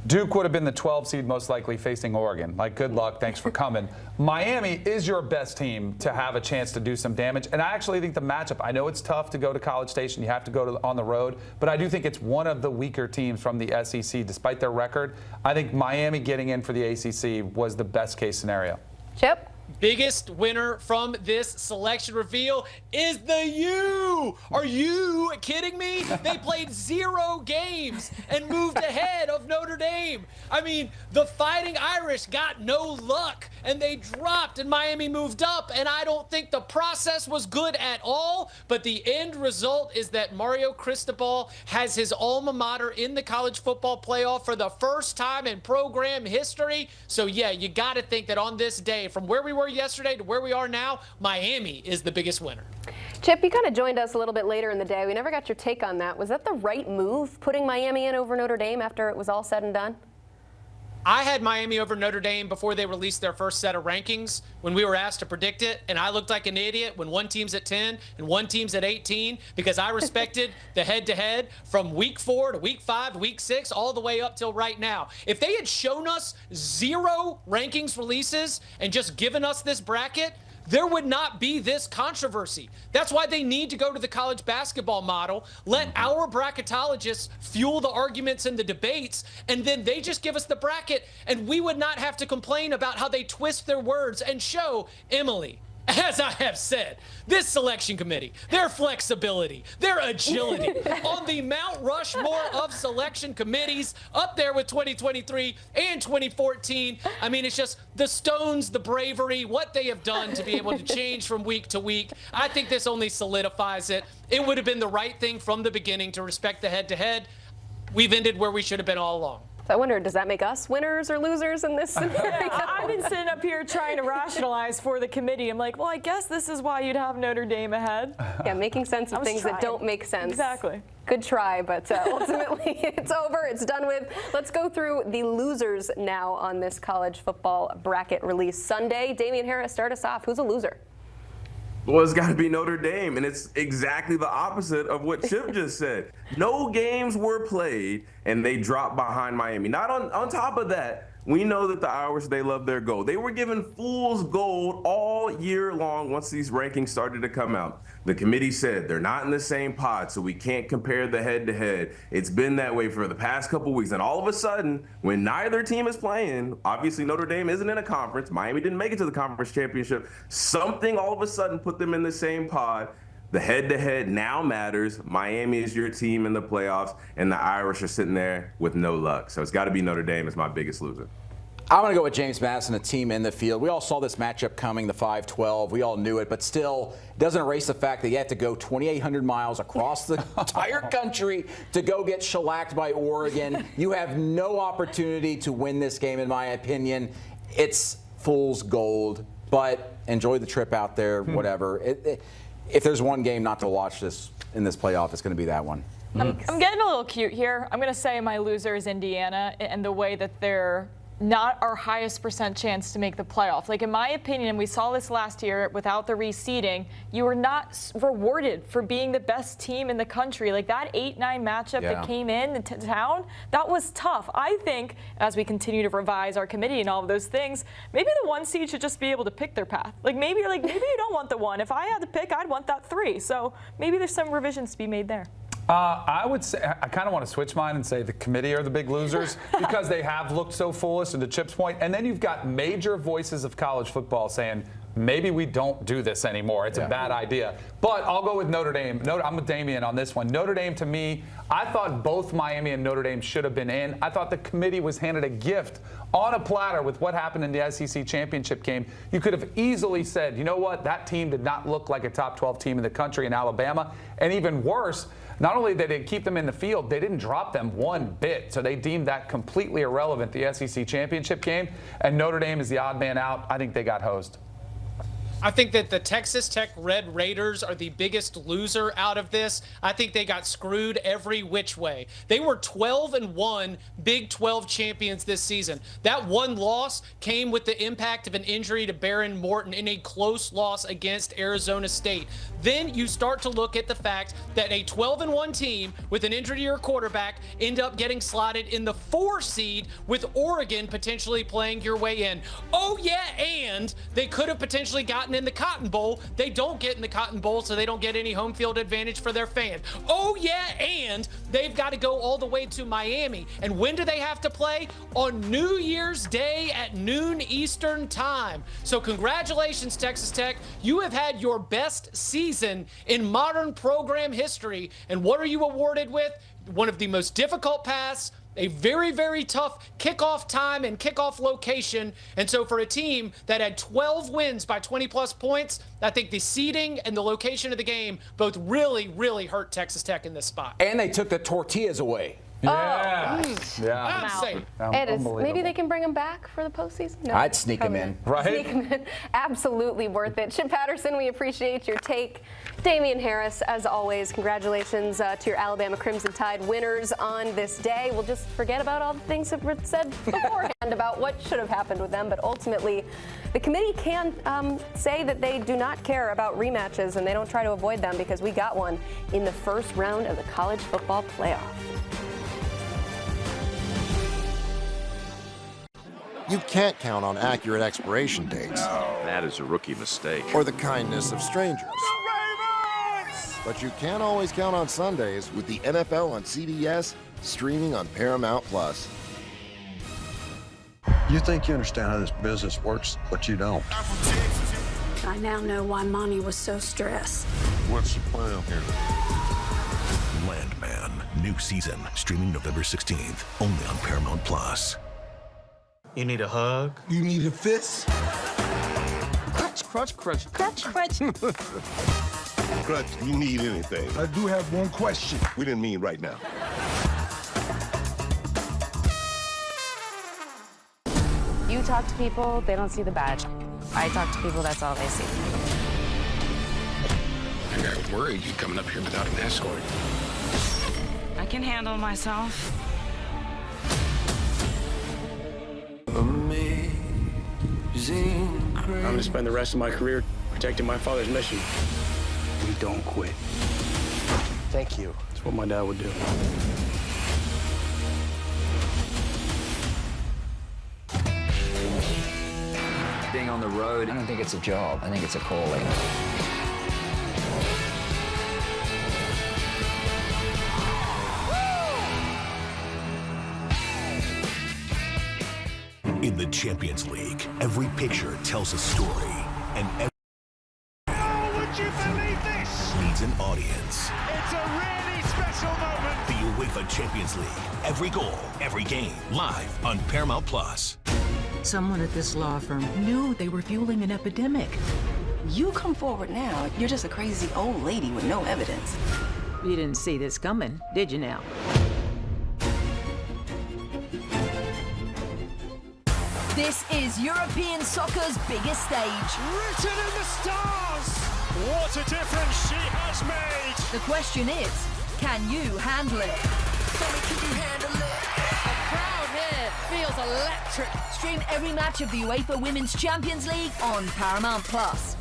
Duke would have been the 12 seed most likely facing Oregon. Like, good luck, thanks for coming. Miami is your best team to have a chance to do some damage. And I actually think the matchup, I know it's tough to go to College Station. You have to go on the road. But I do think it's one of the weaker teams from the SEC, despite their record. I think Miami getting in for the ACC was the best case scenario. Chip? Biggest winner from this selection reveal is the U. Are you kidding me? They played 0 games and moved ahead of Notre Dame. I mean, the Fighting Irish got no luck, and they dropped, and Miami moved up, and I don't think the process was good at all, but the end result is that Mario Cristobal has his alma mater in the college football playoff for the first time in program history. So, yeah, you got to think that on this day, from where we were yesterday to where we are now, Miami is the biggest winner. Chip, you kind of joined us a little bit later in the day. We never got your take on that. Was that the right move, putting Miami in over Notre Dame after it was all said and done? I had Miami over Notre Dame before they released their first set of rankings when we were asked to predict it, and I looked like an idiot when one team's at 10 and one team's at 18 because I respected the head-to-head from week 4 to week 5 to week 6 all the way up till right now. If they had shown us 0 rankings releases and just given us this bracket, there would not be this controversy. That's why they need to go to the college basketball model, let our bracketologists fuel the arguments and the debates, and then they just give us the bracket, and we would not have to complain about how they twist their words and show, Emily, As I have said, this selection committee, their flexibility, their agility on the Mount Rushmore of selection committees, up there with 2023 and 2014. I mean, it's just the stones, the bravery, what they have done to be able to change from week to week. I think this only solidifies it. It would have been the right thing from the beginning to respect the head-to-head. We've ended where we should have been all along. So I wonder, does that make us winners or losers in this scenario? I've been sitting up here trying to rationalize for the committee. I'm like, well, I guess this is why you'd have Notre Dame ahead. Yeah, making sense of things that don't make sense. Exactly. Good try, but ultimately it's over. It's done with. Let's go through the losers now on this college football bracket release Sunday. Damian Harris, start us off. Who's a loser? Well, it's got to be Notre Dame, and it's exactly the opposite of what Chip just said. No games were played, and they dropped behind Miami. Not on top of that, we know that the Irish, they love their gold. They were given fool's gold all year long once these rankings started to come out. The committee said they're not in the same pod, so we can't compare the head-to-head. It's been that way for the past couple weeks, and all of a sudden, when neither team is playing, obviously Notre Dame isn't in a conference, Miami didn't make it to the conference championship, something all of a sudden put them in the same pod. The head-to-head now matters. Miami is your team in the playoffs, and the Irish are sitting there with no luck. So it's got to be Notre Dame as my biggest loser. I'm going to go with James Madison, a team in the field. We all saw this matchup coming, the 5-12. We all knew it, but still, it doesn't erase the fact that you have to go 2,800 miles across the entire country to go get shellacked by Oregon. You have no opportunity to win this game, in my opinion. It's fool's gold, but enjoy the trip out there, whatever. If there's one game not to watch this in this playoff, it's going to be that one. I'm getting a little cute here. I'm going to say my loser is Indiana and the way that they're not our highest % chance to make the playoff. Like, in my opinion, we saw this last year without the reseeding, you were not rewarded for being the best team in the country. Like, that 8-9 matchup that came in to town, that was tough. I think as we continue to revise our committee and all of those things, maybe the 1 seed should just be able to pick their path. Maybe you don't want the 1. If I had to pick, I'd want that 3. So maybe there's some revisions to be made there. I would say I kind of want to switch mine and say the committee are the big losers because they have looked so foolish, and to Chip's point, and then you've got major voices of college football saying maybe we don't do this anymore. It's a bad idea. But I'll go with Notre Dame. I'm with Damian on this one. Notre Dame, to me, I thought both Miami and Notre Dame should have been in. I thought the committee was handed a gift on a platter with what happened in the SEC championship game. You could have easily said, you know what, that team did not look like a top 12 team in the country in Alabama. And even worse, not only did they keep them in the field, they didn't drop them one bit. So they deemed that completely irrelevant, the SEC championship game. And Notre Dame is the odd man out. I think they got hosed. I think that the Texas Tech Red Raiders are the biggest loser out of this. I think they got screwed every which way. They were 12-1 Big 12 champions this season. That one loss came with the impact of an injury to Baron Morton in a close loss against Arizona State. Then you start to look at the fact that a 12-1 team with an injury to your quarterback end up getting slotted in the 4 seed with Oregon potentially playing your way in. Oh yeah, and they could have potentially gotten in the Cotton Bowl. They don't get in the Cotton Bowl, so they don't get any home field advantage for their fans. Oh yeah, and they've got to go all the way to Miami. And when do they have to play? On New Year's Day at noon Eastern time. So congratulations, Texas Tech. You have had your best season in modern program history. And what are you awarded with? One of the most difficult paths, a very, very tough kickoff time and kickoff location. And so for a team that had 12 wins by 20-plus points, I think the seeding and the location of the game both really, really hurt Texas Tech in this spot. And they took the tortillas away. Yeah. I'm saying. Maybe they can bring him back for the postseason? No, I'd sneak him in. Right? Sneak him in. Absolutely worth it. Chip Patterson, we appreciate your take. Damian Harris, as always, congratulations to your Alabama Crimson Tide winners on this day. We'll just forget about all the things that were said beforehand about what should have happened with them, but ultimately the committee can say that they do not care about rematches and they don't try to avoid them because we got one in the first round of the college football playoff. You can't count on accurate expiration dates. No, that is a rookie mistake. Or the kindness of strangers. But you can always count on Sundays with the NFL on CBS, streaming on Paramount+. You think you understand how this business works, but you don't. I now know why Monty was so stressed. What's the plan here? Landman, new season, streaming November 16th, only on Paramount Plus. You need a hug? You need a fist? Crutch, crutch, crutch. Crutch, crutch. Crutch, you need anything. I do have one question. We didn't mean right now. You talk to people, they don't see the badge. I talk to people, that's all they see. I got worried you coming up here without an escort. I can handle myself. I'm gonna spend the rest of my career protecting my father's mission. We don't quit. Thank you. That's what my dad would do. Being on the road, I don't think it's a job. I think it's a calling. In the Champions League, every picture tells a story, and every Would you believe this? needs an audience. It's a really special moment. The UEFA Champions League, every goal, every game, live on Paramount Plus. Someone at this law firm knew they were fueling an epidemic. You come forward now, you're just a crazy old lady with no evidence. You didn't see this coming, did you now? This is European soccer's biggest stage. Written in the stars. What a difference she has made. The question is, can you handle it? Can you handle it? The crowd here feels electric. Stream every match of the UEFA Women's Champions League on Paramount Plus.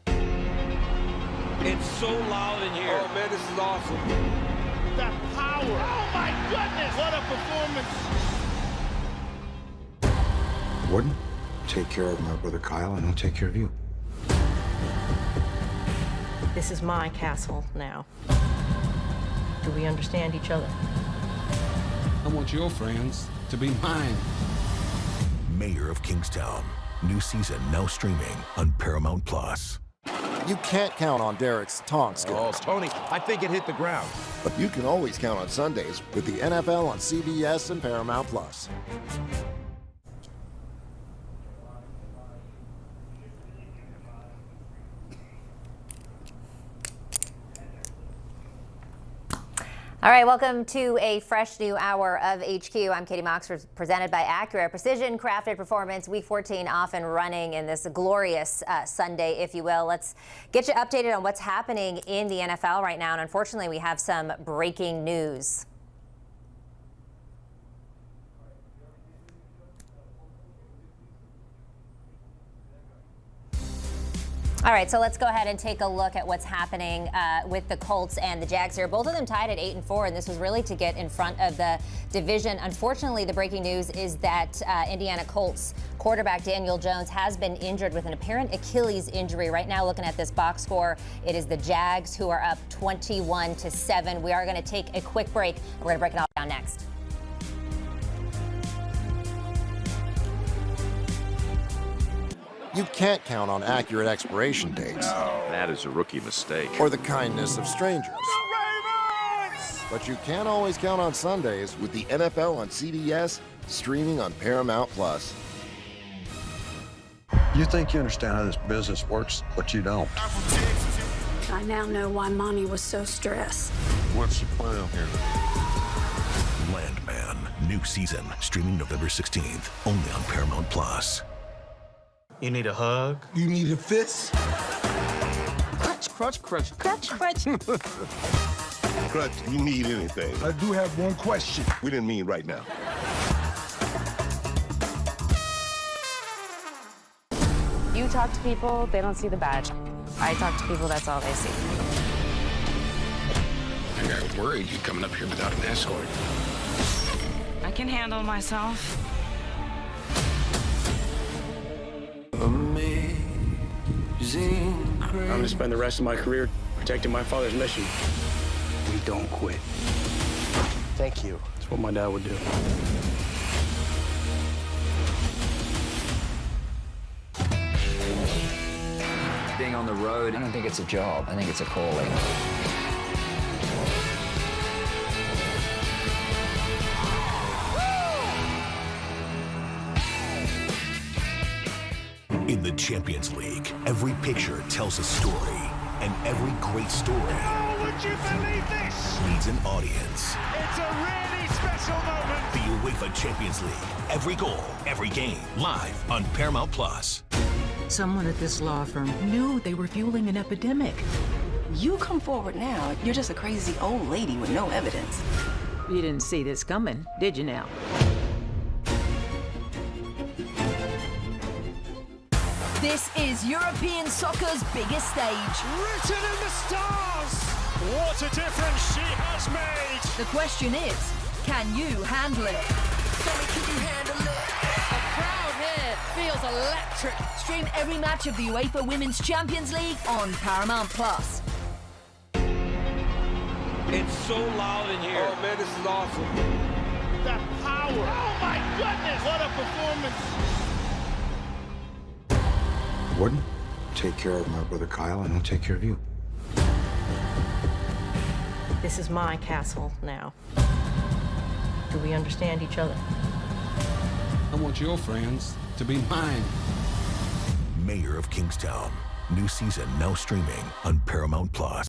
It's so loud in here. Oh man, this is awesome. The power. Oh my goodness, what a performance. Warden, take care of my brother Kyle, and I'll take care of you. This is my castle now. Do we understand each other? I want your friends to be mine. Mayor of Kingstown, new season now streaming on Paramount Plus. You can't count on Derek's tongue skills. Oh, Tony, I think it hit the ground. But you can always count on Sundays with the NFL on CBS and Paramount Plus. All right, welcome to a fresh new hour of HQ. I'm Katie Mox, presented by Acura. Precision crafted performance, week 14 off and running in this glorious Sunday, if you will. Let's get you updated on what's happening in the NFL right now. And unfortunately, we have some breaking news. All right, so let's go ahead and take a look at what's happening with the Colts and the Jags here. Both of them tied at 8-4, and this was really to get in front of the division. Unfortunately, the breaking news is that Indiana Colts quarterback Daniel Jones has been injured with an apparent Achilles injury. Right now, looking at this box score, it is the Jags who are up 21-7. We are going to take a quick break. We're going to break it all down next. You can't count on accurate expiration dates. No. That is a rookie mistake. Or the kindness of strangers. But you can always count on Sundays with the NFL on CBS, streaming on Paramount Plus. You think you understand how this business works, but you don't. I now know why Monty was so stressed. What's the plan here? Landman, new season, streaming November 16th, only on Paramount Plus. You need a hug? You need a fist? Crutch, crutch, crutch. Crutch, crutch. Crutch, you need anything. I do have one question. We didn't mean right now. You talk to people, they don't see the badge. I talk to people, that's all they see. I got worried you coming up here without an escort. I can handle myself. I'm gonna spend the rest of my career protecting my father's mission. We don't quit. Thank you. That's what my dad would do. Being on the road, I don't think it's a job. I think it's a calling. In the Champions League, every picture tells a story, and every great story Would you believe this? needs an audience. It's a really special moment. The UEFA Champions League, every goal, every game, live on Paramount Plus. Someone at this law firm knew they were fueling an epidemic. You come forward now, you're just a crazy old lady with no evidence. You didn't see this coming, did you now? This is European soccer's biggest stage. Written in the stars. What a difference she has made. The question is, can you handle it? Can you handle it? The crowd here feels electric. Stream every match of the UEFA Women's Champions League on Paramount Plus. It's so loud in here. Oh man, this is awesome. That power. Oh my goodness, what a performance. Warden, take care of my brother Kyle, and I'll take care of you. This is my castle now. Do we understand each other? I want your friends to be mine. Mayor of Kingstown. New season now streaming on Paramount Plus.